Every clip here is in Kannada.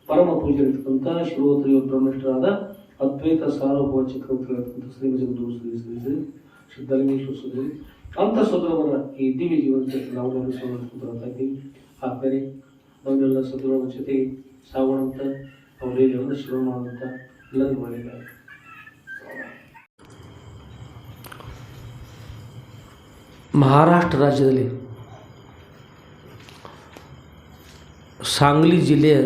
ಪರಮ ಪೂಜ್ಯರಿರ್ತಕ್ಕಂಥ ಶಿರೋತ್ರಯ ಬ್ರಹ್ಮನಿಷ್ಠರಾದ ಅದ್ವೈತ ಸಾರ್ವಭೌಮ ಚಕ್ರವರ್ತಿಗಳಿರ್ತಕ್ಕಂಥ ಶ್ರೀ ಜಗದ್ಗುರು ಶ್ರೀ ಶ್ರೀ ಶ್ರೀ ಸಿದ್ಧಲಿಂಗೇಶ್ವರ ಸುಧೀ ಅಂಥ ಸದ್ರವರ ಈ ದಿವ್ಯ ಜೀವನಕ್ಕೆ ನಾವು ನೆಲೆಸುವಂತ ಇದ್ದೀವಿ. ಆದ್ಮೇಲೆ ನಾವೆಲ್ಲ ಸದ್ರವರ ಜೊತೆಗೆ ಸಾಗೋಣಂತ ಅವರೇನೆಲ್ಲ ಶ್ರಮ ಮಾಡುವಂತ ಎಲ್ಲರೂ ಮಾಡಿದ್ದಾರೆ. ಮಹಾರಾಷ್ಟ್ರ ರಾಜ್ಯದಲ್ಲಿ सांगली ಜಿಲ್ಲೆಯ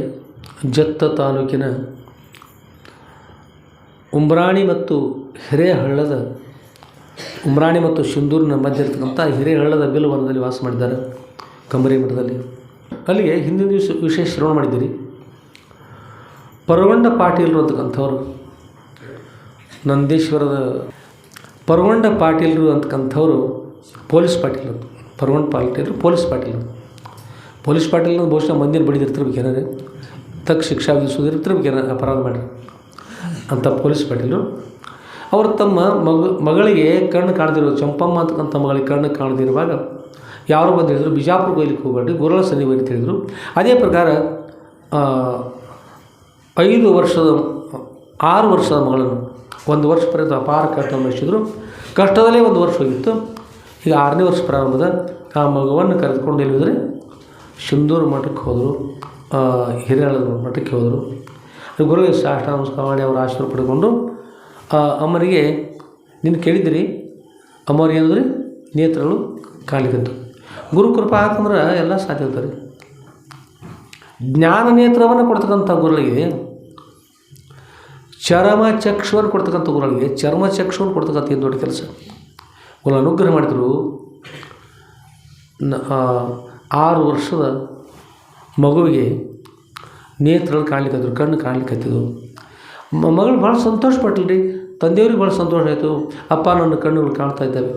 ಜತ್ತ ತಾಲೂಕಿನ ಉಮ್ರಾಣಿ ಮತ್ತು ಹಿರೇಹಳ್ಳದ ಉಮ್ರಾಣಿ ಮತ್ತು ಸಿಂಧೂರಿನ ಮಧ್ಯೆ ಇರ್ತಕ್ಕಂಥ ಹಿರೇಹಳ್ಳದ ಬಿಲ್ವನದಲ್ಲಿ ವಾಸ ಮಾಡಿದ್ದಾರೆ, ಕಂಬರಿ ಮಠದಲ್ಲಿ. ಅಲ್ಲಿಗೆ ಹಿಂದಿನ ದಿವಸ ವಿಶೇಷ ಶ್ರವಣ ಮಾಡಿದ್ದೀರಿ. ಪರಗೊಂಡ ಪಾಟೀಲರು ಅಂತಕ್ಕಂಥವ್ರು ನಂದೀಶ್ವರದ ಪರಗೊಂಡ ಪಾಟೀಲರು ಅಂತಕ್ಕಂಥವ್ರು ಪೊಲೀಸ್ ಪಾಟೀಲರು. ಪರಗೊಂಡ ಪಾಟೀಲರು ಪೊಲೀಸ್ ಪಾಟೀಲರು. ಪೊಲೀಸ್ ಪಾಟೀಲ್ ಬಹುಶಃ ಮಂದಿನ ಬಡಿದಿರ್ತಿರ್ಬೇಕು ಏನಾರೆ, ತಕ್ಕ ಶಿಕ್ಷಾ ವಿಧಿಸೋದಿರ್ತಿರ್ಬೇಕು ಏನಾರು ಅಪರಾಧ ಮಾಡಿ ಅಂಥ ಪೊಲೀಸ್ ಪಾಟೀಲು. ಅವರು ತಮ್ಮ ಮಗಳಿಗೆ ಕಣ್ಣು ಕಾಣದಿರೋ ಚಂಪಮ್ಮ ಅಂತಕ್ಕಂಥ ಮಗಳಿಗೆ ಕಣ್ಣು ಕಾಣದಿರುವಾಗ ಯಾರು ಬಂದು ಹೇಳಿದ್ರು, ಬಿಜಾಪುರ ಕೊಯ್ಲಿಕ್ಕೆ ಹೋಗ್ಬೇಡಿ, ಗುರುಳ ಸನ್ನಿ ಅಂತ ಹೇಳಿದರು. ಅದೇ ಪ್ರಕಾರ 6 ವರ್ಷದ ಮಗಳನ್ನು 1 ವರ್ಷ ಪರ್ಯಂತ ಅಪಾರ ಕಷ್ಟ ಅನುಭವಿಸಿದ್ರು. ಕಷ್ಟದಲ್ಲೇ 1 ವರ್ಷ ಹೋಗಿತ್ತು. ಈಗ 6ನೇ ವರ್ಷ ಪ್ರಾರಂಭದ ಆ ಮಗುವನ್ನು ಕರೆದುಕೊಂಡು ಎಲ್ಲಿದ್ರೆ ಸಿಂಧೂರು ಮಠಕ್ಕೆ ಹೋದರು, ಹಿರೇಹಳ್ಳದ ಮಠಕ್ಕೆ ಹೋದರು. ಗುರುವಿಗೆ ಸಾಷ್ಟಾಂಗ ನಮಸ್ಕಾರ ಮಾಡಿ ಅವರ ಆಶೀರ್ವಾದ ಪಡ್ಕೊಂಡು ಅಮ್ಮನಿಗೆ ನಿನ್ನ ಕೇಳಿದ್ದೀರಿ, ಅಮ್ಮವ್ರಿಗೆ ಏನಂದ್ರೆ ನೇತ್ರಗಳು ಕಾಣಲಿಕ್ಕಂತು. ಗುರು ಕೃಪಾ ಹಾಕಂದ್ರೆ ಎಲ್ಲ ಸಾಧ್ಯ ಇರ್ತಾರೆ. ಜ್ಞಾನ ನೇತ್ರವನ್ನು ಕೊಡ್ತಕ್ಕಂಥ ಗುರುಗಳಿಗೆ, ಚರ್ಮ ಚಕ್ಷುವನ್ನು ಕೊಡ್ತಕ್ಕಂಥ ಗುರುಗಳಿಗೆ, ಚರ್ಮ ಚಕ್ಷುವನ್ನು ಕೊಡ್ತಕ್ಕಂಥ ಏನು ದೊಡ್ಡ ಕೆಲಸ. ಗುರು ಅನುಗ್ರಹ ಮಾಡಿದರು. 6 ವರ್ಷದ ಮಗುವಿಗೆ ನೇತ್ರಗಳು ಕಾಣ್ಲಿಕ್ಕತ್ತಿದ್ರು, ಕಣ್ಣು ಕಾಣ್ಲಿಕ್ಕತ್ತಿದ್ವು. ಮಗಳು ಭಾಳ ಸಂತೋಷ ಪಟ್ಟಲ್ರಿ. ತಂದೆಯವ್ರಿಗೆ ಭಾಳ ಸಂತೋಷ ಆಯಿತು. ಅಪ್ಪ ನನ್ನ ಕಣ್ಣುಗಳು ಕಾಣ್ತಾ ಇದ್ದಾವೆ.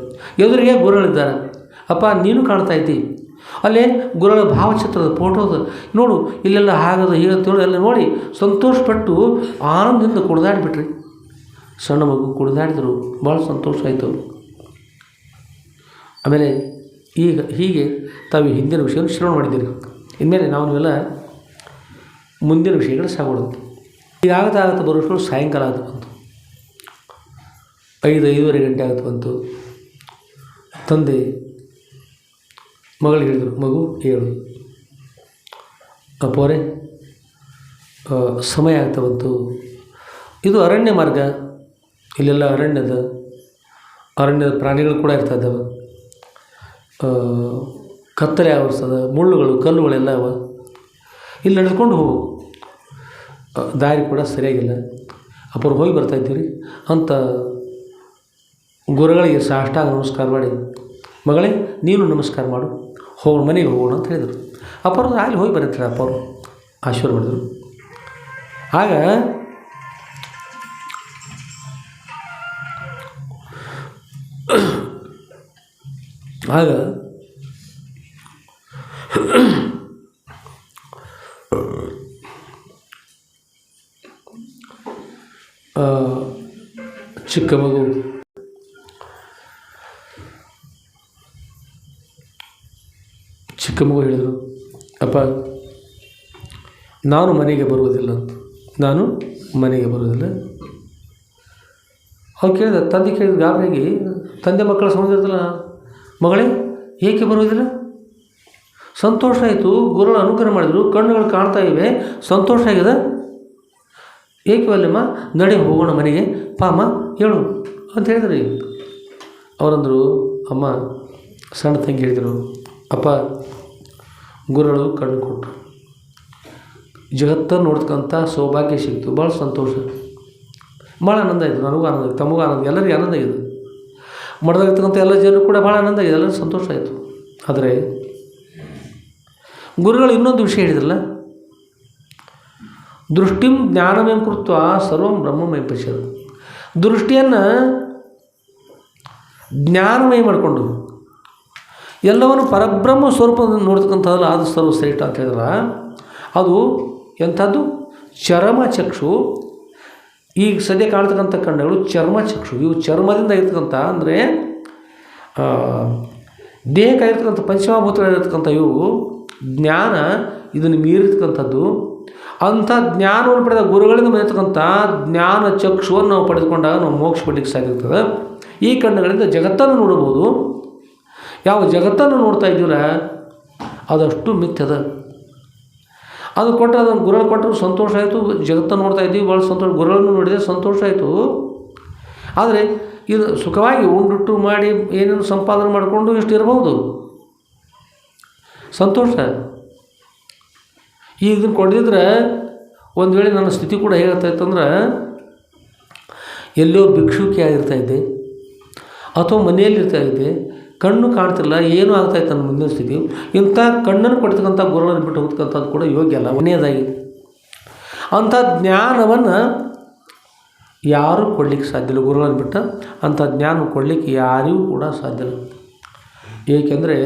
ಎದುರಿಗೆ ಗುರುಗಳಿದ್ದಾರೆ, ಅಪ್ಪ ನೀನು ಕಾಣ್ತಾ ಇದ್ದಿ. ಅಲ್ಲೇ ಗುರುಗಳ ಭಾವಚಿತ್ರದ ಫೋಟೋದ ನೋಡು, ಇಲ್ಲೆಲ್ಲ ಹಾಗದ ಹೀಗಂತೇಳಿ ಎಲ್ಲ ನೋಡಿ ಸಂತೋಷಪಟ್ಟು ಆನಂದದಿಂದ ಕುಡ್ದಾಡಿಬಿಟ್ರಿ. ಸಣ್ಣ ಮಗು ಕುಡ್ದಾಡಿದ್ರು, ಭಾಳ ಸಂತೋಷ ಆಯಿತು. ಆಮೇಲೆ ಹೀಗೆ ತಾವು ಹಿಂದಿನ ವಿಷಯವನ್ನು ಶ್ರವಣ ಮಾಡಿದ್ದೀರಿ. ಇನ್ಮೇಲೆ ನಾವು ನೀವೆಲ್ಲ ಮುಂದಿನ ವಿಷಯಗಳು ಸಾಗೋದು. ಈಗ ಆಗತ್ತೆ ಬರೋಷ್ಟು ಸಾಯಂಕಾಲ ಆಗುತ್ತೆ ಬಂತು. 5-5:30 ಗಂಟೆ ಆಗುತ್ತೆ ಬಂತು. ತಂದೆ ಮಗಳಿಗೆ ಹೇಳಿದರು, ಮಗು ಹೇಳು ಅಪ್ಪೋರೆ ಸಮಯ ಆಗ್ತಾ ಬಂತು. ಇದು ಅರಣ್ಯ ಮಾರ್ಗ, ಇಲ್ಲೆಲ್ಲ ಅರಣ್ಯದ ಪ್ರಾಣಿಗಳು ಕೂಡ ಇರ್ತಾ ಇದ್ದಾವೆ. ಕತ್ತಲೆ ಆವರಿಸ್ತದ, ಮುಳ್ಳುಗಳು ಕಲ್ಲುಗಳೆಲ್ಲ ಅವ. ಇಲ್ಲಿ ನಡೆದುಕೊಂಡು ಹೋಗು, ದಾರಿ ಕೂಡ ಸರಿಯಾಗಿಲ್ಲ. ಅಪ್ಪರು ಹೋಗಿ ಬರ್ತಾಯಿದ್ದೀರಿ ಅಂತ ಗುರುಗಳಿಗೆ ಸಾಷ್ಟಾಂಗ ನಮಸ್ಕಾರ ಮಾಡಿ, ಮಗಳೇ ನೀನು ನಮಸ್ಕಾರ ಮಾಡು, ಹೋಗೋಣ ಮನೆಗೆ ಹೋಗೋಣ ಅಂತ ಹೇಳಿದರು. ಅಪ್ಪರು ಅಲ್ಲಿ ಹೋಗಿ ಬರೀತಾರೆ. ಅಪ್ಪರು ಆಶೀರ್ವಾದ ಮಾಡಿದರು. ಆಗ ಚಿಕ್ಕ ಮಗು ಹೇಳಿದರು, ಅಪ್ಪ ನಾನು ಮನೆಗೆ ಬರುವುದಿಲ್ಲ ಅಂತ. ನಾನು ಮನೆಗೆ ಬರುವುದಿಲ್ಲ. ಅವ್ರು ಕೇಳಿದ, ತಂದೆ ಕೇಳಿದ ಗಾಬರಿಯಾಗಿ, ತಂದೆ ಮಕ್ಕಳ ಸಂಬಂಧ ಇರ್ತಲ್ಲ, ಮಗಳೇ ಏಕೆ ಬರುವುದಿಲ್ಲ? ಸಂತೋಷ ಆಯಿತು, ಗುರುಗಳು ಅನುಗ್ರಹ ಮಾಡಿದರು, ಕಣ್ಣುಗಳು ಕಾಣ್ತಾ ಇವೆ, ಸಂತೋಷ ಆಗಿದೆ, ಏಕೆ ಅಲ್ಲಮ್ಮ, ನಡೆ ಹೋಗೋಣ ಮನೆಗೆ, ಪಾಮ ಹೇಳು ಅಂತ ಹೇಳಿದ್ರಿ. ಅವರಂದರು, ಅಮ್ಮ ಸಣ್ಣ ತಂಗಿ ಹೇಳಿದರು, ಅಪ್ಪ ಗುರುಗಳು ಕಣ್ಣು ಕೊಟ್ಟರು, ಜಗತ್ತನ್ನು ನೋಡ್ತಕ್ಕಂಥ ಸೌಭಾಗ್ಯ ಸಿಕ್ತು, ಭಾಳ ಸಂತೋಷ, ಭಾಳ ಆನಂದ ಆಯಿತು. ನನಗೂ ಆನಂದ ಆಯಿತು, ತಮಗೂ ಆನಂದ, ಎಲ್ಲರಿಗೂ ಆನಂದ ಆಗಿದೆ. ಮಠದಾಗಿರ್ತಕ್ಕಂಥ ಎಲ್ಲ ಜನರು ಕೂಡ ಭಾಳ ಆನಂದ ಆಗಿದೆ, ಎಲ್ಲರಿಗೂ ಸಂತೋಷ ಆಯಿತು. ಆದರೆ ಗುರುಗಳು ಇನ್ನೊಂದು ವಿಷಯ ಹೇಳಿದ್ರಲ್ಲ, ದೃಷ್ಟಿಂ ಜ್ಞಾನಮಯಂ ಕೃತ್ವ ಸರ್ವಂ ಬ್ರಹ್ಮಮಯ ಪಶ್ಯದ. ದೃಷ್ಟಿಯನ್ನು ಜ್ಞಾನಮಯ ಮಾಡಿಕೊಂಡು ಎಲ್ಲವನ್ನು ಪರಬ್ರಹ್ಮ ಸ್ವರೂಪ ನೋಡ್ತಕ್ಕಂಥದ್ದಲ್ಲ, ಅದು ಸರ್ವಶ್ರೇಷ್ಠ ಅಂತ ಹೇಳಿದ್ರೆ ಅದು ಎಂಥದ್ದು? ಚರ್ಮಚಕ್ಷು. ಈಗ ಸದ್ಯ ಕಾಣ್ತಕ್ಕಂಥ ಕಣ್ಣುಗಳು ಚರ್ಮಚಕ್ಷು. ಇವು ಚರ್ಮದಿಂದ ಇರ್ತಕ್ಕಂಥ, ಅಂದರೆ ದೇಹಕ್ಕಾಗಿರ್ತಕ್ಕಂಥ ಪಂಚಮಭೂತಗಳಿರ್ತಕ್ಕಂಥ ಇವು ಜ್ಞಾನ ಇದನ್ನು ಮೀರಿರ್ತಕ್ಕಂಥದ್ದು. ಅಂಥ ಜ್ಞಾನವನ್ನು ಪಡೆದ ಗುರುಗಳಿಂದ ಬಂದಿರತಕ್ಕಂಥ ಜ್ಞಾನ ಚಕ್ಷುವನ್ನು ನಾವು ಪಡೆದುಕೊಂಡಾಗ ನಾವು ಮೋಕ್ಷ ಪಡಲಿಕ್ಕೆ ಸಾಧ್ಯ ಇರ್ತದೆ. ಈ ಕಣ್ಣುಗಳಿಂದ ಜಗತ್ತನ್ನು ನೋಡ್ಬೋದು. ಯಾವ ಜಗತ್ತನ್ನು ನೋಡ್ತಾ ಇದ್ದೀರ ಅದಷ್ಟು ಮಿಥ್ಯದ. ಅದು ಕೊಟ್ಟರೆ ಅದನ್ನು ಗುರುಗಳು ಕೊಟ್ಟರು ಸಂತೋಷ ಆಯಿತು, ಜಗತ್ತನ್ನು ನೋಡ್ತಾ ಇದ್ದೀವಿ ಭಾಳ ಸಂತೋಷ, ಗುರುಗಳನ್ನು ನೋಡಿದರೆ ಸಂತೋಷ ಆಯಿತು. ಆದರೆ ಇದು ಸುಖವಾಗಿ ಉಂಡುಟ್ಟು ಮಾಡಿ ಏನೇನು ಸಂಪಾದನೆ ಮಾಡಿಕೊಂಡು ಇಷ್ಟು ಇರ್ಬೋದು, ಸಂತೋಷ. ಈಗ ಇದನ್ನು ಕೊಡದಿದ್ರೆ ಒಂದು ವೇಳೆ ನನ್ನ ಸ್ಥಿತಿ ಕೂಡ ಹೇಗಾಗ್ತಾಯಿತ್ತಂದ್ರೆ ಎಲ್ಲೋ ಭಿಕ್ಷುಕಿ ಆಗಿರ್ತಾಯಿದ್ದೆ, ಅಥವಾ ಮನೆಯಲ್ಲಿ ಇರ್ತಾಯಿದ್ದೆ, ಕಣ್ಣು ಕಾಣ್ತಿಲ್ಲ, ಏನೂ ಆಗ್ತಾಯಿತ್ತು ನನ್ನ ಮುಂದಿನ ಸ್ಥಿತಿ. ಇಂಥ ಕಣ್ಣನ್ನು ಕೊಡ್ತಕ್ಕಂಥ ಗುರುಗಳನ್ನು ಬಿಟ್ಟು ಹೋಗ್ತಕ್ಕಂಥದ್ದು ಕೂಡ ಯೋಗ್ಯ ಅಲ್ಲ. ಒಂದನೇದಾಗಿ ಅಂಥ ಜ್ಞಾನವನ್ನು ಯಾರೂ ಕೊಡಲಿಕ್ಕೆ ಸಾಧ್ಯ ಇಲ್ಲ. ಗುರುಗಳನ್ನು ಬಿಟ್ಟು ಅಂಥ ಜ್ಞಾನ ಕೊಡಲಿಕ್ಕೆ ಯಾರಿಗೂ ಕೂಡ ಸಾಧ್ಯ ಇಲ್ಲ. ಏಕೆಂದರೆ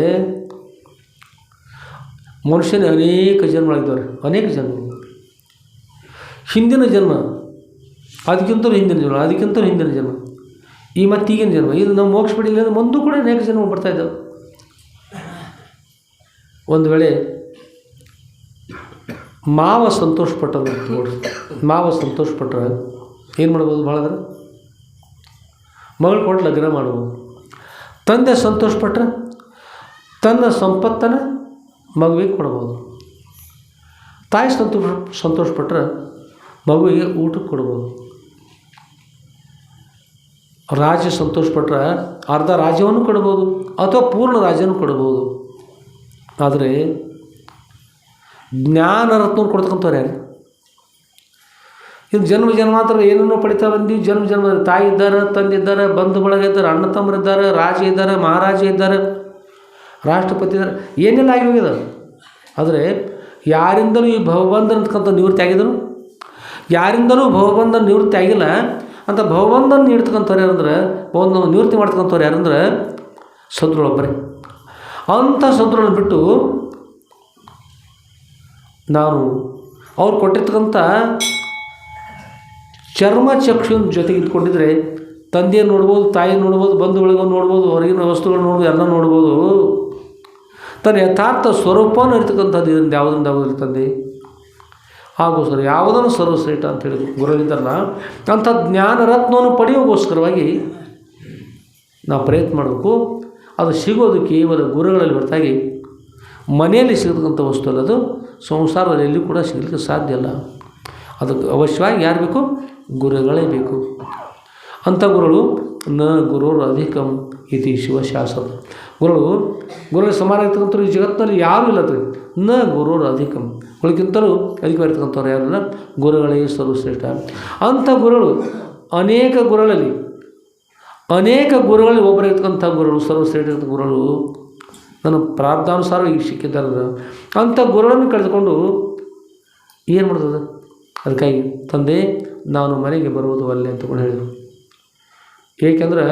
ಮನುಷ್ಯನ ಅನೇಕ ಜನ್ಮಗಳಿದ್ದಾವೆ, ಅನೇಕ ಜನ್ಮ, ಹಿಂದಿನ ಜನ್ಮ, ಅದಕ್ಕಿಂತಲೂ ಹಿಂದಿನ ಜನ್ಮ, ಅದಕ್ಕಿಂತಲೂ ಹಿಂದಿನ ಜನ್ಮ, ಈ ಮತ್ತು ಈಗಿನ ಜನ್ಮ. ಇದು ನಾವು ಮೋಕ್ಷ ಪಡೀಲಿ ಅಂದರೆ ಮುಂದೂ ಕೂಡ ಅನೇಕ ಜನ್ಮ ಬರ್ತಾಯಿದ್ದಾವೆ. ಒಂದು ವೇಳೆ ಮಾವ ಸಂತೋಷಪಟ್ಟರು ನೋಡ್ರಿ, ಮಾವ ಸಂತೋಷಪಟ್ಟರೆ ಏನು ಮಾಡ್ಬೋದು? ಭಾಳದ್ರೆ ಮಗಳು ಕೊಟ್ಟು ಲಗ್ನ ಮಾಡ್ಬೋದು. ತಂದೆ ಸಂತೋಷಪಟ್ಟರೆ ತನ್ನ ಸಂಪತ್ತನ್ನು ಮಗುವಿಗೆ ಕೊಡ್ಬೋದು. ತಾಯಿ ಸಂತೋಷಪಟ್ಟರೆ ಮಗುವಿಗೆ ಊಟಕ್ಕೆ ಕೊಡ್ಬೋದು. ರಾಜ್ಯ ಸಂತೋಷಪಟ್ಟರೆ ಅರ್ಧ ರಾಜ್ಯವನ್ನು ಕೊಡ್ಬೋದು, ಅಥವಾ ಪೂರ್ಣ ರಾಜ್ಯವನ್ನು ಕೊಡ್ಬೋದು. ಆದರೆ ಜ್ಞಾನ ರತ್ನವನ್ನು ಕೊಡ್ತಕ್ಕಂಥವ್ರು ಯಾರು? ಇದು ಜನ್ಮ ಜನ್ಮಾಂತರ ಏನೇನೋ ಪಡಿತಾ ಬಂದೀವಿ. ಜನ್ಮ ತಾಯಿ ಇದ್ದಾರೆ, ತಂದೆ ಇದ್ದಾರೆ, ಬಂಧು ಬಳಗ ಇದ್ದಾರೆ, ಅಣ್ಣ ತಮ್ಮರಿದ್ದಾರೆ, ರಾಜ ಇದ್ದಾರೆ, ಮಹಾರಾಜ ಇದ್ದಾರೆ, ರಾಷ್ಟ್ರಪತಿ ಇದ್ದಾರೆ, ಏನೆಲ್ಲ ಆಗಿ ಹೋಗಿದೆ. ಆದರೆ ಯಾರಿಂದಲೂ ಈ ಭವಬಂಧನ ಅಂತಕ್ಕಂಥ ನಿವೃತ್ತಿ ಆಗಿದ್ರು, ಯಾರಿಂದಲೂ ಭವಬಂಧನ ನಿವೃತ್ತಿ ಆಗಿಲ್ಲ. ಅಂತ ಭವಬಂಧನ ನೀಡ್ತಕ್ಕಂಥವ್ರು ಯಾರಂದ್ರೆ, ಒಂದು ನಿವೃತ್ತಿ ಮಾಡ್ತಕ್ಕಂಥವ್ರು ಯಾರಂದ್ರೆ ಸದ್ರುಳೊಬ್ಬರೇ. ಅಂಥ ಸದ್ರುಳನ್ನು ಬಿಟ್ಟು ನಾನು ಅವ್ರು ಕೊಟ್ಟಿರ್ತಕ್ಕಂಥ ಚರ್ಮ ಚಕ್ಷುವಿನ ಜೊತೆಗೆ ಇಟ್ಕೊಂಡಿದ್ರೆ ತಂದೆಯನ್ನು ನೋಡ್ಬೋದು, ತಾಯಿಯನ್ನು ನೋಡ್ಬೋದು, ಬಂಧು ಬಳಗವನ್ನು ನೋಡ್ಬೋದು, ಹೊರಗಿನ ವಸ್ತುಗಳನ್ನು ನೋಡ್ಬೋದು, ಎಲ್ಲ ನೋಡ್ಬೋದು. ತನ್ನ ಯಥಾರ್ಥ ಸ್ವರೂಪವನ್ನು ಇರ್ತಕ್ಕಂಥದ್ದು ಇದರಿಂದ ಯಾವುದರಿಂದ ತಂದೆ ಹಾಗೋಸ್ಕರ ಯಾವುದನ್ನು ಸರ್ವಶ್ರೇಷ್ಠ ಅಂತೇಳಿ ಗುರುವಿದ್ದಾರಲ್ಲ, ಅಂಥ ಜ್ಞಾನ ರತ್ನವನ್ನು ಪಡೆಯೋಗೋಸ್ಕರವಾಗಿ ನಾವು ಪ್ರಯತ್ನ ಮಾಡಬೇಕು. ಅದು ಸಿಗೋದು ಕೇವಲ ಗುರುಗಳಲ್ಲಿ ಹೊರತಾಗಿ ಮನೆಯಲ್ಲಿ ಸಿಗತಕ್ಕಂಥ ವಸ್ತು ಅಲ್ಲ. ಅದು ಸಂಸಾರದಲ್ಲಿ ಎಲ್ಲಿ ಕೂಡ ಸಿಗಲಿಕ್ಕೆ ಸಾಧ್ಯ ಇಲ್ಲ. ಅದಕ್ಕೆ ಅವಶ್ಯವಾಗಿ ಯಾರು ಬೇಕು? ಗುರುಗಳೇ ಬೇಕು. ಅಂಥ ಗುರುಗಳು ನ ಗುರುರು ಅಧಿಕಂ ಇತಿ ಶಿವಶಾಸ್ತ್ರ. ಗುರುಗಳು ಸಮಾನ ಇರ್ತಕ್ಕಂಥವ್ರು ಈ ಜಗತ್ತಿನಲ್ಲಿ ಯಾರೂ ಇಲ್ಲ. ನ ಗುರುರು ಅಧಿಕಂ, ಗುರುಗಿಂತಲೂ ಅಧಿಕವಾಗಿರ್ತಕ್ಕಂಥವ್ರು ಯಾರಿಲ್ಲ, ಗುರುಗಳೇ ಸರ್ವಶ್ರೇಷ್ಠ. ಅಂಥ ಗುರುಗಳು ಅನೇಕ ಗುರುಗಳಲ್ಲಿ ಒಬ್ಬರಾಗಿರ್ತಕ್ಕಂಥ ಗುರುಗಳು, ಸರ್ವಶ್ರೇಷ್ಠ ಗುರುಗಳು ನನ್ನ ಪ್ರಾರ್ಥಾನುಸಾರ ಈಗ ಸಿಕ್ಕಿದ್ದಾರೆ. ಅಂಥ ಗುರುಗಳನ್ನು ಕಳೆದುಕೊಂಡು ಏನು ಮಾಡ್ತದೆ? ಅದಕ್ಕಾಗಿ ತಂದೆ ನಾನು ಮನೆಗೆ ಬರುವುದು ಅಲ್ಲೇ ಅಂತ ಕೂಡ ಹೇಳಿದರು. ಏಕೆಂದ್ರೆ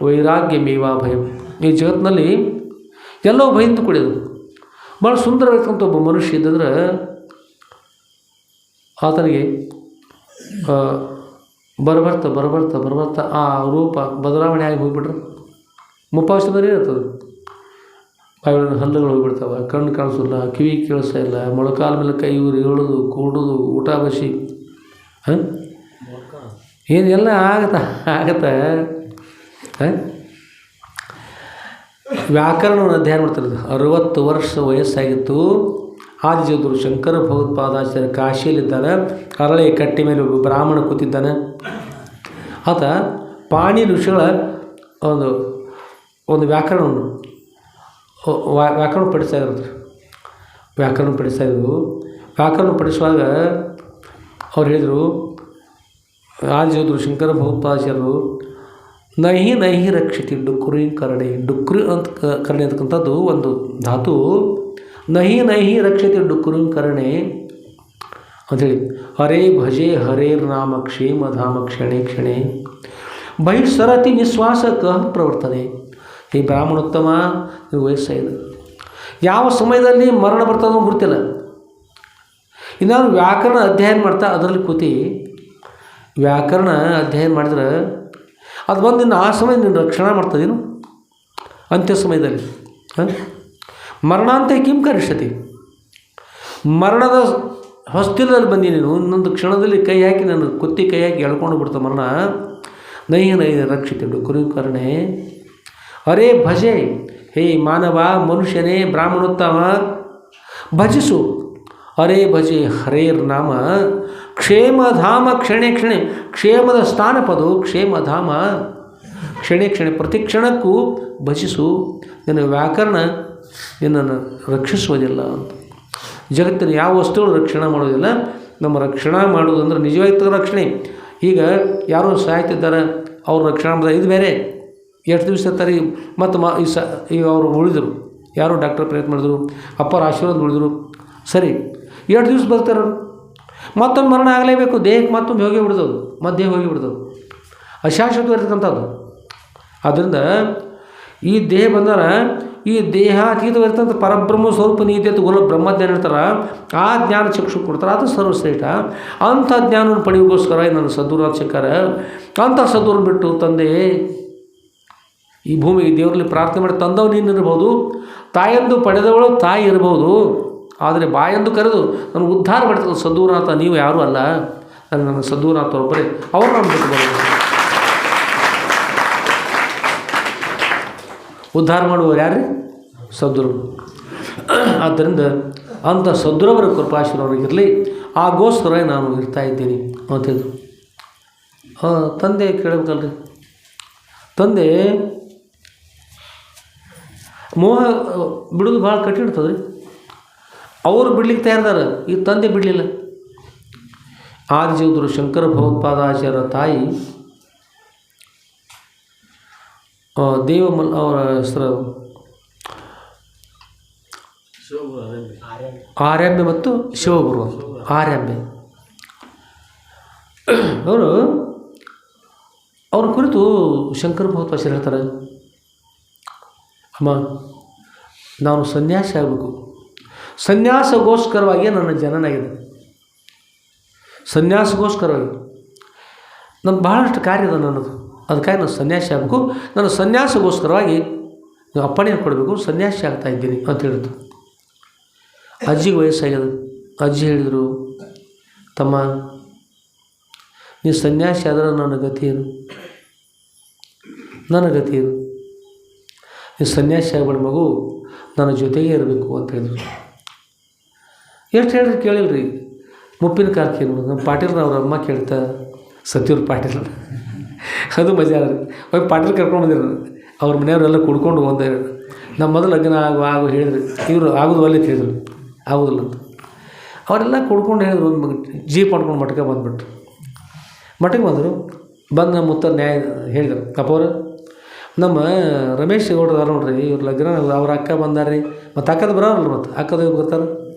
ವೈರಾಗ್ಯ ಮೇವಾ ಭಯಂ. ಈ ಜಗತ್ತಿನಲ್ಲಿ ಎಲ್ಲವೂ ಭಯಂತ ಕೂಡಿದ್ರು. ಭಾಳ ಸುಂದರವಾಗಿರ್ತಕ್ಕಂಥ ಒಬ್ಬ ಮನುಷ್ಯ ಇದ್ದಂದ್ರೆ ಆತನಿಗೆ ಬರಬರ್ತಾ ಆ ರೂಪ ಬದಲಾವಣೆ ಆಗಿ ಹೋಗಿಬಿಟ್ರೆ ಮುಪ್ಪಾವಸ್ಥೆದಲ್ಲಿ ಇರ್ತದೆ. ಬಾಯಿಗಳ ಹಲ್ಲುಗಳು ಹೋಗಿಬಿಡ್ತಾವೆ, ಕಣ್ಣು ಕಾಣಿಸೋಲ್ಲ, ಕಿವಿ ಕೇಳಿಸ್ತಾ ಇಲ್ಲ, ಮೊಳಕಾಲ ಮೇಲೆ ಕೈ ಊರಿ ಹೇಳೋದು, ಕೂಡೋದು, ಊಟ ಬಸಿ, ಏನೆಲ್ಲ ಆಗತ್ತೆ. ವ್ಯಾಕರಣವನ್ನು ಅಧ್ಯಯನ ಮಾಡ್ತಿರೋದು. 60 ವರ್ಷ ವಯಸ್ಸಾಗಿತ್ತು. ಆದಿಜಗದ್ಗುರು ಶಂಕರ ಭಗವತ್ಪಾದಾಚಾರ್ಯ ಕಾಶಿಯಲ್ಲಿದ್ದಾನೆ. ಅರಳೆ ಕಟ್ಟಿ ಮೇಲೆ ಬ್ರಾಹ್ಮಣ ಕೂತಿದ್ದಾನೆ. ಆತ ಪಾಣಿ ಋಷಿಗಳ ಒಂದು ವ್ಯಾಕರಣವನ್ನು ಪಡಿಸ್ತಾ ಇರೋದು. ವ್ಯಾಕರಣ ಪಡಿಸುವಾಗ ಅವ್ರು ಹೇಳಿದರು, ಆದಿಜಗದ್ಗುರು ಶಂಕರ ಭಗವತ್ಪಾದಾಚಾರ್ಯರು ನಹಿ ರಕ್ಷಿತಿ ಡುಕ್ರಿ ಕರಡೆ. ಡುಕ್ರಿ ಅಂತ ಕರಣೆ ಅಂತಕ್ಕಂಥದ್ದು ಒಂದು ಧಾತು. ನಹಿ ರಕ್ಷಿತಿ ಡುಕ್ರಿ ಕರಣೆ ಅಂಥೇಳಿ ಹರೇ ಭಜೆ ಹರೇರ್ನಾಮ ಕ್ಷೇಮಧಾಮ ಕ್ಷಣೆ ಕ್ಷಣೆ ಬಹಿಸ್ಸರತಿ ನಿಶ್ವಾಸ ಕಹ ಪ್ರವರ್ತನೆ. ಈ ಬ್ರಾಹ್ಮಣೋತ್ತಮ ವಯಸ್ಸಾಗಿದೆ, ಯಾವ ಸಮಯದಲ್ಲಿ ಮರಣ ಬರ್ತದೋ ಗೊತ್ತಿಲ್ಲ. ಇನ್ನಾದ್ರು ವ್ಯಾಕರಣ ಅಧ್ಯಯನ ಮಾಡ್ತಾ ಅದರಲ್ಲಿ ಕೂತಿ ವ್ಯಾಕರಣ ಅಧ್ಯಯನ ಮಾಡಿದ್ರೆ ಅದು ಬಂದು ಇನ್ನು ಆ ಸಮಯ ನೀನು ರಕ್ಷಣೆ ಮಾಡ್ತದೇನು ಅಂತ್ಯ ಸಮಯದಲ್ಲಿ. ಮರಣಾಂತೆ ಕಿಂ ಕರಿಷ್ಯತಿ. ಹೊಸ್ತಿಲಲ್ಲಿ ಬಂದಿ ನೀನು, ಇನ್ನೊಂದು ಕ್ಷಣದಲ್ಲಿ ಕೈ ಹಾಕಿ ನನ್ನ ಕುತ್ತಿ ಕೈ ಹಾಕಿ ಎಳ್ಕೊಂಡು ಬಿಡ್ತ ಮರಣ. ನೈ ನೈ ರಕ್ಷಿತಿಡು ಕುರುಕರ್ಣೆ. ಅರೇ ಭಜೆ, ಹೇ ಮಾನವ, ಮನುಷ್ಯನೇ, ಬ್ರಾಹ್ಮಣೋತ್ತಮ, ಭಜಿಸು. ಅರೇ ಭಜೆ ಹರೇರ್ ನಾಮ, ಕ್ಷೇಮಧಾಮ ಕ್ಷಣೆ ಕ್ಷಣೆ. ಕ್ಷೇಮದ ಸ್ಥಾನಪದು ಕ್ಷೇಮಧಾಮ, ಕ್ಷಣೆ ಕ್ಷಣೆ, ಪ್ರತಿ ಕ್ಷಣಕ್ಕೂ ಭಜಿಸು. ನಿನ್ನ ವ್ಯಾಕರಣ ನಿನ್ನನ್ನು ರಕ್ಷಿಸುವುದಿಲ್ಲ ಅಂತ. ಜಗತ್ತಿನ ಯಾವ ವಸ್ತುಗಳು ರಕ್ಷಣೆ ಮಾಡೋದಿಲ್ಲ, ನಮ್ಮ ರಕ್ಷಣೆ ಮಾಡೋದಂದ್ರೆ ನಿಜವಾಗಿ ರಕ್ಷಣೆ. ಈಗ ಯಾರೋ ಸಾಯ್ತಿದ್ದಾರೆ, ಅವ್ರ ರಕ್ಷಣೆ ಮಾಡೋದು ಇದು ಬೇರೆ. ಎಷ್ಟು ದಿವಸ ಇರ್ತಾರೆ ಮತ್ತು ಈಗ ಅವರು ಉಳಿದರು, ಯಾರೋ ಡಾಕ್ಟರ್ ಪ್ರಯತ್ನ ಮಾಡಿದ್ರು, ಅಪ್ಪರ ಆಶೀರ್ವಾದ ಉಳಿದ್ರು, ಸರಿ 2 ದಿವಸ ಬರ್ತಾರೆ, ಮತ್ತೊಂದು ಮರಣ ಆಗಲೇಬೇಕು, ದೇಹಕ್ಕೆ ಮತ್ತೊಂದು ಹೋಗಿ ಬಿಡ್ತದೆ, ಮಧ್ಯೆ ಹೋಗಿ ಬಿಡ್ತದೆ, ಅಶಾಶ್ವತ ಇರ್ತಕ್ಕಂಥದ್ದು. ಆದ್ದರಿಂದ ಈ ದೇಹ ಬಂದರೆ ಈ ದೇಹಾತೀತವಿರ್ತಂಥ ಪರಬ್ರಹ್ಮ ಸ್ವರೂಪ ನೀತಿ ಅಂತ ಗುರು ಬ್ರಹ್ಮಜ್ಞಾನ ಹೇಳ್ತಾರೆ, ಆ ಜ್ಞಾನ ಚಕ್ಷು ಕೊಡ್ತಾರೆ, ಅದು ಸರ್ವಶ್ರೇಷ್ಠ. ಅಂಥ ಜ್ಞಾನವನ್ನು ಪಡೆಯೋಕ್ಕೋಸ್ಕರ ನನ್ನ ಸದ್ಗುರು ಸಿಕ್ಕಾರ. ಅಂಥ ಸದ್ಗುರು ಬಿಟ್ಟು ತಂದೆ ಈ ಭೂಮಿಗೆ ದೇವರಲ್ಲಿ ಪ್ರಾರ್ಥನೆ ಮಾಡಿ ತಂದವು ನೀನಿರ್ಬೋದು, ತಾಯೆಂದು ಪಡೆದವಳು ತಾಯಿ ಇರ್ಬೋದು, ಆದರೆ ಬಾಯೆಂದು ಕರೆದು ನನಗೆ ಉದ್ಧಾರ ಮಾಡ್ತದೆ ಸದ್ಗುರುನಾಥ, ನೀವು ಯಾರೂ ಅಲ್ಲ, ನನ್ನ ಸದ್ಗುರುನಾಥ ಒಬ್ಬರೇ, ಅವರು ನಾನು ಬಿಟ್ಟು ಬರೋದು. ಉದ್ಧಾರ ಮಾಡುವವರು ಯಾರು? ಸದ್ಗುರು. ಆದ್ದರಿಂದ ಅಂಥ ಸದ್ಗುರವರ ಕೃಪಾಶೀರ್ವಾದವಾಗಿರಲಿ, ಆಗೋಸ್ಕರ ನಾನು ಇರ್ತಾ ಇದ್ದೀನಿ ಅಂತಿದ್ದು. ತಂದೆ ಕೇಳಬೇಕಲ್ರಿ, ತಂದೆ ಮೋಹ ಬಿಡೋದು ಭಾಳ ಕಠಿಣ ಇರ್ತದೆ ರೀ. ಅವರು ಬಿಡ್ಲಿಕ್ಕೆ ತಯಾರಿದಾರ, ಈ ತಂದೆ ಬಿಡಲಿಲ್ಲ. ಆದಿಜೀವದರು ಶಂಕರ ಭಗವತ್ಪಾದಾಚಾರ್ಯ ತಾಯಿ ದೇವಮಲ್ ಅವರ ಹೆಸರು ಆರ್ಯಾಂಬೆ ಮತ್ತು ಶಿವಗುರು. ಆರ್ಯಾಂಬೆ ಅವ್ರ ಕುರಿತು ಶಂಕರ ಭಗವತ್ಪಾದಾಚಾರ್ಯ ಹೇಳ್ತಾರೆ, ಅಮ್ಮ ನಾನು ಸನ್ಯಾಸಿ ಆಗಬೇಕು, ಸನ್ಯಾಸಗೋಸ್ಕರವಾಗಿ ನನ್ನ ಜನನ ಆಗಿದೆ, ಸನ್ಯಾಸಗೋಸ್ಕರವಾಗಿ ನನ್ನ ಬಹಳಷ್ಟು ಕಾರ್ಯ ಇದೆ ನನ್ನದು, ಅದಕ್ಕಾಗಿ ನಾನು ಸನ್ಯಾಸಿ ಆಗಬೇಕು, ನಾನು ಸನ್ಯಾಸಗೋಸ್ಕರವಾಗಿ ನೀವು ಅಪ್ಪಣೆ ಕೊಡಬೇಕು, ಸನ್ಯಾಸಿ ಆಗ್ತಾ ಇದ್ದೀನಿ ಅಂತ ಹೇಳಿದ್ರು. ಅಜ್ಜಿಗೆ ವಯಸ್ಸಾಗ್ಯದ. ಅಜ್ಜಿ ಹೇಳಿದರು, ತಮ್ಮ ನೀವು ಸನ್ಯಾಸಿ ಆದ್ರೆ ನನ್ನ ಗತಿ ಏನು, ನನ್ನ ಗತಿ ಏನು, ನೀವು ಸನ್ಯಾಸಿ ಆಗಬೇಡ ಮಗು, ನನ್ನ ಜೊತೆಗೆ ಇರಬೇಕು ಅಂತ ಹೇಳಿದ್ರು. ಎಷ್ಟು ಹೇಳಿರಿ ಕೇಳಿಲ್ರಿ, ಮುಪ್ಪಿನ ಕಾರ್ಕೇನು ನಮ್ಮ ಪಾಟೀಲ್ನ ಅವ್ರ ಅಮ್ಮ ಕೇಳ್ತಾ, ಸತ್ಯೂರ್ ಪಾಟೀಲ್, ಅದು ಮಜಾ ಅದ ರೀ. ಹೋಗಿ ಪಾಟೀಲ್ ಕರ್ಕೊಂಡು ಬಂದಿರು, ಅವ್ರ ಮನೆಯವರೆಲ್ಲ ಕುಡ್ಕೊಂಡು ಒಂದು ನಮ್ಮ ಮೊದಲು ಲಗ್ನ ಆಗು ಹೇಳಿದ್ರು, ಇವರು ಆಗೋದು ಒಳ್ಳೆ ಹೇಳಿದ್ರು, ಆಗೋದಿಲ್ಲ ಅಂತ ಅವರೆಲ್ಲ ಕುಡ್ಕೊಂಡು ಹೇಳಿದ್ರು. ಒಂದು ಜೀಪ್ ಮಾಡ್ಕೊಂಡು ಮಠಕ್ಕೆ ಬಂದುಬಿಟ್ರು. ಮಠಕ್ಕೆ ಬಂದರು, ಬಂದು ನಮ್ಮ ಮುತ್ತ ನ್ಯಾಯ ಹೇಳಿದರು, ಅಪ್ಪವ್ರು ನಮ್ಮ ರಮೇಶ್ ಗೌಡ್ರು ಅದಾರ ನೋಡ್ರಿ, ಇವ್ರ ಲಗ್ನ ಅವ್ರ ಅಕ್ಕ ಬಂದಾರ್ರಿ, ಮತ್ತು ಅಕ್ಕದ ಬರೋರಲ್ಲ, ಮತ್ತು ಅಕ್ಕದ ಬರ್ತಾರೆ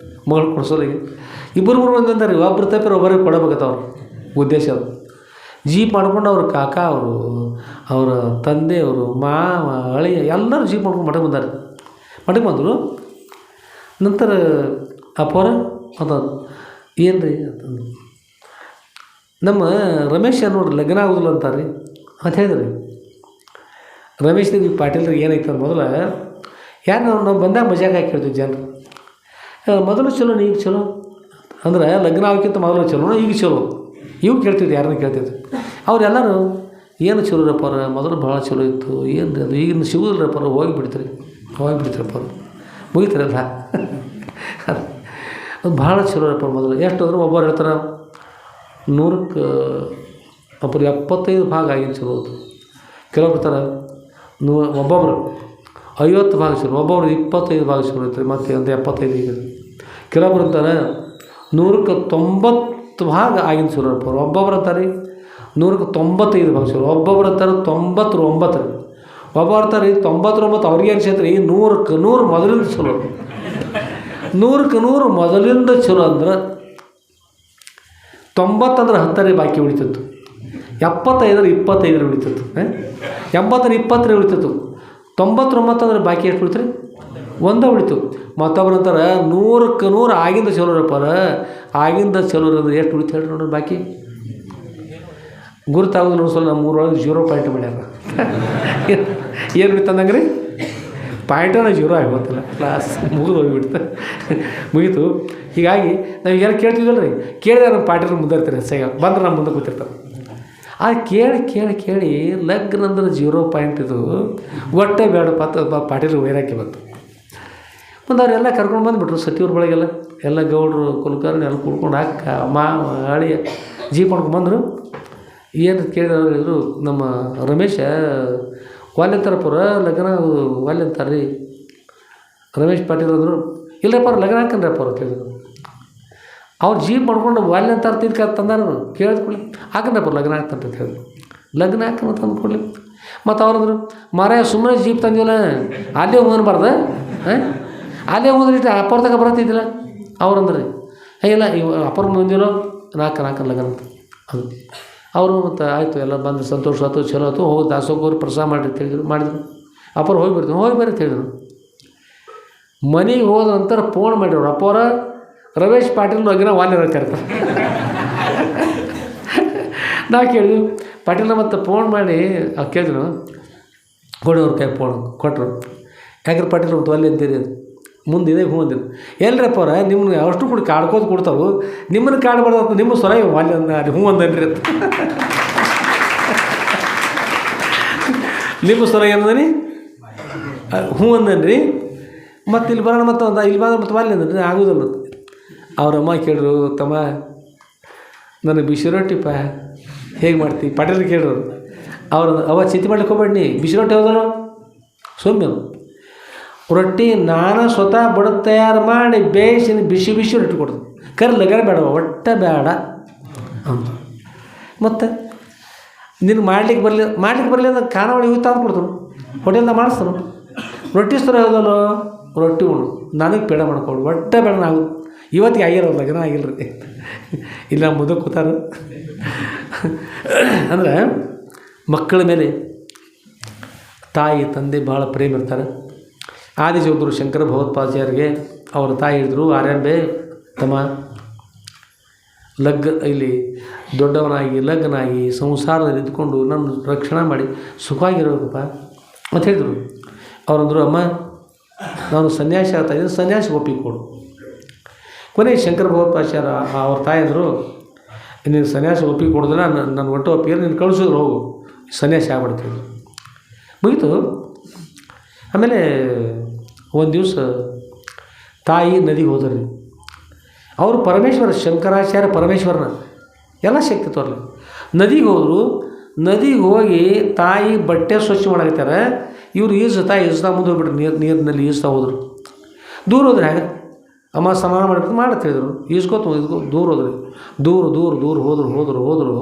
ಮಗಳು ಕೊಡ್ಸೋರಿಗೆ, ಇಬ್ಬರು ಬಂದಾರೆ ರೀ, ಒಬ್ಬರು ತಪ್ಪಿರ ಒಬ್ಬರಿಗೆ ಕೊಡಬೇಕತ್ತವ್ರು ಉದ್ದೇಶ. ಅದು ಜೀಪ್ ಮಾಡ್ಕೊಂಡು ಅವ್ರ ಕಾಕ ಅವರು, ಅವರ ತಂದೆಯವರು, ಮಾವ, ಅಳಿಯ ಎಲ್ಲರೂ ಜೀಪ್ ಮಾಡ್ಕೊಂಡು ಮಠಕ್ಕೆ ಬಂದಾರೆ. ಮಠಕ್ಕೆ ಬಂದರು. ನಂತರ ಅಪ್ಪವ್ರ ಅಂತ ಏನು ರೀ ಅಂತಂದು, ನಮ್ಮ ರಮೇಶ್ ನೋಡ್ರಿ ಲಗ್ನ ಆಗೋದಿಲ್ಲ ಅಂತಾರೆ ರೀ ಅಂತ ಹೇಳಿದ್ರಿ. ರಮೇಶ್ ಈ ಪಾಟೀಲ್ರಿಗೆ ಏನೈತೆ ಮೊದಲು ಯಾರು ನಾವು ಬಂದಾಗ ಮಜಾಗ ಹಾಕಿ ಹೇಳ್ತೀವಿ ಜನರು, ಮೊದಲು ಚಲೋ ಈಗ ಚಲೋ ಅಂದ್ರೆ ಲಗ್ನ ಆಗೋಕ್ಕಿಂತ ಮೊದಲು ಚಲೋ ಈಗ ಚಲೋ ಇವು ಕೇಳ್ತಿದ್ದೆ, ಯಾರನ್ನ ಕೇಳ್ತಿದ್ದೆ. ಅವರೆಲ್ಲರೂ ಏನು ಚಲೋ ರಪ್ಪ, ಮೊದಲು ಭಾಳ ಚಲೋ ಇತ್ತು, ಏನು ರೀ ಅದು ಈಗಿನ ಸಿಗೋದಿಲ್ಲ ರಪ್ಪ, ಹೋಗಿಬಿಡ್ತೀರಪ್ಪ, ಮುಗಿತಾರಲ್ಲ ಅದು ಭಾಳ ಚಲೋ ರಪ್ಪ ಮೊದಲು. ಎಷ್ಟು ಅಂದ್ರೆ ಒಬ್ಬರು ಹೇಳ್ತಾರೆ 100ಕ್ಕೆ ಒಬ್ಬರು 75 ಭಾಗ ಆಗಿನ ಚಲೋ ಅದು. ಕೆಲವ್ರು ಬರ್ತಾರೆ ಒಬ್ಬೊಬ್ಬರು 50 ಭಾಗ ಚಲೋ, ಒಬ್ಬೊಬ್ರು 25 ಭಾಗ ಚಲೋ ಇರ್ತಾರೆ, ಮತ್ತು ಒಂದು 75 ಈಗ. ಕೆಲವೊಬ್ರು ಅಂತಾರೆ 100ಕ್ಕೆ 90 ಭಾಗ ಆಗಿನ ಚಲೋ ಇರ್ತಾರೆ, ಒಬ್ಬೊಬ್ರು ಅಂತಾರೆ 100ಕ್ಕೆ 95 ಭಾಗ ಚಲೋ, ಒಬ್ಬೊಬ್ರು ಅಂತಾರೆ 99, ಒಬ್ಬರು ಅಂತಾರೆ 99. ಅವ್ರಿಗೆ ಅನ್ಸೈತ್ರಿ 100ಕ್ಕೆ 100 ಮೊದಲಿಂದ ಚಲೋ, 100ಕ್ಕೆ 100 ಮೊದಲಿಂದ ಚಲೋ ಅಂದ್ರೆ 90 ಅಂದ್ರೆ 10 ಬಾಕಿ ಉಳಿತಿತ್ತು, 75 25 ಉಳಿತಿತ್ತು, 80 20 ಉಳಿತಿತ್ತು, 99 ಅಂದ್ರೆ ಬಾಕಿ ಎಷ್ಟು ಉಳಿತ್ರಿ? 1 ಉಳಿತು. ಮತ್ತೊಬ್ರು ಅಂತಾರೆ 100ಕ್ಕೆ 100 ಆಗಿಂದ ಚಲೋ ಇರಪ್ಪ, ಆಗಿಂದ ಚಲೋ ಇರೋದು ಎಷ್ಟು ಉಳಿತು ಹೇಳ್ರಿ ನೋಡ್ರಿ ಬಾಕಿ. ಗುರುತಾಗೋದು ನೋಡಿ, ನಮ್ಮ ಊರೊಳಗೆ 0 ಪಾಯಿಂಟ್ ಮಾಡ್ಯಾರ. ಏನು ಉಳಿತಂದಂಗೆ ರೀ, ಪಾಯಿಂಟನ 0 ಆಗೋತಿಲ್ಲ, ಕ್ಲಾಸ್ ಮುಗಿದು ಹೋಗಿಬಿಡ್ತು, ಮುಗೀತು. ಹೀಗಾಗಿ ನಾವು ಏನು ಕೇಳ್ತಿದ್ವಲ್ಲ ರೀ, ಕೇಳಿದ್ರೆ ನಮ್ಮ ಪಾಟೀಲ್ ಮುಂದೆ ಇರ್ತಾರೆ ಸಹ ಬಂದ್ರೆ ನಮ್ಮ ಮುಂದೆ ಕೂತಿರ್ತಾರೆ. ಅದು ಕೇಳಿ ಕೇಳಿ ಕೇಳಿ ಲಗ್ನ ಅಂದ್ರೆ 0 ಪಾಯಿಂಟ್ ಇದು ಒಟ್ಟೆ ಬೇಡಪ್ಪ ಪಾಟೀಲ್ ವೈರಾಗ್ಯ ಬಂತು. ಒಂದು ಅವರೆಲ್ಲ ಕರ್ಕೊಂಡು ಬಂದುಬಿಟ್ರು ಸತಿಯವ್ರ ಬಳಿಗೆಲ್ಲ, ಎಲ್ಲ ಗೌಡ್ರು ಕುಲಕರ್ಣಿ ಎಲ್ಲ ಕುಡ್ಕೊಂಡು ಅಕ್ಕ ಮಾವ ಅಳಿಯ ಜೀಪ್ ಮಾಡ್ಕೊಂಡು ಬಂದರು. ಏನು ಕೇಳಿದ್ರು ಅವ್ರು ಹೇಳಿದ್ರು, ನಮ್ಮ ರಮೇಶ ವಾಲ್ಯಂತಾರಪುರ ಲಗ್ನ ವಾಲ್ಯಂತಾರ ರೀ. ರಮೇಶ್ ಪಾಟೀಲ್ ಅಂದರು, ಇಲ್ಲಪ್ಪ ಅವ್ರು ಲಗ್ನ ಹಾಕನ್ರಪ್ಪ ಅವ್ರು ಕೇಳಿದ್ರು. ಅವ್ರು ಜೀಪ್ ಮಾಡ್ಕೊಂಡು ವಾಲ್ಯಂತಾರ ತಿನ್ಕ ತಂದಾರ ಕೇಳಿದ್ಕೊಳ್ಳಿ ಹಾಕನ್ರಪ್ಪ ಲಗ್ನ ಹಾಕ್ತಂತ ಹೇಳಿದ್ರು. ಲಗ್ನ ಹಾಕಂತ ತಂದ್ಕೊಡ್ಲಿ. ಮತ್ತು ಅವ್ರಂದ್ರು, ಮಾರಾಯ ಸುಮ್ಮನೆ ಜೀಪ್ ತಂದಿವಲ್ಲ ಅಲ್ಲೇ ಹೋಗನ್ಬಾರ್ದು, ಅಲ್ಲೇ ಹೋದ್ರೆ ಅಪ್ಪರ್ದಾಗ ಬರತ್ತಿದ್ದಿಲ್ಲ ಅವ್ರಂದ್ರಿ. ಇಲ್ಲ ಇವ ಅಪ್ಪರ ಮುಂದಿರೋ ನಾಲ್ಕು ಲಗ್ನ ಅಂತ ಅದು ಅವರು. ಮತ್ತು ಆಯಿತು ಎಲ್ಲ ಬಂದು ಸಂತೋಷ ಆಯ್ತು, ಚಲೋ ಆಯ್ತು, ಹೋಗಿ ದಾಸೋಗೋರು ಪ್ರಸಾದ ಮಾಡಿ ಮಾಡಿದ್ರು. ಅಪ್ಪರು ಹೋಗಿ ಬರ್ತೀನಿ, ಹೋಗಿ ಬರ್ರಿ ಅಂತ ಹೇಳಿದ್ರು. ಮನೆಗೆ ಹೋದ ನಂತರ ಫೋನ್ ಮಾಡಿರೋರು ಅಪ್ಪವ್ರ ರಮೇಶ್ ಪಾಟೀಲ್ ಲಗ್ನ ವಾಲ್ಯರ ಕರ್ತಾರೆ. ನಾವು ಕೇಳಿದ್ವಿ ಪಾಟೀಲ್ನ ಮತ್ತು ಫೋನ್ ಮಾಡಿ ಕೇಳಿದ್ರು, ಕೊಡೋರು ಕೈ ಫೋನ್ ಕೊಟ್ಟರು. ಯಾಕ್ರೆ ಪಾಟೀಲ್ ಮತ್ತು ಅಲ್ಲಿ ಅಂತೀರಿ ಅದು ಮುಂದೆ ಇದೆ ಹ್ಞೂ ಅಂದಿರು. ಎಲ್ಲರಪ್ಪ ಅವ್ರ ನಿಮ್ಮನ್ನ ಅಷ್ಟು ಕೂಡ ಕಾಡ್ಕೋದು ಕೊಡ್ತಾವೆ, ನಿಮ್ಮನ್ನು ಕಾಡ್ಬಾರ್ದು ನಿಮ್ಮ ಸ್ವರ ವಾಲ್ಯ ಅಂದ ಹ್ಞೂ ಅಂದನ್ರಿ ಅಂತ. ನಿಮ್ಮ ಸ್ವರ ಏನಂದನಿ ಹ್ಞೂ ಅಂದನ್ರಿ. ಮತ್ತು ಇಲ್ಲಿ ಬರೋಣ ಮತ್ತು ಒಂದು ಇಲ್ಲಿ ಬಂದ್ರೆ ಮತ್ತು ವಾಲ್ಯ ಅಂದ್ರಿ ಆಗೋದಲ್ಲ. ಅವ್ರಮ್ಮ ಕೇಳಿದ್ರು, ತಮ್ಮ ನನಗೆ ಬಿಸಿ ರೊಟ್ಟಿಪ್ಪ ಹೇಗೆ ಮಾಡ್ತೀವಿ ಪಾಟೀಲ್ ಕೇಳಿದ್ರು. ಅವ ಚಿಂತೆ ಮಾಡ್ಲಿಕ್ಕೆ ಹೋಗ್ಬೇಡಿ, ಬಿಸಿ ರೊಟ್ಟಿ ಹೋದನು ಸೌಮ್ಯ ರೊಟ್ಟಿ ನಾನು ಸ್ವತಃ ಬಡದು ತಯಾರು ಮಾಡಿ ಬೇಯಿಸಿ ಬಿಸಿ ಬಿಸಿ ರೊಟ್ಟಿ ಕೊಡ್ತೀನಿ, ಕರೆ ಲಗನ ಬೇಡ ಒಟ್ಟ ಬೇಡ ಅಂತ. ಮತ್ತು ನಿನಗೆ ಮಾಡ್ಲಿಕ್ಕೆ ಬರಲಿ ಅಂದ್ರೆ ಖಾನಾವಳಿ ಹೋಗಿ ತಂದು ಕೊಡ್ತಾನು, ಹೋಟೆಲ್ದಾಗ ಮಾಡಿಸ್ತಾನು. ರೊಟ್ಟಿ ಸರ ಹೋದಲ್ಲ ರೊಟ್ಟಿ ಉಣ್ಣು, ನನಗೆ ಪೇಡ ಮಾಡ್ಕೊಂಡು ಒಟ್ಟ ಬೇಡ. ನಾವು ಇವತ್ತಿಗೆ ಆಗಿರೋದು ಲಗ್ನ ಆಗಿಲ್ಲ ರೀ, ಇಲ್ಲ ಮುಂದೆ ಕೂತಾರ. ಅಂದ್ರೆ ಮಕ್ಕಳ ಮೇಲೆ ತಾಯಿ ತಂದೆ ಭಾಳ ಪ್ರೇಮ ಇರ್ತಾರೆ. ಆದಿಜೋದ್ರು ಶಂಕರ ಭಗವತ್ಪಾದಾಚಾರ್ಯರಿಗೆ ಅವರ ತಾಯಿ ಹೇಳಿದ್ರು, ಆರ್ಯಾಂಬೆ ತಮ್ಮ ಇಲ್ಲಿ ದೊಡ್ಡವನಾಗಿ ಲಗ್ನಾಗಿ ಸಂಸಾರದಲ್ಲಿ ಇದ್ದುಕೊಂಡು ನನ್ನ ರಕ್ಷಣೆ ಮಾಡಿ ಸುಖವಾಗಿರ್ಬೇಕಪ್ಪ ಅಂತ ಹೇಳಿದರು. ಅವರಂದರು, ಅಮ್ಮ ನಾನು ಸನ್ಯಾಸಿ ಆಗ್ತಾಯಿದ್ದೀನಿ, ಸನ್ಯಾಸಿ ಒಪ್ಪಿಗೆ ಕೊಡು. ಕೊನೆಗೆ ಶಂಕರ ಭಗವತ್ಪಾದಾಚಾರ್ಯ ಅವ್ರ ತಾಯಿ ಅಂದರು, ನೀನು ಸನ್ಯಾಸಿ ಒಪ್ಪಿಗೆ ಕೊಡೋದಿಲ್ಲ, ನನ್ನ ಒಟ್ಟು ಒಪ್ಪಿಗೆ ನೀನು ಕಳಿಸಿದ್ರು ಹೋಗು, ಸನ್ಯಾಸಿ ಆಗ್ಬಿಡ್ತೀನಿ. ಮುಗೀತು. ಆಮೇಲೆ ಒಂದು ದಿವಸ ತಾಯಿ ನದಿಗೆ ಹೋದ್ರಿ. ಅವರು ಪರಮೇಶ್ವರ ಶಂಕರಾಚಾರ್ಯ ಪರಮೇಶ್ವರನ ಎಲ್ಲ ಶಕ್ತಿ ತೋರಲಿ. ನದಿಗೆ ಹೋದರು. ನದಿಗೆ ಹೋಗಿ ತಾಯಿ ಬಟ್ಟೆ ಸ್ವಚ್ಛ ಮಾಡಾಕತ್ತಾರೆ. ಇವರು ತಾಯಿ ಈಜ್ತಾ ಮುಂದೆ ಹೋಗ್ಬಿಟ್ರು, ನೀರಿನಲ್ಲಿ ಈಜ್ತಾ ಹೋದರು. ದೂರ ಹೋದ್ರೆ ಹಾಗೆ ಅಮ್ಮ ಸ್ನಾನ ಮಾಡ್ಬಿಟ್ಟು ಮಾಡತ್ತಿದ್ರು, ಈಜ್ಕೋತ ದೂರ ಹೋದ್ರಿ. ದೂರ ಹೋದರು.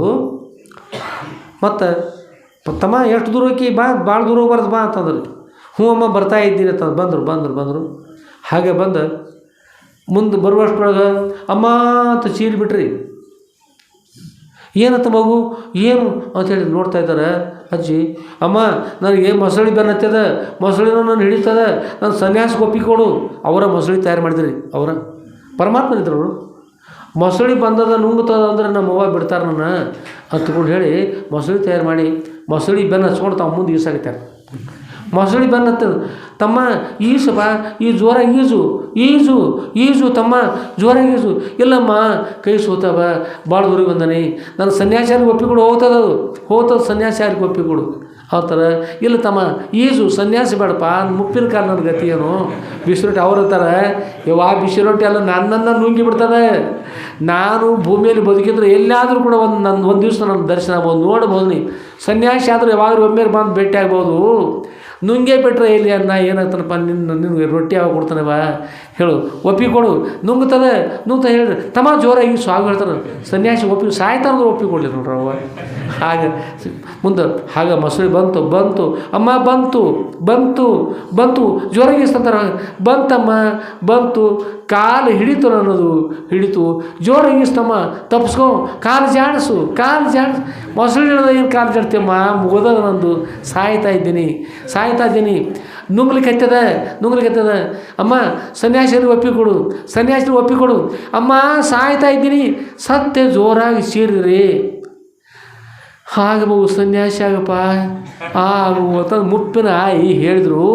ಮತ್ತು ತಮ್ಮ ಎಷ್ಟು ದೂರ ಹೋಗಿ ಭಾಳ ದೂರ ಹೋಗ್ಬಾರ್ದು ಬಾ ಅಂತಂದ್ರಿ. ಹ್ಞೂ ಅಮ್ಮ ಬರ್ತಾ ಇದ್ದೀನಿ ಅಂತ ಬಂದರು. ಹಾಗೆ ಬಂದು ಮುಂದೆ ಬರುವಷ್ಟರೊಳಗೆ ಅಮ್ಮ ಅಂತ ಚೀರಿ ಬಿಟ್ರಿ. ಏನಂತ ಮಗು ಏನು ಅಂಥೇಳಿ ನೋಡ್ತಾ ಇದ್ದಾರೆ ಅಜ್ಜಿ. ಅಮ್ಮ ನನಗೆ ಮೊಸಳಿ ಬೆನ್ನತ್ತದ, ಮೊಸಳಿನೂ ನಾನು ಹಿಡಿತದೆ, ನಾನು ಸನ್ಯಾಸಕ್ಕೆ ಒಪ್ಪಿಕೊಡು. ಅವರ ಮೊಸಳಿ ತಯಾರು ಮಾಡಿದ್ರಿ, ಅವರ ಪರಮಾತ್ಮನಿದ್ರು ಅವರು. ಮೊಸಳಿ ಬಂದದ ನುಂಗುತ್ತದ ಅಂದರೆ ನಮ್ಮ ಅವ್ವ ಬಿಡ್ತಾರೆ ನನ್ನ ಅಂತಕೊಂಡು ಹೇಳಿ ಮೊಸಳಿ ತಯಾರು ಮಾಡಿ ಮೊಸಳಿ ಬೆನ್ನು ಹಚ್ಕೊಂಡು ತಾವು ಮುಂದೆ ಈಸಾಗಿತ್ತಾರೆ. ಮೊಸಳಿ ಬೆನ್ನತ್ತ ತಮ್ಮ ಈಸು ಬಾ, ಈ ಜ್ವರ ಈಜು ತಮ್ಮ ಜ್ವರ ಈಜು. ಇಲ್ಲಮ್ಮ ಕೈ ಸೋತವ, ಭಾಳ ದೂರಿಗೆ ಬಂದಾನೆ, ನಾನು ಸನ್ಯಾಸಿಯಾರಿಗೆ ಒಪ್ಪಿಕೊಡು. ಹೋಗ್ತದ ಸನ್ಯಾಸಿಯಾರಿಗೆ ಒಪ್ಪಿಕೊಡು. ಆ ಥರ ಇಲ್ಲ ತಮ್ಮ ಈಜು, ಸನ್ಯಾಸಿ ಬೇಡಪ್ಪ, ಮುಪ್ಪಿನ ಕಾಲ ನನ್ನ ಗತಿ ಏನು. ಬಿಸಿ ರೊಟ್ಟಿ ಅವ್ರ ಅಂತಾರೆ, ಬಿಸಿ ರೊಟ್ಟಿ ಎಲ್ಲ ನನ್ನನ್ನು ನುಂಗಿ ಬಿಡ್ತದೆ. ನಾನು ಭೂಮಿಯಲ್ಲಿ ಬದುಕಿದ್ರೆ ಎಲ್ಲಾದರೂ ಕೂಡ ಒಂದು ದಿವಸ ನನ್ನ ದರ್ಶನ ಆಗ್ಬೋದು, ನೋಡ್ಬೋದು. ನೀ ಸನ್ಯಾಸಿ ಆದರೂ ಯಾವಾಗಲೂ ಒಮ್ಮೆ ಬಂದು ಭೇಟಿ ಆಗ್ಬೋದು. ನುಂಗೇ ಬಿಟ್ರೆ ಇಲ್ಲಿ ಅನ್ನ ಏನಾಗ್ತಾನಪ್ಪ, ನಿನ್ಗೆ ರೊಟ್ಟಿ ಯಾವಾಗ ಕೊಡ್ತಾನವ ಹೇಳು, ಒಪ್ಪಿಕೊಡು. ನುಂಗ್ತದೆ ಹೇಳ್ರಿ ತಮ್ಮ ಜೋರಾಗಿ ಸ್ವಾಮಿ ಹೇಳ್ತಾರೆ, ಸನ್ಯಾಸಿ ಸಾಯ್ತಾನಂದ್ರೆ ಒಪ್ಪಿಕೊಡ್ಲಿ ನೋಡ್ರಿ ಅವ. ಹಾಗೆ ಮುಂದೆ ಹಾಗೆ ಮೊಸಳಿ ಬಂತು ಅಮ್ಮ ಬಂತು ಜೋರಾಗಿ ಇಸ್ತಂತಾರೆ. ಬಂತು ಕಾಲು ಹಿಡಿತು ಜೋರಾಗಿ ಇಸ್ತಮ್ಮ, ತಪ್ಪಿಸ್ಕೊ, ಕಾಲು ಜಾಡಿಸು. ಮೊಸಳಿ ಏನು ಕಾಲು ಜಾಡ್ತೀಯಮ್ಮ, ಮುಗೋದದ ನಂದು, ಸಾಯ್ತಾ ಇದ್ದೀನಿ. ನುಂಗ್ಲಿಕ್ಕತ್ತದ ಅಮ್ಮ, ಸನ್ಯಾಸಿಗೆ ಒಪ್ಪಿಕೊಡು. ಅಮ್ಮ ಸಾಯ್ತಾ ಇದ್ದೀನಿ, ಸತ್ಯ ಜೋರಾಗಿ ಸೀರಿರಿ. ಹಾಗೆ ಮಗು ಸನ್ಯಾಸಿ ಆಗಪ್ಪ ಮುಪ್ಪಿನ ಆಯಿ ಹೇಳಿದ್ರು.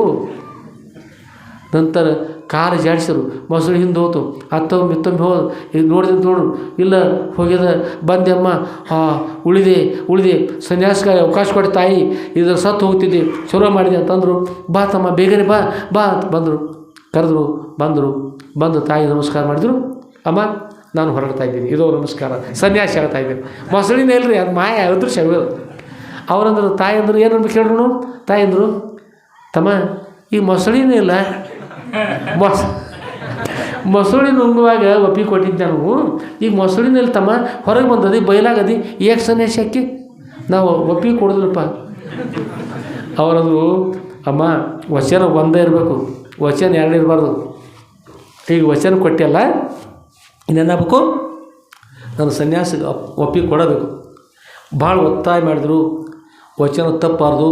ನಂತರ ಕಾಲು ಜಾಡಿಸಿರು, ಮೊಸಳು ಹಿಂದೆ ಹೋತು, ಹತ್ತೊಮ್ಮೆ ಮಿತ್ತೊಮ್ಮೆ ಹೋದು, ಈಗ ನೋಡಿದ ನೋಡು, ಇಲ್ಲ ಹೋಗ್ಯದ, ಬಂದೆ ಅಮ್ಮ, ಉಳಿದೆ ಸನ್ಯಾಸಕ್ಕೆ ಅವಕಾಶ ಕೊಟ್ಟು ತಾಯಿ, ಇದ್ರ ಸತ್ತು ಹೋಗ್ತಿದ್ದೆ, ಚಲೋ ಮಾಡಿದೆ ಅಂತಂದರು. ಬಾ ತಮ್ಮ ಬೇಗನೆ ಬಾ ಅಂತ ಬಂದರು, ಕರೆದ್ರು, ಬಂದು ತಾಯಿ ನಮಸ್ಕಾರ ಮಾಡಿದ್ರು. ಅಮ್ಮ ನಾನು ಹೊರಡ್ತಾ ಇದ್ದೀನಿ, ಇದು ನಮಸ್ಕಾರ, ಸನ್ಯಾಸಿ ಆಗ್ತಾ ಇದ್ದೀನಿ. ಮೊಸಳಿನೇ ಇಲ್ಲರಿ, ಅದು ಮಾಯ ಅದೃಶ್ಯ. ಅವರಂದ್ರು, ತಾಯಿ ಅಂದರು ಏನು ಅನ್ಬೇಕು ಹೇಳ್ರು. ತಾಯಿ ಅಂದರು, ತಮ್ಮ ಈಗ ಮೊಸಳಿನೇ ಇಲ್ಲ, ಮೊಸಳಿನ ಉಂಗುವಾಗ ಒಪ್ಪಿ ಕೊಟ್ಟಿದ್ದೆ ನಾವು, ಈಗ ಮೊಸಳಿನಲ್ಲಿ ತಮ್ಮ ಹೊರಗೆ ಬಂದದಿ, ಬಯಲಾಗದಿ, ಏಕೆ ಸನ್ಯಾಸಿ ಹಾಕಿ ನಾವು ಒಪ್ಪಿ ಕೊಡೋದಿಲ್ಲಪ್ಪ. ಅವರದು, ಅಮ್ಮ ವಚನ ಒಂದೇ ಇರಬೇಕು, ವಚನ ಎರಡು ಇರಬಾರ್ದು. ಈಗ ವಚನ ಕೊಟ್ಟೆಲ್ಲ ಇನ್ನೇನಾಗಬೇಕು, ನಾನು ಸನ್ಯಾಸಿಗೆ ಒಪ್ಪಿ ಕೊಡಬೇಕು. ಭಾಳ ಒತ್ತಾಯ ಮಾಡಿದ್ರು, ವಚನ ತಪ್ಪಾರ್ದು,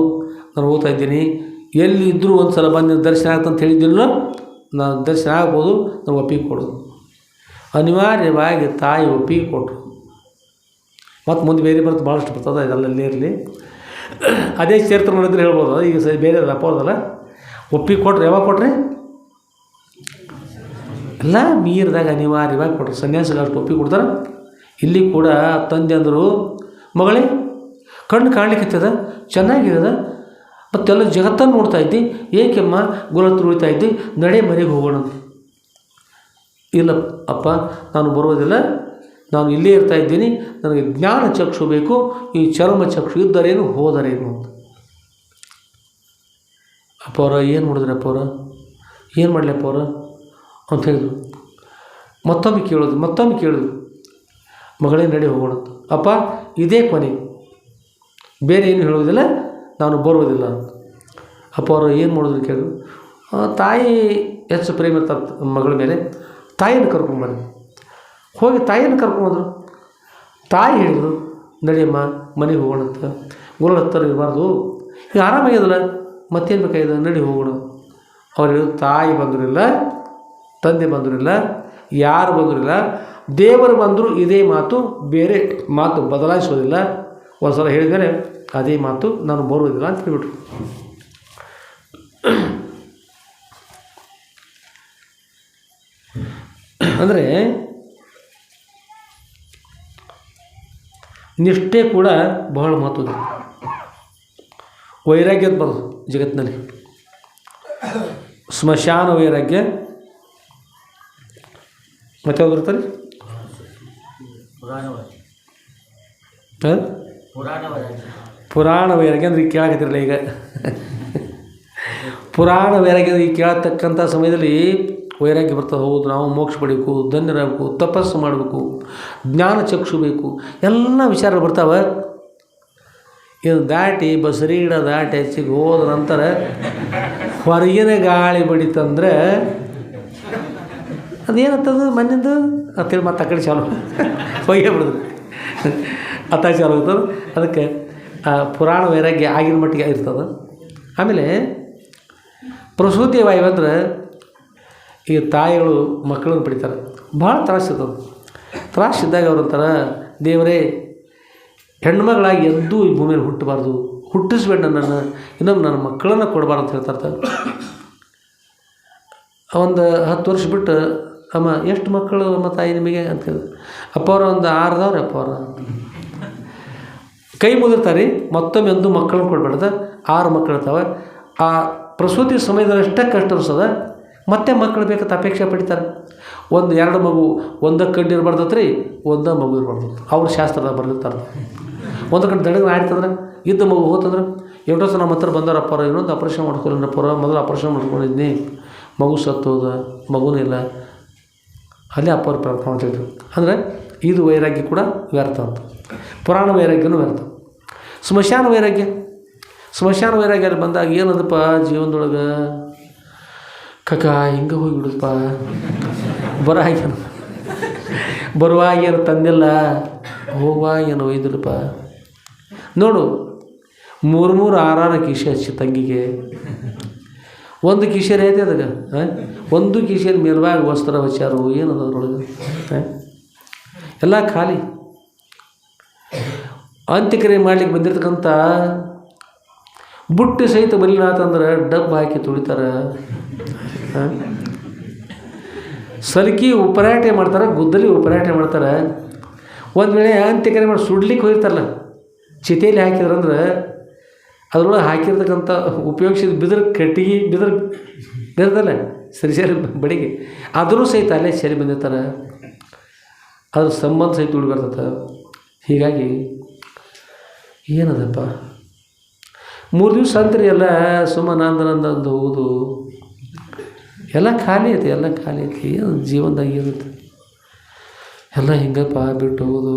ನಾನು ಓದ್ತಾ ಇದ್ದೀನಿ, ಎಲ್ಲಿ ಇದ್ದರೂ ಒಂದು ಸಲ ಬಂದು ದರ್ಶನ ಆಗ್ತಂತ ಹೇಳಿದ್ದಿಲ್ಲ, ನಾನು ದರ್ಶನ ಆಗ್ಬೋದು, ನಾನು ಒಪ್ಪಿಗೆ ಕೊಡೋದು. ಅನಿವಾರ್ಯವಾಗಿ ತಾಯಿ ಒಪ್ಪಿಗೆ ಕೊಟ್ಟರು. ಮತ್ತು ಮುಂದೆ ಬೇರೆ ಬರ್ತದೆ, ಭಾಳಷ್ಟು ಬರ್ತದೆ, ಇದಲ್ಲೇ ಇರಲಿ. ಅದೇ ಚರಿತ್ರೆ ನೋಡಿದ್ರೆ ಹೇಳ್ಬೋದು, ಈಗ ಬೇರೆ ಅಪ್ಪದಲ್ಲ. ಒಪ್ಪಿಗೆ ಕೊಟ್ರೆ ಯಾವಾಗ ಕೊಟ್ರಿ? ಎಲ್ಲ ಮೀರಿದಾಗ ಅನಿವಾರ್ಯವಾಗಿ ಕೊಟ್ಟರು. ಸನ್ಯಾಸಿಗೆ ಅಷ್ಟು ಒಪ್ಪಿಗೆ ಕೊಡ್ತಾರೆ. ಇಲ್ಲಿ ಕೂಡ ತಂದೆ ಅಂದರು, ಮಗಳೇ ಕಣ್ಣು ಕಾಣ್ಲಿಕ್ಕಿತ್ತದ, ಚೆನ್ನಾಗಿರದ, ಮತ್ತೆಲ್ಲ ಜಗತ್ತನ್ನು ನೋಡ್ತಾ ಇದ್ದಿ, ಏಕೆಮ್ಮ ಗುಲತ್ತು ಉಳಿತಾ ಇದ್ದಿ, ನಡೆ ಮನೆಗೆ ಹೋಗೋಣ. ಇಲ್ಲ ಅಪ್ಪ, ನಾನು ಬರೋದಿಲ್ಲ, ನಾನು ಇಲ್ಲೇ ಇರ್ತಾ ಇದ್ದೀನಿ, ನನಗೆ ಜ್ಞಾನ ಚಕ್ಷು ಬೇಕು, ಈ ಚರ್ಮ ಚಕ್ಷು ಇದ್ದರೇನು ಹೋದರೇನು ಅಂತ. ಅಪ್ಪ ಅವರ ಏನು ಮಾಡಿದ್ರಿ, ಅಪ್ಪ ಅವರ ಏನು ಮಾಡಲಿ ಅಪ್ಪ ಅವರ ಅಂತ ಹೇಳಿದ್ರು. ಮತ್ತೊಮ್ಮೆ ಕೇಳಿದ್ರು, ಮಗಳೇ ನಡೆ ಹೋಗೋಣ ಅಂತ. ಅಪ್ಪ ಇದೇ ಕೊನೆ, ಬೇರೆ ಏನು ಹೇಳೋದಿಲ್ಲ, ನಾನು ಬರುವುದಿಲ್ಲ ಅಂತ. ಅಪ್ಪ ಅವರು ಏನು ಮಾಡಿದ್ರು ಕೇಳಿದ್ರು. ತಾಯಿ ಹೆಚ್ಚು ಪ್ರೇಮ ಇರ್ತಾರೆ ಮಗಳ ಮೇಲೆ, ತಾಯಿಯನ್ನು ಕರ್ಕೊಂಬಂದು ಹೋಗಿ ತಾಯಿಯನ್ನು ಕರ್ಕೊಂಬಂದರು. ತಾಯಿ ಹೇಳಿದರು, ನಡಿಯಮ್ಮ ಮನೆಗೆ ಹೋಗೋಣ ಅಂತ. ಗುರುಳ ಹತ್ತರ ಇರಬಾರ್ದು, ಈಗ ಆರಾಮಾಗ್ಯದಲ್ಲ, ಮತ್ತೇನು ಬೇಕಾಗಿದೆ, ನಡಿ ಹೋಗೋಣ. ಅವ್ರು ಹೇಳಿದ್ರು, ತಾಯಿ ಬಂದರಿಲ್ಲ, ತಂದೆ ಬಂದರಿಲ್ಲ, ಯಾರು ಬಂದರಿಲ್ಲ, ದೇವರು ಬಂದರು ಇದೇ ಮಾತು, ಬೇರೆ ಮಾತು ಬದಲಾಯಿಸೋದಿಲ್ಲ. ಒಂದು ಸಲ ಹೇಳಿದರೆ ಅದೇ ಮಾತು, ನಾನು ಬರುವುದಿಲ್ಲ ಅಂತ ಹೇಳ್ಬಿಟ್ರು. ಅಂದರೆ ನಿಷ್ಠೆ ಕೂಡ ಬಹಳ ಮಹತ್ವದ. ವೈರಾಗ್ಯದ ಬರೋದು ಜಗತ್ತಿನಲ್ಲಿ, ಸ್ಮಶಾನ ವೈರಾಗ್ಯ, ಮತ್ತೆ ಯಾವ್ದು ಬರ್ತಾರೆ, ಪುರಾಣ ವೈರಾಗ್ಯ ಅಂದ್ರೆ ಈಗ ಕೇಳಾಕತ್ತಿರಲ್ಲ. ಈಗ ಪುರಾಣ ವೈರಾಗ್ಯ ಈಗ ಕೇಳತಕ್ಕಂಥ ಸಮಯದಲ್ಲಿ ವೈರಾಗ್ಯ ಬರ್ತದೆ. ಹೌದು, ನಾವು ಮೋಕ್ಷ ಪಡೀಬೇಕು, ಧನ್ಯರಾಗಬೇಕು, ತಪಸ್ಸು ಮಾಡಬೇಕು, ಜ್ಞಾನ ಚಕ್ಷು ಬೇಕು, ಎಲ್ಲ ವಿಚಾರ ಬರ್ತಾವೆ. ಇದು ದಾಟಿ ಬಸರಿ ಗಿಡ ದಾಟಿ ಹೆಚ್ಚಿಗೆ ಹೋದ ನಂತರ ಹೊರಗಿನ ಗಾಳಿ ಬಡಿತಂದ್ರೆ ಅದೇನತ್ತದು ಮಣ್ಣಿಂದು ಅಂತೇಳಿ ಮತ್ತೆ ಆ ಕಡೆ ಚಾಲು ಹೊಯ್ಗೆ ಬಿಡೋದು, ಅತ್ತ ಚಾಲು ಹೋಗ್ತದೆ. ಅದಕ್ಕೆ ಪುರಾಣ ವೈರಾಗ್ಯ ಆಗಿನ ಮಟ್ಟಿಗೆ ಇರ್ತದೆ. ಆಮೇಲೆ ಪ್ರಸೂತಿ ವಾಯು ಅಂದ್ರೆ ಈಗ ತಾಯಿಗಳು ಮಕ್ಕಳನ್ನು ಪಡಿತಾರೆ, ಭಾಳ ತ್ರಾಸಿರ್ತದೆ. ತ್ರಾಸಿದ್ದಾಗ ಅವ್ರಂತಾರ, ದೇವರೇ ಹೆಣ್ಮಗಳಾಗಿ ಎಂದೂ ಈ ಭೂಮಿಯಲ್ಲಿ ಹುಟ್ಟಬಾರ್ದು, ಹುಟ್ಟಿಸ್ಬೇಡ ನನ್ನನ್ನು, ಇನ್ನೊಮ್ಮೆ ನನ್ನ ಮಕ್ಕಳನ್ನು ಕೊಡಬಾರ್ದು ಅಂತ ಹೇಳ್ತಾರೆ. ಒಂದು 10 ವರ್ಷ ಬಿಟ್ಟು, ಅಮ್ಮ ಎಷ್ಟು ಮಕ್ಕಳು ಅಮ್ಮ ತಾಯಿ ನಿಮಗೆ ಅಂತ ಹೇಳಿದ್ರು. ಅಪ್ಪ ಅವ್ರ ಒಂದು 6 ಅದಾವ್ರಿ ಅಪ್ಪ ಅವ್ರ ಕೈ ಮುಗಿರ್ತಾರೆ. ಮತ್ತೊಮ್ಮೆ ಎಂದೂ ಮಕ್ಕಳನ್ನು ಕೊಡಬೇಡ್ದ, 6 ಮಕ್ಕಳು ಇರ್ತಾವೆ. ಆ ಪ್ರಸೂತಿ ಸಮಯದಲ್ಲಿ ಅಷ್ಟೇ ಕಷ್ಟ ಅನಿಸ್ತದೆ, ಮತ್ತೆ ಮಕ್ಕಳು ಬೇಕಂತ ಅಪೇಕ್ಷೆ ಪಡಿತಾರೆ. 1-2 ಮಗು, ಒಂದಕ್ಕೆ ಕಣ್ಣು ಇರಬಾರ್ದತ್ರಿ, ಒಂದೇ ಮಗು ಇರಬಾರ್ದು, ಅವ್ರ ಶಾಸ್ತ್ರದ ಬರೆದಿರ್ತಾರೆ. ಒಂದು ಕಡೆ ದಡಗ ಆಡ್ತಂದ್ರೆ, ಇದ್ದ ಮಗು ಹೋತಂದ್ರೆ, ಎಷ್ಟೋ ಸಲ ನಮ್ಮ ಹತ್ರ ಬಂದಾರಪ್ಪ, ಇನ್ನೊಂದು ಆಪ್ರೇಷನ್ ಮಾಡ್ಕೊಳ್ಳಪ್ಪ, ಮೊದಲು ಆಪ್ರೇಷನ್ ಮಾಡ್ಕೊಂಡಿದ್ನಿ, ಮಗು ಸತ್ತೋದ, ಮಗುನೂ ಇಲ್ಲ, ಅಲ್ಲೇ ಅಪ್ಪ ಅವ್ರು ಪ್ರಾರ್ಥನೆ ಮಾಡ್ತಿದ್ರು. ಅಂದರೆ ಇದು ವೈರಾಗ್ಯ ಕೂಡ ವ್ಯರ್ಥ ಅಂತ. ಪುರಾಣ ವೈರಾಗ್ಯನೂ ವ್ಯರ್ಥ. ಸ್ಮಶಾನ ವೈರಾಗ್ಯ ಅಲ್ಲಿ ಬಂದಾಗ ಏನದಪ್ಪ ಜೀವನದೊಳಗೆ, ಕಕ್ಕ ಹಿಂಗೆ ಹೋಗಿಬಿಡುದಪ್ಪ, ಬರುವಾಗ ಏನು ತಂದಿಲ್ಲ, ಹೋಗುವಾಗ ಏನು ಒಯ್ದಿಲ್ಲಪ್ಪ. ನೋಡು, 3-6 ಕಿಶೆ ಹಚ್ಚಿ ತಂಗಿಗೆ, ಒಂದು ಕಿಶೆರಿ ಐತೆ ಅದಾಗ, ಒಂದು ಕಿಶೆರಿ ಮೇಲ್ವಾಗಿ ವಸ್ತ್ರ ವಚಾರು ಏನದ ಅದ್ರೊಳಗೆ, ಎಲ್ಲ ಖಾಲಿ. ಅಂತ್ಯಕ್ರಿಯೆ ಮಾಡ್ಲಿಕ್ಕೆ ಬಂದಿರ್ತಕ್ಕಂಥ ಬುಟ್ಟಿ ಸಹಿತ ಬಲಿನಾಥಂದ್ರೆ ಡಬ್ಬ ಹಾಕಿ ತುಳಿತಾರೆ. ಸಲಿಕೆ ಉಪರಾಟೆ ಮಾಡ್ತಾರೆ, ಗುದ್ದಲಿ ಉಪರಾಟೆ ಮಾಡ್ತಾರೆ. ಒಂದು ವೇಳೆ ಅಂತ್ಯಕರೆ ಮಾಡಿ ಸುಡ್ಲಿಕ್ಕೆ ಹೋಗಿರ್ತಾರಲ್ಲ, ಚಿತೆಯಲ್ಲಿ ಹಾಕಿದ್ರಂದ್ರೆ ಅದ್ರೊಳಗೆ ಹಾಕಿರ್ತಕ್ಕಂಥ ಉಪಯೋಗಿಸಿದ ಬಿದಿರು ಕಟ್ಟಿಗೆ ಬಿದಿರ್ತಲ್ಲ ಸರಿ ಬಡಿಗೆ, ಆದರೂ ಸಹಿತ ಅಲ್ಲೇ ಸರಿ ಬಂದಿರ್ತಾರೆ. ಅದ್ರ ಸಂಬಂಧ ಸಹಿತ ಉಳಿ ಬರ್ತದೆ. ಹೀಗಾಗಿ ಏನದಪ್ಪ 3 ದಿವಸ ಅಂತ್ರಿ ಎಲ್ಲ ಸುಮ್ಮನೆ ನಂದು ಹೋಗುದು ಎಲ್ಲ ಖಾಲಿ ಐತಿ, ಎಲ್ಲ ಖಾಲಿ ಐತಿ. ಏನು ಜೀವನದಾಗ ಇರುತ್ತೆ ಎಲ್ಲ ಹಿಂಗಪ್ಪ ಬಿಟ್ಟು ಹೋಗೋದು.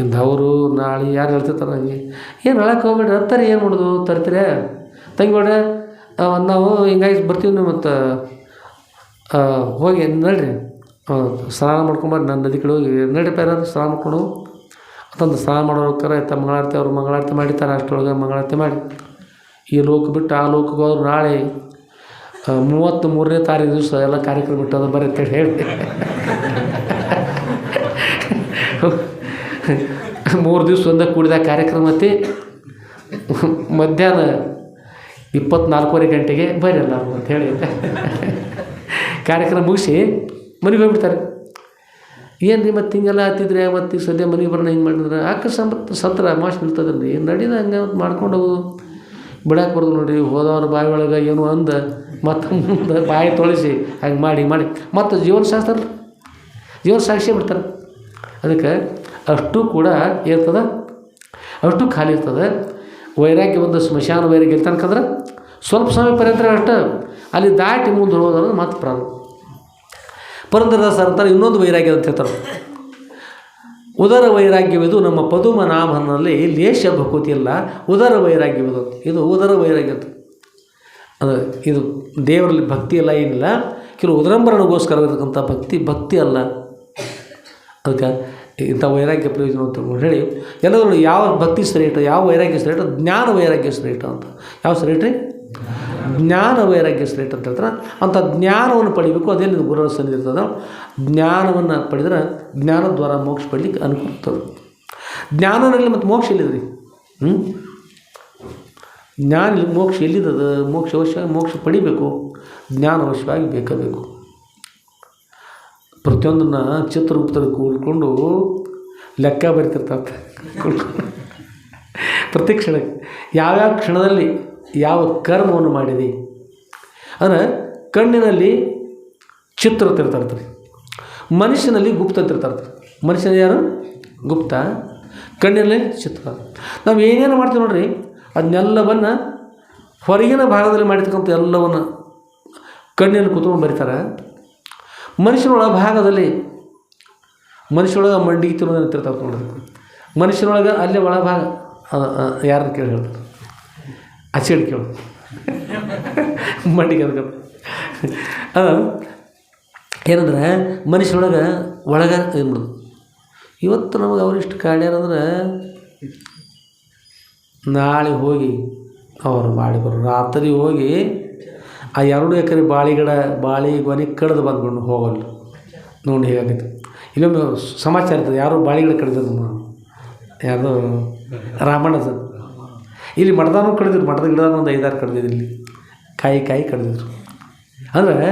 ಎಂದವರು ನಾಳೆ ಯಾರು ಹೇಳ್ತಿರ್ತಾರೆ ನನಗೆ, ಏನು ಹೇಳಕ್ಕೆ ಹೋಗ್ಬೇಡ್ರಿ ಅಂತಾರೆ. ಏನು ಮಾಡೋದು, ತರ್ತೀರ ತಂಗಿಬೇಡ ನಾವು ಹಿಂಗಾಗಿ ಬರ್ತೀವಿ ನೀವು ಮತ್ತು ಹೋಗಿ ನಡ್ರಿ ಸ್ನಾನ ಮಾಡ್ಕೊಂಬರ್ರಿ, ನನ್ನ ನದಿ ಕಡೆ ಹೋಗಿ ನಡಿಪ್ಪ ಏನಾದ್ರು ಸ್ನಾನ ಮಾಡ್ಕೊಂಡು ಅಂತಂದು ಸ್ನಾನ ಮಾಡೋಕ್ಕಾರ ಆಯ್ತಾ ಮಂಗಳಾರತಿ, ಅವರು ಮಂಗಳಾರತಿ ಮಾಡಿರ್ತಾರೆ. ಅಷ್ಟರೊಳಗೆ ಮಂಗಳಾರತಿ ಮಾಡಿ ಈ ಲೋಕ ಬಿಟ್ಟು ಆ ಲೋಕಕ್ಕೆ ಹೋದ್ರು ನಾಳೆ 33ನೇ ತಾರೀಕು ದಿವಸ ಎಲ್ಲ ಕಾರ್ಯಕ್ರಮ ಬಿಟ್ಟೋದು ಬರ್ರಿ ಅಂತೇಳಿ ಹೇಳಿ 3 ದಿವಸ ಒಂದೇ ಕೂಡಿದ ಕಾರ್ಯಕ್ರಮ ಐತಿ. ಮಧ್ಯಾಹ್ನ 24:30 ಗಂಟೆಗೆ ಬರ್ರಿ ಎಲ್ಲರೂ ಅಂತ ಹೇಳಿ ಕಾರ್ಯಕ್ರಮ ಮುಗಿಸಿ ಮನೆಗೆ ಹೋಗ್ಬಿಡ್ತಾರೆ. ಏನು ರೀ ಮತ್ತು ಹಿಂಗೆಲ್ಲ ಹತ್ತಿದ್ರೆ ಮತ್ತು ಸದ್ಯ ಮನೆಗೆ ಬರೋಣ ಹಿಂಗೆ ಮಾಡಿದ್ರೆ ಸತ್ರ ಅಮಾವಾಸ್ಯೆ ನಿಲ್ತದಲ್ರಿ ನಡೀದ ಹಂಗೆ ಮಾಡ್ಕೊಂಡು ಹೋಗೋದು ಬಿಡಾಕೆ ಬರೋದು ನೋಡಿರಿ. ಹೋದವ್ರ ಬಾಯಿ ಒಳಗೆ ಏನು ಅಂದ ಮತ್ತು ಮುಂದೆ ಬಾಯಿ ತೊಳಿಸಿ ಹಂಗೆ ಮಾಡಿ ಮತ್ತು ಜೀವನ ಸಾಕ್ಷಿ ಬಿಡ್ತಾರೆ. ಅದಕ್ಕೆ ಅಷ್ಟು ಕೂಡ ಇರ್ತದೆ, ಅಷ್ಟು ಖಾಲಿ ಇರ್ತದೆ. ವೈರಾಗ್ಯ ಬಂದು ಸ್ಮಶಾನ ವೈರಾಗ್ಯ ಇರ್ತನಕಂದ್ರೆ ಸ್ವಲ್ಪ ಸಮಯ ಪರ್ಯಂತ ಅಷ್ಟು, ಅಲ್ಲಿ ದಾಟಿ ಮುಂದೆ ಹೋದ್ರೆ ಮತ್ತೆ ಪ್ರಾಬ್ಲಮ್. ಪುರಂದರದಾಸರು ಅಂತಾರೆ ಇನ್ನೊಂದು ವೈರಾಗ್ಯ ಅಂತ ಹೇಳ್ತಾರೆ, ಉದರ ವೈರಾಗ್ಯವಿದು ನಮ್ಮ ಪದುಮನಾಭನಲ್ಲಿ ಲೇಷ ಭಕುತಿ ಇಲ್ಲ, ಉದರ ವೈರಾಗ್ಯವಿದು. ಇದು ಉದರ ವೈರಾಗ್ಯ ಅಂತ, ಅದು ಇದು ದೇವರಲ್ಲಿ ಭಕ್ತಿ ಎಲ್ಲ ಏನಿಲ್ಲ, ಕೆಲವು ಉದರಂಬರಣಗೋಸ್ಕರವಿರತಕ್ಕಂಥ ಭಕ್ತಿ ಅಲ್ಲ. ಅದಕ್ಕೆ ಇಂಥ ವೈರಾಗ್ಯ ಪ್ರಯೋಜನ ಅಂತ ಹೇಳಿ ಎಲ್ಲರೂ ಯಾವ ಭಕ್ತಿ ಶ್ರೇಷ್ಠ, ಯಾವ ವೈರಾಗ್ಯ ಶ್ರೇಷ್ಠ, ಜ್ಞಾನ ವೈರಾಗ್ಯ ಶ್ರೇಷ್ಠ ಅಂತ. ಯಾವ ಶ್ರೇಷ್ಠ? ಜ್ಞಾನ ವೈರಾಗ್ಯ ಶ್ರೇಷ್ಠ ಅಂತ ಹೇಳ್ತಾರೆ. ಅಂಥ ಜ್ಞಾನವನ್ನು ಪಡಿಬೇಕು. ಅದೇನು ಗುರುಗಳ ಸನ್ನಿಧಿ ಇರ್ತದೆ, ಜ್ಞಾನವನ್ನು ಪಡೆದ್ರೆ ಜ್ಞಾನದ್ವಾರ ಮೋಕ್ಷ ಪಡಲಿಕ್ಕೆ ಅನುಕೂಲ ಆಗ್ತದೆ. ಜ್ಞಾನದಲ್ಲಿ ಮತ್ತು ಮೋಕ್ಷ ಎಲ್ಲಿದ್ರಿ? ಜ್ಞಾನ ಇಲ್ಲಿ ಮೋಕ್ಷ ಎಲ್ಲಿದ್ದದ? ಮೋಕ್ಷ ಅವಶ್ಯವಾಗಿ ಮೋಕ್ಷ ಪಡಿಬೇಕು, ಜ್ಞಾನ ಅವಶ್ಯವಾಗಿ ಬೇಕು. ಪ್ರತಿಯೊಂದನ್ನು ಚಿತ್ರರೂಪದಲ್ಲಿ ಕೂಡ್ಕೊಂಡು ಲೆಕ್ಕ ಬರಿತಿರ್ತಾರೆ. ಪ್ರತಿ ಕ್ಷಣಕ್ಕೆ ಯಾವ್ಯಾವ ಕ್ಷಣದಲ್ಲಿ ಯಾವ ಕರ್ಮವನ್ನು ಮಾಡಿದೆ ಅಂದರೆ ಕಣ್ಣಿನಲ್ಲಿ ಚಿತ್ರ ತಿರ್ತಾರ್ತಾರೆ, ಮನುಷ್ಯನಲ್ಲಿ ಗುಪ್ತ ತಿರ್ತಾರ್ತಾರೆ. ಮನುಷ್ಯನ ಯಾರು? ಗುಪ್ತ, ಕಣ್ಣಿನಲ್ಲಿ ಚಿತ್ರ. ನಾವು ಏನೇನು ಮಾಡ್ತೀವಿ ನೋಡ್ರಿ, ಅದನ್ನೆಲ್ಲವನ್ನು ಹೊರಗಿನ ಭಾಗದಲ್ಲಿ ಮಾಡಿರ್ತಕ್ಕಂಥ ಎಲ್ಲವನ್ನು ಕಣ್ಣಿನಲ್ಲಿ ಕೂತ್ಕೊಂಡು ಬರೀತಾರೆ. ಮನುಷ್ಯನೊಳಗೆ ಭಾಗದಲ್ಲಿ ಮನುಷ್ಯನೊಳಗೆ ಮಂಡಿಗೆ ತಿನ್ನೋದು ತಿರ್ತಾರೆ ನೋಡ್ರಿ. ಮನುಷ್ಯನೊಳಗೆ ಅಲ್ಲೇ ಒಳಭಾಗ ಯಾರನ್ನ ಕೇಳಿ ಹೇಳ್ತಾರೆ, ಆಚೆಡ್ ಕೇಳು ಮಂಡಿಗೆ ಅದಕ್ಕೆ ಏನಂದ್ರೆ ಮನುಷ್ಯನೊಳಗೆ ಒಳಗೆ ಏನು ಮಾಡೋದು. ಇವತ್ತು ನಮಗೆ ಅವರಿಷ್ಟು ಕಾಡ್ಯಾರಂದ್ರೆ ನಾಳೆ ಹೋಗಿ ಅವರು ಮಾಡಿ ಬರೋ ರಾತ್ರಿ ಹೋಗಿ ಆ 2 ಎಕರೆ ಬಾಳಿ ಗೊನೆ ಕಡ್ದು ಬಂದ್ಕೊಂಡು ಹೋಗಲ್ಲ ನೋಡಿ. ಹೇಗಾಗೈತೆ ಇಲ್ಲೊಮ್ಮೆ ಸಮಾಚಾರ ಇರ್ತದೆ, ಯಾರೋ ಬಾಳಿಗಿಡ ಕಡಿದ್ರು, ಯಾರೋ ರಾಮಣ್ಣದ ಇಲ್ಲಿ ಮಠದಾನು ಕಡಿದ್ರು, ಮಠದ ಗಿಡದಾಗ ಒಂದು 5-6 ಕಡ್ದಿದ್ರು, ಇಲ್ಲಿ ಕಾಯಿ ಕಡ್ದಿದ್ರು. ಅಂದರೆ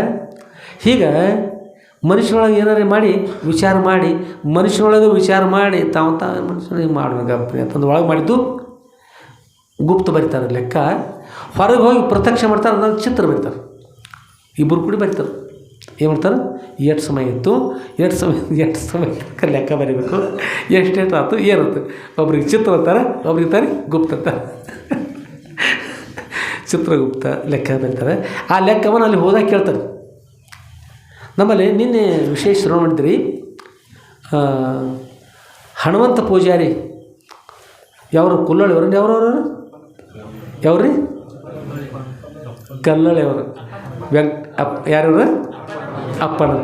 ಹೀಗೆ ಮನುಷ್ಯನೊಳಗೆ ಏನಾರು ಮಾಡಿ ವಿಚಾರ ಮಾಡಿ ಮನುಷ್ಯನೊಳಗೆ ವಿಚಾರ ಮಾಡಿ ತಾವು ಮನುಷ್ಯನಿಗೆ ಮಾಡಬೇಕಪ್ಪ ಅಂತಂದು ಒಳಗೆ ಮಾಡಿದ್ದು ಗುಪ್ತ ಬರೀತಾರೆ ಲೆಕ್ಕ. ಹೊರಗೆ ಹೋಗಿ ಪ್ರತ್ಯಕ್ಷ ಮಾಡ್ತಾರೆ, ಅದನ್ನು ಚಿತ್ರ ಬರೀತಾರೆ. ಇಬ್ಬರು ಕೂಡಿ ಬರೀತಾರೆ. ಏನು ಮಾಡ್ತಾರೆ? ಎಷ್ಟು ಸಮಯ ಇತ್ತು, ಎಷ್ಟು ಸಮಯ ಲೆಕ್ಕ ಬರೀಬೇಕು, ಎಷ್ಟೆಷ್ಟು ಆಯ್ತು ಏನಾಯ್ತು. ಒಬ್ರಿಗೆ ಚಿತ್ರ ಅಂತಾರೆ, ಒಬ್ರಿಗೆ ತಾರೆ ಗುಪ್ತ ಅಂತಾರೆ. ಚಿತ್ರಗುಪ್ತ ಲೆಕ್ಕ ಬರೀತಾರೆ. ಆ ಲೆಕ್ಕವನ್ನು ಅಲ್ಲಿ ಹೋದಾಗ ಕೇಳ್ತಾರೆ. ನಮ್ಮಲ್ಲಿ ನಿನ್ನೆ ವಿಶೇಷ ಶ್ರವಣ ಮಾಡಿದ್ರಿ, ಹನುಮಂತ ಪೂಜಾರಿ ಯಾವರು? ಕುಲ್ಲಳ್ಳಿಯವರು. ಯಾವ್ರಿ? ಕಲ್ಲಳ್ಳಿಯವರು. ಯಾರವರು? ಅಪ್ಪಣ್ಣ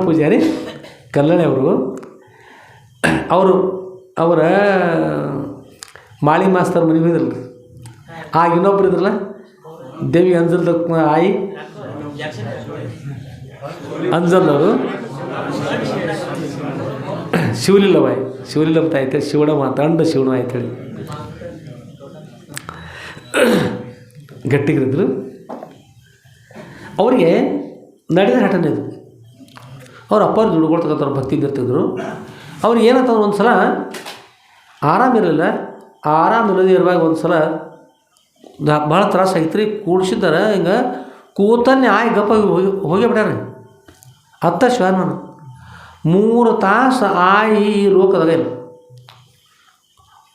ಪೂಜಾರಿ ಕಲ್ಲಳ್ಳಿಯವರು. ಅವರ ಮಾಳಿ ಮಾಸ್ತರ್ ಮನೆಗೆ ಹೋಗಿದ್ರಲ್ಲ, ಆಗ ಇನ್ನೊಬ್ರು ಇದ್ರಲ್ಲ ದೇವಿ ಅಂಜಲ್ದ ಆಯಿ ಅಂಜಲ್ದವರು ಶಿವಲಿಲ್ಲ ಅಂತ ಆಯ್ತು, ಶಿವಣಮ್ಮ ದಂಡ ಶಿವಣ ಆಯ್ತೇಳಿ ಗಟ್ಟಿಗಿರಿದ್ರು. ಅವರಿಗೆ ನಡೆದ ಘಟನೆ ಇದು. ಅವ್ರ ಅಪ್ಪರು ದುಡ್ಕೊಳ್ತಕ್ಕಂಥವ್ರು ಭಕ್ತಿಗಿರ್ತಿದ್ರು. ಅವ್ರು ಏನಂತಂದ್ರೆ ಒಂದು ಸಲ ಆರಾಮಿರಲಿಲ್ಲ. ಆರಾಮಿಲ್ಲದೆ ಇರುವಾಗ ಒಂದು ಸಲ ಭಾಳ ತ್ರಾಸಾಗಿತ್ತು ರೀ. ಕೂಡ್ಸಿದ್ದಾರೆ ಹಿಂಗೆ ಕೂತನ್ನೇ ಆಯ್ ಗಪ್ಪ ಹೋಗೇ ಬಿಟ್ಟಾರೆ. ಹತ್ತ ಶಿವನ 3 ತಾಸು ಆಯಿ ಈ ಲೋಕದಾಗ ಇಲ್ಲ.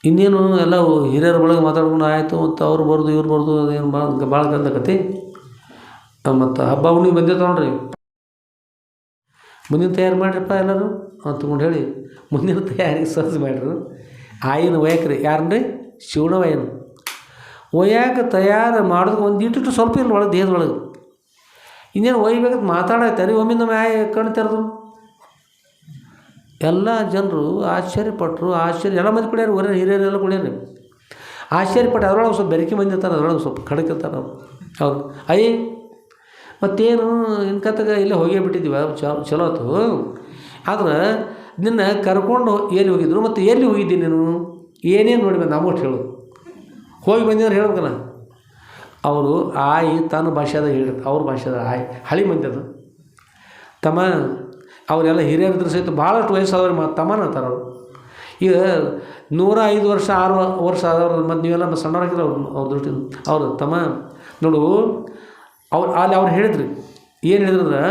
ಇನ್ನೇನು ಎಲ್ಲ ಹಿರಿಯರ ಒಳಗೆ ಮಾತಾಡ್ಕೊಂಡು ಆಯಿತು ಮತ್ತು ಅವ್ರು ಬರ್ದು ಇವ್ರು ಬರ್ದು ಅದೇನು ಭಾಳ ಗಂಧಕತಿ. ಮತ್ತು ಹಬ್ಬ ಹುಣ್ಣಿಮೆ ಬಂದಿರ್ತಾವೆ ನೋಡ್ರಿ, ಮುಂದಿನ ತಯಾರು ಮಾಡಿರಪ್ಪ ಎಲ್ಲರೂ ಅಂತಕೊಂಡು ಹೇಳಿ ಮುಂದಿನ ತಯಾರಿಗೆ ಸಹಜ ಮಾಡಿದ್ರು. ಆಯಿನ ಒಯ್ಯಕ್ರಿ ಯಾರನ್ರಿ? ಶಿವನ ಒಯ್ಯನು ಒಯ್ಯಾಕೆ ತಯಾರು ಮಾಡೋದು ಒಂದು ಇಟ್ಟು ಸ್ವಲ್ಪ ಇಲ್ಲ ಒಳಗೆ ದೇಹದೊಳಗೆ. ಇನ್ನೇನು ಒಯ್ಬೇಕಂತ ಮಾತಾಡತ್ತಾರೆ. ಒಮ್ಮಿಂದ ಆಯಿ ಕಣ್ಣು ತೆರೆದು ಎಲ್ಲ ಜನರು ಆಶ್ಚರ್ಯಪಟ್ಟರು. ಎಲ್ಲ ಮಂದಿ ಕುಡಿಯಾರ, ಹೊರ ಹಿರಿಯರೆಲ್ಲ ಕುಡಿಯಾರ. ಆಶ್ಚರ್ಯಪಟ್ಟು ಅದರೊಳಗೆ ಸ್ವಲ್ಪ ಬೆರಕೆ ಬಂದಿರ್ತಾರೆ, ಅದರೊಳಗೆ ಸ್ವಲ್ಪ ಖಡಕಿರ್ತಾರೆ ಅವ್ರು. ಅಯ್ಯ ಮತ್ತೇನು ಇನ್ಕತ್ತಾಗ ಇಲ್ಲೇ ಹೋಗೇ ಬಿಟ್ಟಿದ್ದೀವ, ಚಲೋ ಆಯ್ತು. ಆದ್ರೆ ನಿನ್ನ ಕರ್ಕೊಂಡು ಎಲ್ಲಿ ಹೋಗಿದ್ರು ಮತ್ತು ಎಲ್ಲಿ ಹೋಗಿದ್ದಿ ನೀನು, ಏನೇನು ನೋಡಿ ಬಂದು ನಮ್ಮಷ್ಟು ಹೇಳೋದು. ಹೋಗಿ ಬಂದಿದ್ರೆ ಹೇಳ್ಬೇಕಲ್ಲ. ಅವರು ಆಯಿ ತನ್ನ ಭಾಷೆದಾಗ ಹೇಳಿರ್ತಾರೆ, ಅವ್ರ ಭಾಷೆದಾಗ ಆಯಿ ಹಳಿ ಮಂದಿ ಅದು. ತಮ್ಮ ಅವರೆಲ್ಲ ಹಿರಿಯರಿದ್ರು ಸಹಿತ ಭಾಳಷ್ಟು ವಯಸ್ಸಾದವ್ರು ತಮ್ಮನ ಅಂತಾರೆ ಅವರು. ಈಗ 105 ವರ್ಷ 6 ವರ್ಷ ಆದವ್ರು ಮತ್ತು ನೀವೆಲ್ಲ ಸಣ್ಣವರಾಗಿದ್ರು ಅವ್ರ ದೃಷ್ಟಿಯಿಂದ. ಅವರು ತಮ್ಮ ನೋಡು ಅಲ್ಲಿ ಅವ್ರು ಹೇಳಿದ್ರಿ. ಏನು ಹೇಳಿದ್ರಂದ್ರೆ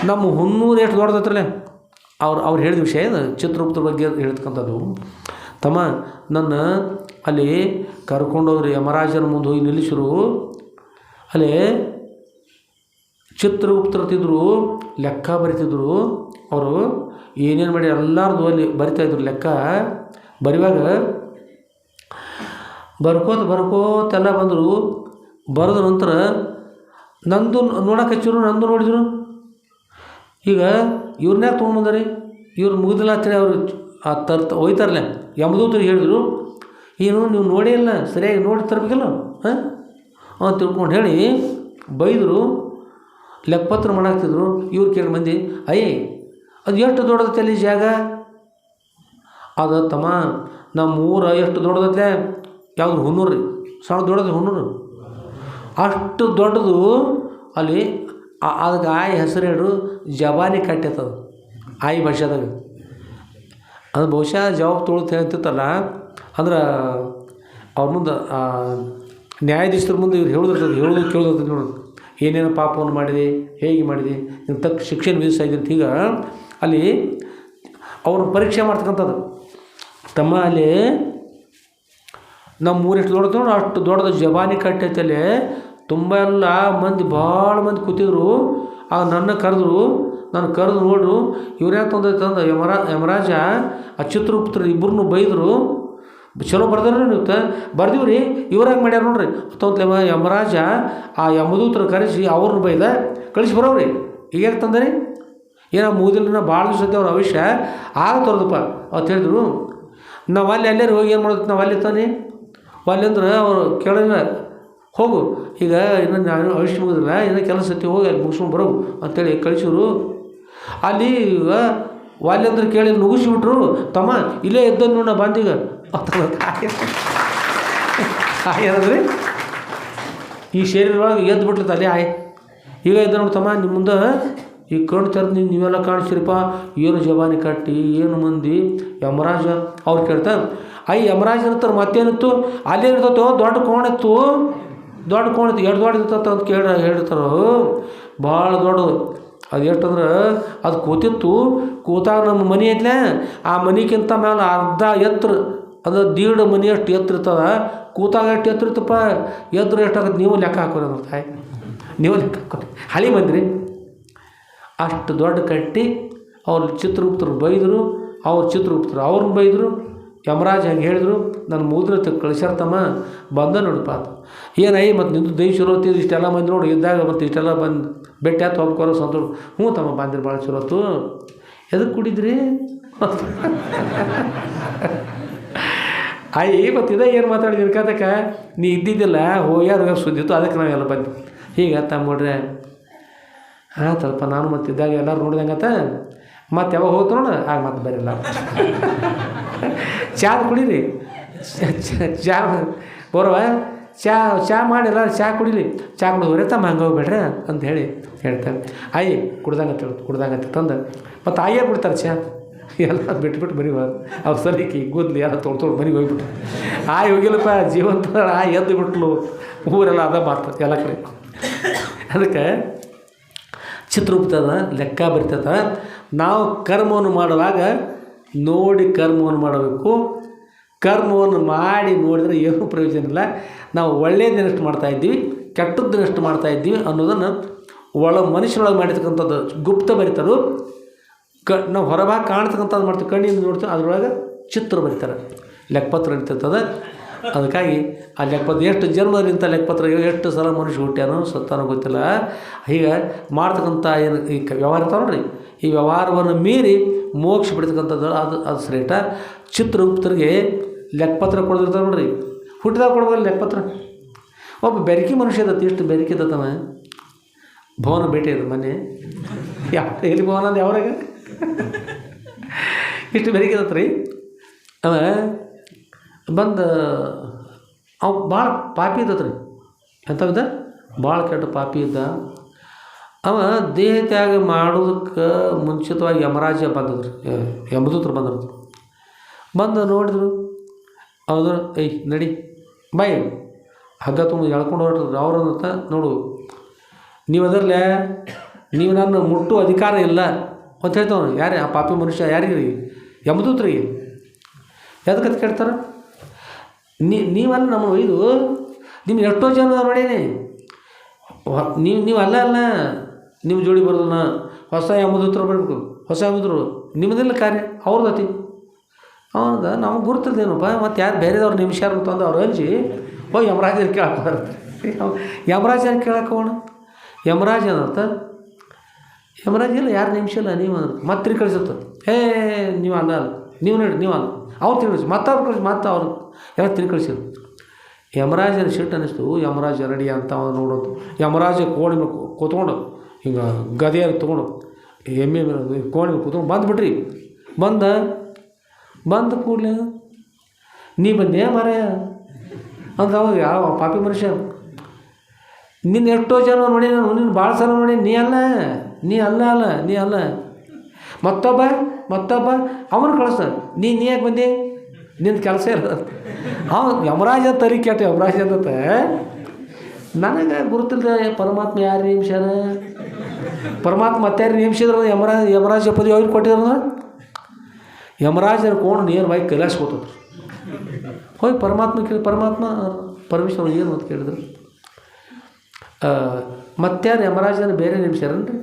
ನಮ್ಮ ಹುನ್ನೂರು ಎಷ್ಟು ದೊಡ್ಡದತ್ರಲ್ಲೇ ಅವ್ರು ಹೇಳಿದ ವಿಷಯ ಚಿತ್ರಗುಪ್ತರ ಬಗ್ಗೆ ಹೇಳ್ತಕ್ಕಂಥದ್ದು. ತಮ್ಮ ನನ್ನ ಅಲ್ಲಿ ಕರ್ಕೊಂಡೋಗ್ರಿ ಯಮರಾಜನ ಮುಂದೆ ಹೋಗಿ ನಿಲ್ಲಿಸಿರು. ಅಲ್ಲಿ ಚಿತ್ರಗುಪ್ತರತಿದ್ರು ಲೆಕ್ಕ ಬರಿತಿದ್ರು. ಅವರು ಏನೇನು ಮಾಡಿ ಎಲ್ಲರದು ಅಲ್ಲಿ ಬರಿತಾಯಿದ್ರು ಲೆಕ್ಕ. ಬರೆಯುವಾಗ ಬರ್ಕೋತೆಲ್ಲ ಬಂದರು. ಬರೆದ ನಂತರ ನಂದು ನೋಡಕ್ಕೆ ಹಚ್ಚಿರು, ನಂದು ನೋಡಿದ್ರು. ಈಗ ಇವ್ರನ್ಯಾಕೆ ತೊಗೊಂಡ್ಬಂದಾರಿ, ಇವ್ರು ಮುಗಿದಿಲ್ಲ ಅಂತೇಳಿ ಅವರು ಒಯ್ತಾರಲ್ಲ ಯಮದೂತರಿಗೆ ಹೇಳಿದ್ರು. ಏನು ನೀವು ನೋಡೇ ಇಲ್ಲ, ಸರಿಯಾಗಿ ನೋಡಿ ತರಬೇಕಲ್ಲ ಅಂತ ತಿಳ್ಕೊಂಡು ಹೇಳಿ ಬೈದರು. ಲೆಕ್ಕಪತ್ರ ಮಾಡಾಕ್ತಿದ್ರು. ಇವ್ರು ಕೇಳಿ ಮಂದಿ ಅಯ್ಯ ಅದು ಎಷ್ಟು ದೊಡ್ಡದೈತೆ ಅಲ್ಲಿ ಜಾಗ ಅದು ತಮ್ಮ. ನಮ್ಮ ಊರು ಎಷ್ಟು ದೊಡ್ಡದೈತೆ, ಯಾವುದು ಹುನ್ನೂರು ರೀ, ಸಣ್ಣ ದೊಡ್ಡದು ಹುನ್ನೂರು, ಅಷ್ಟು ದೊಡ್ಡದು. ಅಲ್ಲಿ ಅದಕ್ಕೆ ಆಯಿ ಹೆಸರು ಹೇಳು ಜವಾನಿ ಕಟ್ಟೆತದು ಆಯಿ ಭಾಷೆದಾಗ. ಅದು ಬಹುಶಃ ಜವಾಬ್ ತೊಗೊಳ್ತ ಹೇಳ್ತಿರ್ತಲ್ಲ ಅಂದ್ರೆ ಅವ್ರ ಮುಂದೆ ನ್ಯಾಯಾಧೀಶರ ಮುಂದೆ ಇವ್ರು ಹೇಳೋದು ಕೇಳೋದು ನೋಡೋದು. ಏನೇನು ಪಾಪವನ್ನು ಮಾಡಿದೆ, ಹೇಗೆ ಮಾಡಿದೆ, ನಿಮ್ಗೆ ತಕ್ಕ ಶಿಕ್ಷೆ ವಿಧಿಸ್ತಾಯಿದ್ದೀನಿ ಅಂತ. ಈಗ ಅಲ್ಲಿ ಅವ್ರನ್ನ ಪರೀಕ್ಷೆ ಮಾಡ್ತಕ್ಕಂಥದ್ದು. ತಮ್ಮ ಅಲ್ಲಿ ನಮ್ಮ ಊರು ಎಷ್ಟು ದೊಡ್ಡದು ನೋಡಿ ಅಷ್ಟು ದೊಡ್ಡದು ಜವಾನಿ ಕಟ್ಟೈತಲ್ಲಿ. ತುಂಬ ಎಲ್ಲ ಮಂದಿ ಭಾಳ ಮಂದಿ ಕೂತಿದ್ರು. ಆಗ ನನ್ನ ಕರೆದ್ರು. ನಾನು ಕರೆದು ನೋಡ್ರು ಇವ್ರ್ಯಾಕೆ ತಂದ ಯಮರಾಜ ಆ ಚಿತ್ರಗುಪ್ತರು ಇಬ್ಬರನ್ನೂ ಬೈದರು. ಚಲೋ ಬರ್ದಾರ ನೀವು ಬರ್ದೀವಿ ರೀ, ಇವ್ರಾಗ ಮಾಡ್ಯಾರ ನೋಡ್ರಿ ಅಂತಂತಲೇ ಯಮರಾಜ ಆ ಯಮದೂತರು ಕರೆಸಿ ಅವ್ರನ್ನ ಬೈದ ಕಳಿಸಿ ಬರೋವ್ರಿ. ಈಗ ಯಾಕೆ ತಂದರಿ, ಏನೋ ಮುಗಿದಿಲ್ಲ ಭಾಳ ದಿವಸ ಅವ್ರ ಅವಶ್ಯ ಆಗ ತೋರ್ದಪ್ಪ ಅಂತ ಹೇಳಿದ್ರು. ನಾವು ಅಲ್ಲಿ ಎಲ್ಲರೂ ಹೋಗಿ ಏನು ಮಾಡೋದು, ನಾವು ಅಲ್ಲಿ ತಾನೆ ಅಲ್ಲಿ ಅಂದ್ರೆ ಅವ್ರು ಕೇಳಿಲ್ಲ. ಹೋಗು ಈಗ ಇನ್ನೂ ನಾನು ಅವಶ್ಯ ಮುಗಿದಿಲ್ಲ, ಏನೋ ಕೆಲಸ ಐತಿ, ಹೋಗಿ ಅಲ್ಲಿ ಮುಗಿಸ್ಕೊಂಡು ಬರೋ ಅಂತೇಳಿ ಕಳಿಸಿದ್ರು. ಅಲ್ಲಿ ಈಗ ವಾಲ್ಯ ಅಂದ್ರೆ ಕೇಳಿ ನುಗ್ಗಿಸ್ಬಿಟ್ರು. ತಮ್ಮ ಇಲ್ಲೇ ಎದ್ದನ್ನು ನೋಡ ಬಂದೀಗ ಏನಂದ್ರಿ ಈ ಶರೀರವಾಗಿ ಎದ್ದು ಬಿಟ್ಲತ್ತ ಅಲ್ಲಿ ಆಯ್. ಈಗ ಎದ್ದ ನೋಡಿ ತಮ್ಮ ನಿಮ್ಮ ಮುಂದೆ ಈ ಕಣ್ಣು ತೆರೆದು ನೀವೆಲ್ಲ ಕಾಣಿಸ್ತೀರಪ್ಪ, ಏನು ಜವಾನಿ ಕಟ್ಟಿ ಏನು ಮಂದಿ. ಯಮರಾಜ ಅವ್ರು ಕೇಳ್ತಾರೆ ಯಮರಾಜ ಇರ್ತಾರೆ ಮತ್ತೇನಿತ್ತು ಅಲ್ಲೇ ಇರ್ತೈತೋ ದೊಡ್ಡ ಕೋಣಿತ್ತು ಎಷ್ಟು ದೊಡ್ಡ ಇರ್ತೈತೆ ಅಂತ ಹೇಳ್ತಾರೆ. ಭಾಳ ದೊಡ್ಡದು. ಅದು ಎಷ್ಟಂದ್ರೆ ಅದು ಕೂತಿತ್ತು. ಕೂತಾಗ ನಮ್ಮ ಮನೆ ಐತ್ಲೆ ಆ ಮನೆಗಿಂತ ಮೇಲೆ ಅರ್ಧ ಎತ್ತರ, ಅದು 1.5 ಮನೆ ಅಷ್ಟು ಎತ್ತರ ಇರ್ತದ. ಕೂತಾಗ ಎಷ್ಟು ಎತ್ತರ ಇರ್ತಪ್ಪ, ಎತ್ತರ ಎಷ್ಟಾಗತ್ತೆ ನೀವು ಲೆಕ್ಕ ಹಾಕೋರಿ ಅಂದ್ರೆ ನೀವು ಲೆಕ್ಕ ಹಾಕೋರಿ. ಹಳಿ ಬಂದ್ರಿ ಅಷ್ಟು ದೊಡ್ಡ ಕಟ್ಟಿ ಅವ್ರು ಚಿತ್ರಗುಪ್ತರು ಬೈದರು. ಅವ್ರನ್ನ ಬೈದರು. ಯಮರಾಜ ಹಂಗೆ ಹೇಳಿದ್ರು. ನನ್ನ ಮುದ್ರೆ ಕಳಿಸ್ಯಾರ್ತಮ್ಮ ಬಂದ ನೋಡಪ್ಪ ಅದು ಏನಯ್ಯ ಮತ್ತು ನಿಂದು ದೈ ಚಲೋ ಹೊತ್ತಿದ್ದು ಇಷ್ಟೆಲ್ಲ ಮಂದಿ ನೋಡಿ ಇದ್ದಾಗ ಮತ್ತು ಇಷ್ಟೆಲ್ಲ ಬಂದು ಬೆಟ್ಟ ಹತ್ತು ಹೋಗ್ಕೋರೋ ಸಂತೋಷ. ಹ್ಞೂ ತಮ್ಮ ಬಂದಿರಿ ಭಾಳ ಚಲೋ ಹೊತ್ತು. ಎದಕ್ಕೆ ಕುಡಿದ್ರಿ ಮತ್ತು ಇದೇ ಏನು ಮಾತಾಡಿದ್ರಿ ಕದಕ್ಕೆ ನೀ ಇದ್ದಿದ್ದಿಲ್ಲ ಹೋಗ್ಯಾರ ಸುದ್ದಿತ್ತು ಅದಕ್ಕೆ ನಾವೆಲ್ಲ ಬಂದ್ವಿ. ಹೀಗೆ ತಮ್ಮ ನೋಡ್ರೆ ಆತಲ್ಪ ನಾನು ಮತ್ತು ಇದ್ದಾಗ ಎಲ್ಲರೂ ನೋಡಿದಂಗತ್ತ ಮತ್ತು ಯಾವಾಗ ಹೋಗ್ತು ನೋಡ ಆಗ ಮತ್ತೆ ಬರಿಲ್ಲ. ಚಾ ಕುಡೀರಿ, ಚಾ ಬರವ ಚಾ ಮಾಡಿಲ್ಲ, ಚಾ ಕುಡಿಲಿ, ಚಾ ಕುಡಿದು ಹೊರೆತಮ್ಮ ಹಂಗೆ ಹೋಗ್ಬೇಡ್ರಿ ಅಂತ ಹೇಳಿ ಹೇಳ್ತಾರೆ. ಆಯಿ ಕುಡ್ದಂಗತ್ತೆ ತಂದು ಮತ್ತು ಆಯೇ ಬಿಡ್ತಾರೆ ಚಾ ಎಲ್ಲ ಬಿಟ್ಬಿಟ್ಟು ಮನೆಗೆ ಅವ್ರು ಸಲಿಕಿ ಕೂದಲಿ ಎಲ್ಲ ತೊಳ್ದು ಮನೆಗೆ ಹೋಗ್ಬಿಟ್ರು. ಆಯ್ ಹೋಗಿಲ್ಲಪ್ಪ ಜೀವಂತ ಎದ್ದು ಬಿಟ್ಲು, ಊರೆಲ್ಲ ಅದ ಮಾತು ಎಲ್ಲ ಕಡೆ. ಅದಕ್ಕೆ ಚಿತ್ರಗುಪ್ತದ ಲೆಕ್ಕ ಬರ್ತದ. ನಾವು ಕರ್ಮವನ್ನು ಮಾಡುವಾಗ ನೋಡಿ ಕರ್ಮವನ್ನು ಮಾಡಬೇಕು. ಕರ್ಮವನ್ನು ಮಾಡಿ ನೋಡಿದರೆ ಏನೂ ಪ್ರಯೋಜನ ಇಲ್ಲ. ನಾವು ಒಳ್ಳೆಯದನ್ನಷ್ಟು ಮಾಡ್ತಾಯಿದ್ದೀವಿ, ಕೆಟ್ಟದ್ದನ್ನಷ್ಟು ಮಾಡ್ತಾಯಿದ್ದೀವಿ ಅನ್ನೋದನ್ನು ಮನುಷ್ಯರೊಳಗೆ ಮಾಡಿರ್ತಕ್ಕಂಥದ್ದು ಗುಪ್ತ ಬರೀತಾರೆ. ನಾವು ಹೊರಭಾಗ ಕಾಣ್ತಕ್ಕಂಥದ್ದು ಮಾಡ್ತೀವಿ, ಕಣ್ಣಿಂದ ನೋಡ್ತೀವಿ, ಅದರೊಳಗೆ ಚಿತ್ರ ಬರೀತಾರೆ, ಲೆಕ್ಕಪತ್ರ ನಡೀತಿರ್ತದೆ. ಅದಕ್ಕಾಗಿ ಆ ಲೆಕ್ಕಪತ್ರ ಎಷ್ಟು ಜನ್ಮದಿಂದ ಲೆಕ್ಕಪತ್ರ ಎಷ್ಟು ಸಲ ಮನುಷ್ಯ ಹುಟ್ಟ್ಯಾನೋ ಸತ್ತಾನೋ ಗೊತ್ತಿಲ್ಲ. ಹೀಗೆ ಮಾಡ್ತಕ್ಕಂಥ ಏನು ಈ ವ್ಯವಹಾರ ಇರ್ತಾವೆ ನೋಡ್ರಿ, ಈ ವ್ಯವಹಾರವನ್ನು ಮೀರಿ ಮೋಕ್ಷ ಬಿಡ್ತಕ್ಕಂಥದ್ದು ಅದು ಶ್ರೇಷ್ಠ. ಚಿತ್ರಗುಪ್ತರಿಗೆ ಲೆಕ್ಕಪತ್ರ ಕೊಡದಿರ್ತಾವೆ ನೋಡ್ರಿ, ಹುಟ್ಟಿದಾಗ ಕೊಡ್ಬೋದು ಲೆಕ್ಕಪತ್ರ. ಒಬ್ಬ ಬೆರಕಿ ಮನುಷ್ಯ ಇದ್ದತ್ತು, ಇಷ್ಟು ಬೆರಕಿ ಇದ್ದತ್ತವ. ಭವನ ಭೇಟಿ ಅದು ಮೊನ್ನೆ, ಎಲ್ಲಿ ಭವನ ಅಂದು ಯಾವ್ರಾಗ ಇಷ್ಟು ಬೆರಕಿ ಇದ್ದತ್ತು ರೀ. ಅವ ಬಂದು ಅವ ಭಾಳ ಪಾಪಿ ಇದ್ದತ್ತು ರೀ. ಎಂಥವಿದ್ದ ಭಾಳ ಕೆಟ್ಟ ಪಾಪಿ ಇದ್ದ. ಅವ ದೇಹ ತ್ಯಾಗ ಮಾಡೋದಕ್ಕೆ ಮುಂಚಿತವಾಗಿ ಯಮರಾಜ ಬಂದದ್ರಿ, ಯಮದೂತರು ಬಂದಿದ್ರು. ಬಂದು ನೋಡಿದ್ರು, ಹೌದು ಏಯ್ ನಡಿ ಬಾಯ್ ಹಗ್ಗ ತುಂಬ ಎಳ್ಕೊಂಡು ಹೊರಟ್ರು. ಅವ್ರಂತ ನೋಡು, ನೀವು ಅದರಲ್ಲೇ ನೀವು ನನ್ನ ಮುಟ್ಟುವ ಅಧಿಕಾರ ಇಲ್ಲ ಅಂತ ಹೇಳ್ತಾವ. ಯಾರೇ ಆ ಪಾಪಿ ಮನುಷ್ಯ ಯಾರಿಗೆ? ಯಮದೂತರಿಗೆ. ಎದಕ್ಕೆ ಕೇಳ್ತಾರೆ? ನೀವಲ್ಲ ನಮ್ಮ ಒಯ್ದು ನಿಮ್ಗೆ ಎಷ್ಟೋ ಜನ ನೋಡೇನಿ, ನೀವು ಅಲ್ಲ ನಿಮ್ಮ ಜೋಡಿ ಬರೋದನ್ನ ಹೊಸ ಯಮದೂತರು ಬರಬೇಕು, ಹೊಸ ಯಮದೂತರು ನಿಮ್ಮದಿಲ್ಲ ಕಾರ್ಯ ಅವ್ರದತಿ. ಹೌದಾ, ನಮಗೆ ಗುರುತಿದ್ದೇನಪ್ಪ. ಮತ್ತು ಯಾರು ಬೇರೆದವ್ರು ನಿಮಿಷಾರ ಅಂತಂದು ಅವ್ರು ಅಂಜಿ ಹೋಗಿ ಯಮರಾಜನ ಕೇಳಕ್ಕೆ ಬರುತ್ತೆ. ಯಮರಾಜನ ಕೇಳಕ್ಕೆ ಹೋಗೋಣ. ಯಮರಾಜ ಏನಂತ, ಯಮರಾಜ ಇಲ್ಲ, ಯಾರು ನಿಮಿಷ ಇಲ್ಲ ನೀವು ಅಂದ್ರೆ ಮತ್ತೆ ತಿರುಗಿ ಕಳಿಸುತ್ತೆ. ನೀವು ಅಲ್ಲ ನೀವು ನೋಡಿ, ನೀವು ಅಲ್ಲ ಅವ್ರು ತಿರುಗಿ ಕಳಿಸಿ, ಮತ್ತೆ ಅವ್ರು ಕಳಿಸಿ, ಮತ್ತೆ ಅವ್ರು ಎಲ್ಲ ತಿರುಗಿ ಕಳಿಸಿದ್ರು. ಯಮರಾಜನ ಸಿಟ್ಟು ಅನ್ನಿಸ್ತು. ಯಮರಾಜ ರೆಡಿ ಅಂತ ನೋಡೋದು. ಯಮರಾಜ ಕೋಣಿ ಮೇಲೆ ಕೂತ್ಕೊಂಡು ಹಿಂಗೆ ಗದೆಯನ್ನು ತೊಗೊಂಡು ಎಮ್ಮೆ ಮೇಲೆ ಕೋಣಿ ಮೇಲೆ ಕೂತ್ಕೊಂಡು ಬಂದುಬಿಟ್ರಿ. ಬಂದ ಕೂಡಲೇ ನೀ ಬಂದೆ ಮರ ಅಂತ ಅವಾಗ ಯಾವ ಪಾಪಿ ಮನುಷ್ಯ, ನಿನ್ನ ಎಷ್ಟೋ ಜನ ನೋಡಿ, ನಾನು ನಿನ್ನ ಭಾಳ ಸಲ ನೋಡಿ, ನೀ ಅಲ್ಲ ಮತ್ತೊಬ್ಬ ಅವನು ಕಳಿಸ್ತಾನೆ. ನೀ ಯಾಕೆ ಬಂದೆ? ನಿನ್ನ ಕೆಲಸ ಇಲ್ಲ. ಯಮರಾಜ ತಲೆ ಕೆಟ್ಟ ಯಮರಾಜ ಅಂತ ನನಗೆ ಗುರುತಿಲ್ಲ. ಪರಮಾತ್ಮ ಯಾರು ನೇಮಿಸ್ಯಾರ? ಪರಮಾತ್ಮ ಮತ್ತಾರು ನೇಮಿಸಿದ್ರು? ಯಮರಾಜ ಪದವಿ ಅವ್ರಿಗೆ ಕೊಟ್ಟಿದ್ರು. ಯಮರಾಜನ ಕೋಣ ನೇರವಾಗಿ ಕೈಲಾಸ ಹೋಗ್ತದ್ರು. ಹೋಗಿ ಪರಮಾತ್ಮ ಕೇಳಿ, ಪರಮೇಶ್ವರ ಏನು ಅಂತ ಕೇಳಿದ್ರು. ಮತ್ತಾರು ಯಮರಾಜನ ಬೇರೆ ನೇಮಿಸ್ಯಾರನ್ರಿ?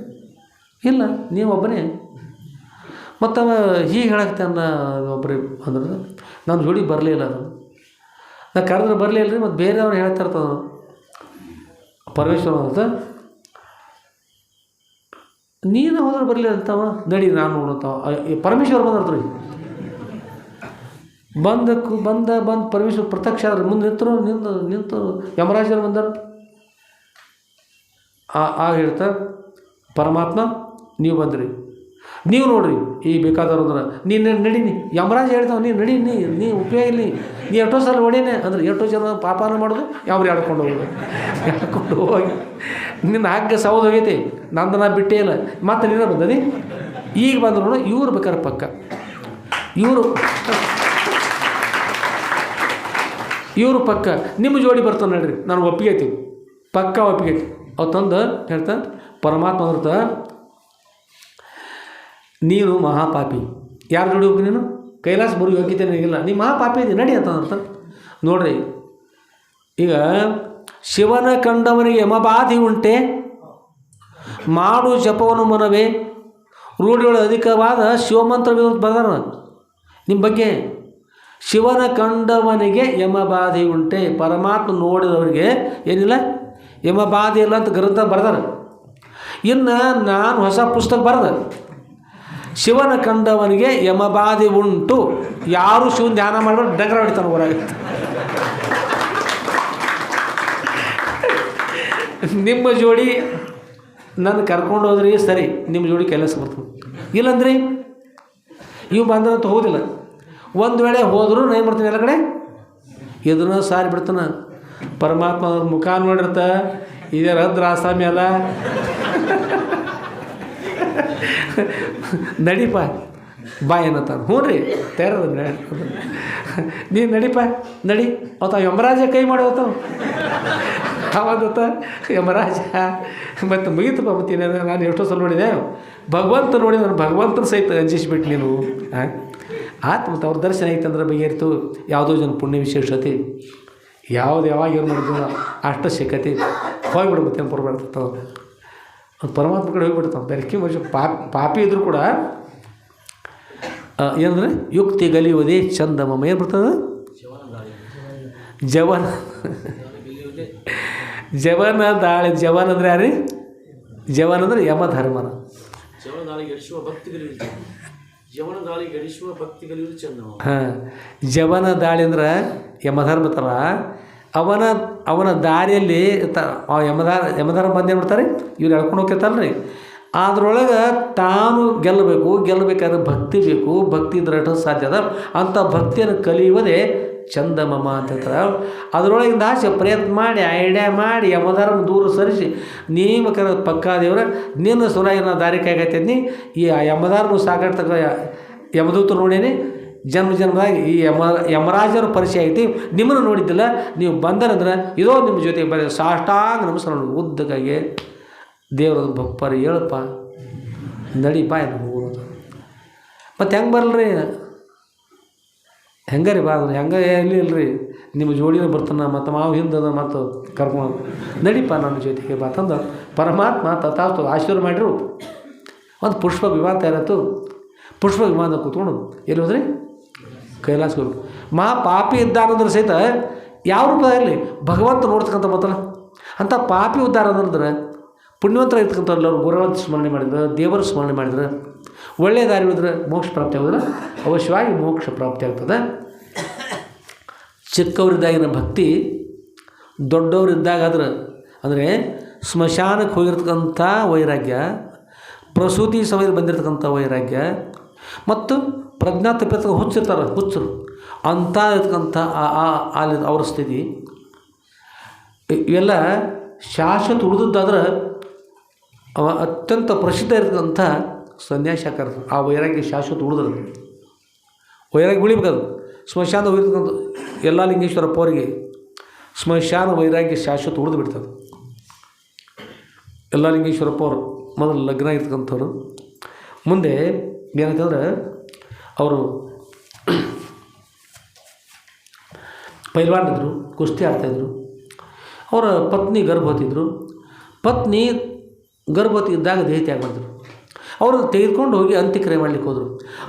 ಇಲ್ಲ, ನೀವು ಒಬ್ಬನೇ. ಮತ್ತು ಅವ ಹೀಗೆ ಹೇಳಕ್ತಾನ ಒಬ್ಬರೇ ಅಂದ್ರೆ ನನ್ನ ಜೋಡಿ ಬರಲಿಲ್ಲ. ಅದು ನಾ ಕರೆದ್ರೆ ಬರಲಿಲ್ಲ ರೀ. ಮತ್ತು ಬೇರೆಯವ್ರು ಹೇಳ್ತಾರ್ತದ ಪರಮೇಶ್ವರ ಅಂತ, ನೀನು ಹೋದ್ರೆ ಬರಲಿಲ್ಲ ಅಂತವ. ನಡಿ ನಾನು ನೋಡುತ್ತವ. ಪರಮೇಶ್ವರ ಬಂದಿರ್ತೀರಿ. ಬಂದ ಪರಮೇಶ್ವರ ಪ್ರತ್ಯಕ್ಷ ಆದ್ರೆ ಮುಂದೆ ನಿಂತು ಯಮರಾಜರು ಬಂದರು. ಆಗ ಹೇಳ್ತಾರೆ ಪರಮಾತ್ಮ, ನೀವು ಬಂದ್ರಿ, ನೀವು ನೋಡ್ರಿ ಈ ಬೇಕಾದವ್ರದ್ರ ನೀನು ನಡೀನಿ. ಯಮರಾಜ ಹೇಳ್ತಾವ, ನೀನು ನಡಿ, ನೀ ಉಪಯೋಗ ಇಲ್ಲ, ನೀ ಎಷ್ಟೋ ಸಲ ನೋಡೀನಿ ಅಂದ್ರೆ ಎಷ್ಟೋ ಜನ ಪಾಪನ ಮಾಡೋದು ಯಾವ್ರು ಎಳ್ಕೊಂಡು ಹೋಗಿ ನಿನ್ನ ಹಗ್ಗ ಸೌದು ಹೋಗೈತಿ, ನಂದು ನಾ ಬಿಟ್ಟೇ ಇಲ್ಲ, ಮತ್ತೆ ನೀನು ಬಂದದಿ. ಈಗ ಬಂದು ನೋಡು, ಇವ್ರು ಬೇಕಾದ್ರೆ ಪಕ್ಕ ಇವರು ಪಕ್ಕ ನಿಮ್ಮ ಜೋಡಿ ಬರ್ತಾನೆ ನೋಡ್ರಿ, ನಾನು ಒಪ್ಪಿಗೆ ಐತಿ, ಪಕ್ಕ ಒಪ್ಪಿಗೆ ಐತಿ. ಅವು ತಂದು ಹೇಳ್ತಾ ಪರಮಾತ್ಮ ಅಂದ್ರತ, ನೀನು ಮಹಾಪಾಪಿ, ಯಾರು ಜೋಡಿ ಹೋಗಿ ನೀನು ಕೈಲಾಸ ಬರೋ ಯೋಗ್ಯತೆ ನನಗಿಲ್ಲ, ನೀ ಮಹಾಪಾಪಿ ಇದೆ, ನಡಿ ಅಂತ ನೋಡ್ರಿ. ಈಗ ಶಿವನ ಕಂಡವನಿಗೆ ಯಮಬಾಧಿ ಉಂಟೆ, ಮಾಡು ಜಪವನು ಮನವೇ, ರೂಢಿಯೊಳ ಅಧಿಕವಾದ ಶಿವಮಂತ್ರ ಬರ್ದಾರ ನಿಮ್ಮ ಬಗ್ಗೆ. ಶಿವನ ಕಂಡವನಿಗೆ ಯಮಬಾಧೆ ಉಂಟೆ, ಪರಮಾತ್ಮ ನೋಡಿದವರಿಗೆ ಏನಿಲ್ಲ ಯಮಬಾಧೆ ಇಲ್ಲ ಅಂತ ಗ್ರಂಥ ಬರ್ದಾರ. ಇನ್ನು ನಾನು ಹೊಸ ಪುಸ್ತಕ ಬರೆದ, ಶಿವನ ಕಂಡವನಿಗೆ ಯಮಬಾಧೆ ಉಂಟು, ಯಾರು ಶಿವನ ಧ್ಯಾನ ಮಾಡಿದ್ರೆ ಡಗರ ಹೊಡಿತಾನೆ ಹೊರಗೆ. ನಿಮ್ಮ ಜೋಡಿ ನನ್ನ ಕರ್ಕೊಂಡು ಹೋದ್ರಿ ಸರಿ, ನಿಮ್ಮ ಜೋಡಿ ಕೆಲಸ ಬರ್ತದೆ, ಇಲ್ಲಂದ್ರಿ ಇವು ಬಂದ್ರಂತ ಹೋಗೋದಿಲ್ಲ. ಒಂದು ವೇಳೆ ಹೋದರೂ ನಾನು ಏನು ಮಾಡ್ತೀನಿ, ಎಲ್ಲ ಕಡೆ ಇದನ್ನ ಸಾರಿ ಬಿಡ್ತಾನೆ. ಪರಮಾತ್ಮ ಅವ್ರ ಮುಖ ನೋಡಿರ್ತ ಇದೇ ರದ್ರ ಆಸಾಮಿ ಅಲ್ಲ. ನಡಿಪ ಬಾ ಏನತ್ತಾನ. ಹ್ಞೂ ರೀ ತೇರದ ನೀನು ನಡಿಪ ನಡಿ ಅವತ್ತ ಯಮರಾಜ ಕೈ ಮಾಡೋತಾವ ಅವತ್ತ ಯಮರಾಜ ಮತ್ತು ಮುಗಿತಪ್ಪ. ಮತ್ತು ನಾನು ಎಷ್ಟೋ ಸಲ ನೋಡಿದೆ ಭಗವಂತ ನೋಡಿ ನಾನು ಭಗವಂತನ ಸಹಿತ ಅಂಜಿಸ್ಬಿಟ್ಟು ನೀನು ಆಯ್ತು. ಮತ್ತು ಅವ್ರ ದರ್ಶನ ಐತಂದ್ರೆ ಬಗೆಯಿರ್ತು. ಯಾವುದೋ ಜನ ಪುಣ್ಯ ವಿಶೇಷತೆ ಯಾವುದು ಯಾವಾಗ ಏನು ಮಾಡಿದ್ರು ಅಷ್ಟು ಸಿಕ್ಕತಿ ಹೋಗಿಬಿಡು. ಮತ್ತೇನು ಪರ್ಬಾಡ್ತಾವ ಅದು ಪರಮಾತ್ಮ ಕಡೆ ಹೋಗಿಬಿಡ್ತಾವೆ. ಬೆರಕಿ ಮನುಷ್ಯ ಪಾಪಿ ಇದ್ರೂ ಕೂಡ ಏನಂದ್ರೆ ಯುಕ್ತಿ ಗಲಿಯುವುದೇ ಚಂದ ಮಮ್ಮ. ಏನು ಬರ್ತದೆ ಜವನ ಜವನ ದಾಳಿ. ಜವನ್ ಅಂದರೆ ಯಾರೀ? ಜವನ್ ಅಂದರೆ ಯಮಧರ್ಮನ. ಹಾಂ, ಜವನ ದಾಳಿ ಅಂದ್ರೆ ಯಮಧರ್ಮ ಥರ ಅವನ ದಾರಿಯಲ್ಲಿ ಯಮಧರ್ಮ ಬಂದು ಏನು ಮಾಡ್ತಾರೆ, ಇವ್ರು ಎಳ್ಕೊಂಡು ಹೋಗ್ತಿರ್ತಾರಲ್ಲ ರೀ. ಅದ್ರೊಳಗೆ ತಾನು ಗೆಲ್ಲಬೇಕಾದ್ರೆ ಭಕ್ತಿ ಬೇಕು. ಭಕ್ತಿ ಇದ್ರೆ ಸಾಧ್ಯ ಅದ. ಅಂಥ ಭಕ್ತಿಯನ್ನು ಕಲಿಯುವುದೇ ಚಂದಮಮ ಅಂತ ಹೇಳ್ತಾರೆ. ಅದರೊಳಗಿಂದ ಆಸೆ ಪ್ರಯತ್ನ ಮಾಡಿ ಐಡಿಯಾ ಮಾಡಿ ಯಮಧರ್ಮ ದೂರ ಸರಿಸಿ ನೇಮಕರ ಪಕ್ಕಾದೇವ್ರ ನಿನ್ನ ಸುರಾಯಿನ ದಾರಿ ಕಾಯ್ಕೈತೀನಿ. ಈ ಯಮಧರ್ಮ ಸಾಕಾಡ್ತಕ್ಕ ಯಮದೂತ ನೋಡೇನಿ ಜನ್ಮದಾಗ ಈ ಯಮರಾಜರ ಪರಿಚಯ ಐತಿ. ನಿಮ್ಮನ್ನು ನೋಡಿದ್ದಿಲ್ಲ, ನೀವು ಬಂದರಂದ್ರೆ ಇದೋ ನಿಮ್ಮ ಜೊತೆಗೆ ಬರೀ ಸಾಷ್ಟಾಂಗ ನಮಸ್ಕಾರ ನೋಡಿ ಉದ್ದಕ್ಕಾಗಿ ದೇವ್ರದ್ದು ಬಪ್ಪರಿ ಹೇಳಪ್ಪ ನಡಿಪ ಏನು ಹೋಗೋದು. ಮತ್ತು ಹೆಂಗೆ ಬರಲ್ರಿ? ಹೆಂಗೆ ರೀ ಬಾ ಅಂದ್ರೆ ಹೆಂಗೆ ಎಲ್ಲಿ ಇಲ್ಲರಿ ನಿಮ್ಮ ಜೋಡಿನ ಬರ್ತಾನೆ ಮತ್ತು ಮಾವು ಹಿಂದದ ಮತ್ತು ಕರ್ಕೊಂಡು ನಡಿಪ ನನ್ನ ಜೊತೆಗೆ ಬಾ ತಂದು ಪರಮಾತ್ಮ ತಥಾಸ್ತು ಆಶೀರ್ವಾದ ಮಾಡಿರು. ಒಂದು ಪುಷ್ಪ ವಿಮಾನ ತಯಾರಾಯ್ತು. ಪುಷ್ಪ ವಿಮಾನದ ಕೂತ್ಕೊಂಡು ಎಲ್ಲಿ ಹೋದ್ರಿ? ಕೈಲಾಸಕ್ಕೆ ಹೋಗ್ಬೇಕು. ಪಾಪಿ ಇದ್ದಾನಂದ್ರೆ ಸಹಿತ ಯಾವ ರೂಪ ಇರಲಿ ಭಗವಂತ ನೋಡ್ತಕ್ಕಂಥ ಬರ್ತಲ್ಲ. ಅಂಥ ಪಾಪಿ ಉದ್ಧಾರ ಅಂದ್ರೆ ಪುಣ್ಯವಂತರ ಇರ್ತಕ್ಕಂಥವ್ರು ಗುರುಗಳ ಸ್ಮರಣೆ ಮಾಡಿದ್ರೆ, ದೇವರ ಸ್ಮರಣೆ ಮಾಡಿದ್ರೆ, ಒಳ್ಳೆಯ ದಾರಿ ಹಿಡಿದ್ರೆ ಮೋಕ್ಷ ಪ್ರಾಪ್ತಿ ಆಗೋದ್ರೆ ಅವಶ್ಯವಾಗಿ ಮೋಕ್ಷ ಪ್ರಾಪ್ತಿ ಆಗ್ತದೆ. ಚಿಕ್ಕವರಿದ್ದಾಗಿನ ಭಕ್ತಿ ದೊಡ್ಡವರಿದ್ದಾಗಾದ್ರೆ ಅಂದರೆ ಸ್ಮಶಾನಕ್ಕೆ ಹೋಗಿರ್ತಕ್ಕಂಥ ವೈರಾಗ್ಯ, ಪ್ರಸೂತಿ ಸಮಯದಲ್ಲಿ ಬಂದಿರತಕ್ಕಂಥ ವೈರಾಗ್ಯ ಮತ್ತು ಪ್ರಜ್ಞಾ ತಪ್ಪಿರ್ತಕ್ಕ ಹುಚ್ಚರು ಅಂಥ ಇರ್ತಕ್ಕಂಥ ಅಲ್ಲಿ ಅವ್ರ ಸ್ಥಿತಿ ಇವೆಲ್ಲ ಶಾಶ್ವತ ಉಳಿದದ್ದಾದ್ರೆ ಅತ್ಯಂತ ಪ್ರಸಿದ್ಧ ಇರ್ತಕ್ಕಂಥ ಸನ್ಯಾಸಾಕಾರ ಆ ವೈರಾಗ್ಯ ಶಾಶ್ವತ ಉಳಿದ್ರೆ ವೈರಾಗ್ಯ ಉಳಿಬೇಕಾದ್ರು ಸ್ಮಶಾನ ಹೋಗಿರ್ತಕ್ಕಂಥ ಎಲ್ಲ ಲಿಂಗೇಶ್ವರಪ್ಪ ಅವರಿಗೆ ಸ್ಮಶಾನ ವೈರಾಗ್ಯ ಶಾಶ್ವತ ಉಳಿದು ಬಿಡ್ತದೆ. ಎಲ್ಲ ಲಿಂಗೇಶ್ವರಪ್ಪ ಅವರು ಮೊದಲು ಲಗ್ನ ಆಗಿರ್ತಕ್ಕಂಥವ್ರು. ಮುಂದೆ ಏನಾಯ್ತಂದ್ರೆ ಅವರು ಪೈಲ್ವಾನಿದ್ರು, ಕುಸ್ತಿ ಆಡ್ತಾಯಿದ್ರು. ಅವರ ಪತ್ನಿ ಗರ್ಭವತಿ ಇದ್ದಾಗ ದೇಹತ್ಯಾಗ ಮಾಡಿದ್ರು. ಅವರು ತೆಗೆದುಕೊಂಡು ಹೋಗಿ ಅಂತ್ಯಕ್ರಿಯೆ ಮಾಡ್ಲಿಕ್ಕೆ ಹೋದರು.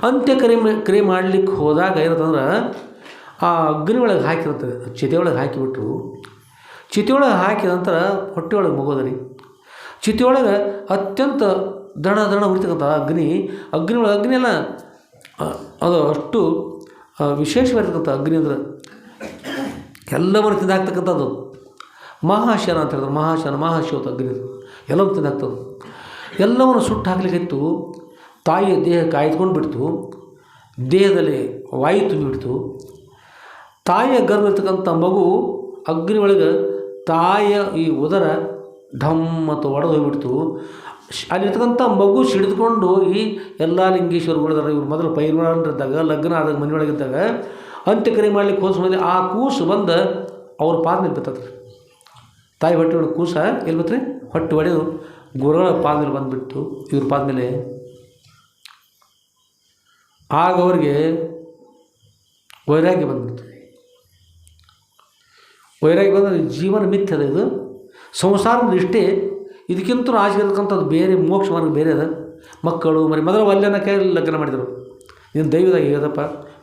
ಅಂತ್ಯಕ್ರಿಯೆ ಮಾಡ್ಲಿಕ್ಕೆ ಹೋದಾಗ ಏನಂತಂದ್ರೆ ಆ ಅಗ್ನಿ ಒಳಗೆ ಹಾಕಿರ್ತದೆ, ಚಿತೆಯೊಳಗೆ ಹಾಕಿಬಿಟ್ಟು ಚಿತೆಯೊಳಗೆ ಹಾಕಿದ ನಂತರ ಹೊಟ್ಟೆಯೊಳಗೆ ಮಗೋದರಿ. ಚಿತೆಯೊಳಗೆ ಅತ್ಯಂತ ದಣ ಉರಿತಕ್ಕಂಥ ಅಗ್ನಿ ಎಲ್ಲ ಅದು ಅಷ್ಟು ವಿಶೇಷವಾಗಿರ್ತಕ್ಕಂಥ ಅಗ್ನಿ ಅಂದ್ರೆ ಎಲ್ಲವನ್ನು ತಿಂದಾಕ್ತಕ್ಕಂಥದ್ದು ಮಹಾಶನ ಅಂತ ಹೇಳಿದ್ರೆ ಮಹಾಶಿವತ ಅಗ್ನಿ ಎಲ್ಲವೂ ತಿಂದಾಗ್ತದೆ. ಎಲ್ಲವನ್ನು ಸುಟ್ಟು ಹಾಕ್ಲಿಕ್ಕಿತ್ತು. ತಾಯಿಯ ದೇಹ ಕಾಯ್ದುಕೊಂಡು ಬಿಡ್ತು, ದೇಹದಲ್ಲಿ ವಾಯು ತುಂಬಿಬಿಡ್ತು. ತಾಯಿಯ ಗರ್ಭ ಇರ್ತಕ್ಕಂಥ ಮಗು ಅಗ್ನಿ ಒಳಗೆ ತಾಯಿಯ ಈ ಉದರ ಢಮ್ ಮತ್ತು ಒಡೆದು ಹೋಗಿಬಿಡ್ತು. ಅಲ್ಲಿರ್ತಕ್ಕಂಥ ಮಗು ಸಿಡಿದುಕೊಂಡು ಹೋಗಿ ಎಲ್ಲ ಲಿಂಗೇಶ್ವರಗಳಿದ್ದಾರೆ. ಇವ್ರು ಮೊದಲು ಪೈಲ್ವಾನರಿದ್ದಾಗ ಲಗ್ನ ಆದಾಗ ಮನೆಯೊಳಗಿದ್ದಾಗ ಅಂತ್ಯಕ್ರಿಯೆ ಮಾಡ್ಲಿಕ್ಕೆ ಹೋದ ಸಮಯದಲ್ಲಿ ಆ ಕೂಸು ಬಂದು ಅವ್ರ ಪಾದ ಮೇಲೆ ಬರ್ತದೆ. ತಾಯಿ ಹೊಟ್ಟೆ ಒಳಗೆ ಕೂಸ ಎಲ್ಲಿ ಬತ್ರಿ ಹೊಟ್ಟೆ ಹೊಡೆದು ಗುರುಗಳ ಪಾದ ಮೇಲೆ ಬಂದುಬಿಟ್ಟು ಇವ್ರ ಪಾದ ಮೇಲೆ. ಆಗ ಅವ್ರಿಗೆ ವೈರಾಗ್ಯ ಬಂದ್ಬಿಡ್ತು. ವೈರಾಗ್ಯ ಬಂದರೆ ಜೀವನ ಮಿಥ್ಯದ, ಇದು ಸಂಸಾರದ ಇಷ್ಟೇ, ಇದಕ್ಕಿಂತ ಆಚೆ ಇರತಕ್ಕಂಥದ್ದು ಬೇರೆ ಮೋಕ್ಷ ಮಾರ್ಗ ಬೇರೆ ಅದ. ಮಕ್ಕಳು ಮರಿ ಮೊದಲು ಅಲ್ಲೇನ ಕೈ ಲಗ್ನ ಮಾಡಿದರು. ನೀನು ದೈವದಾಗ ಹೇಗದಪ್ಪ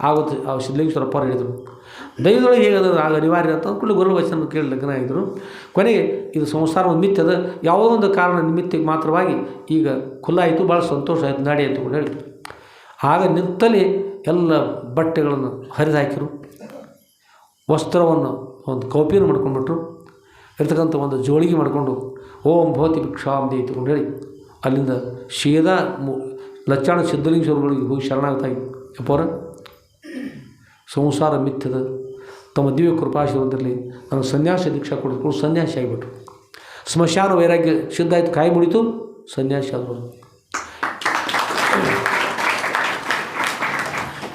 ಆಗುತ್ತೆ. ಆ ಸಿದ್ಧಲಿಂಗೇಶ್ವರಪ್ಪ ಅವರು ಹೇಳಿದರು ದೈವದೊಳಗೆ ಹೇಗದ ಆಗ ಅನಿವಾರ್ಯ ಅಂತ ಅಂದ್ಕೊಂಡು ಗುರು ವಚನ ಕೇಳಿ ಲಗ್ನ ಆಗಿದ್ದರು. ಕೊನೆಗೆ ಇದು ಸಂಸಾರ ಒಂದು ಮಿಥ್ಯದ, ಯಾವುದೋ ಒಂದು ಕಾರಣ ನಿಮಿತ್ತಕ್ಕೆ ಮಾತ್ರವಾಗಿ ಈಗ ಖುಲ್ಲಾಯಿತು, ಭಾಳ ಸಂತೋಷ ಆಯಿತು, ನಾಡಿ ಆಯಿತು ಅಂತ ಹೇಳಿ ಆಗ ನಿಂತಲ್ಲಿ ಎಲ್ಲ ಬಟ್ಟೆಗಳನ್ನು ಹರಿದು ಹಾಕಿರು. ವಸ್ತ್ರವನ್ನು ಒಂದು ಕೌಪಿಯನ್ನು ಮಾಡ್ಕೊಂಡ್ಬಿಟ್ರು. ಇರ್ತಕ್ಕಂಥ ಒಂದು ಜೋಳಿಗೆ ಮಾಡಿಕೊಂಡು ಓಂ ಭವತಿ ಭಿಕ್ಷಾಂ ದೇಹಿತು ಅಂತ ಹೇಳಿ ಅಲ್ಲಿಂದ ಸೀದಾ ಲಚ್ಚಾಣ ಸಿದ್ಧಲಿಂಗೇಶ್ವರಗಳಿಗೆ ಹೋಗಿ ಶರಣಾಗ್ತಾಯಿ. ಅಪ್ಪರ ಸಂಸಾರ ಮಿಥ್ಯದ, ತಮ್ಮ ದಿವ್ಯ ಕೃಪಾಶೀರ್ವಾದದಲ್ಲಿ ನನಗೆ ಸನ್ಯಾಸ ದೀಕ್ಷಾ ಕೊಡಿಸ್ಕೊಂಡು ಸನ್ಯಾಸಿ ಆಗಿಬಿಟ್ರು. ಸ್ಮಶಾನ ವೈರಾಗ್ಯ ಸಿದ್ಧ ಆಯಿತು, ಕಾಯಿ ಮುಡಿತು, ಸನ್ಯಾಸಿ ಆದರು.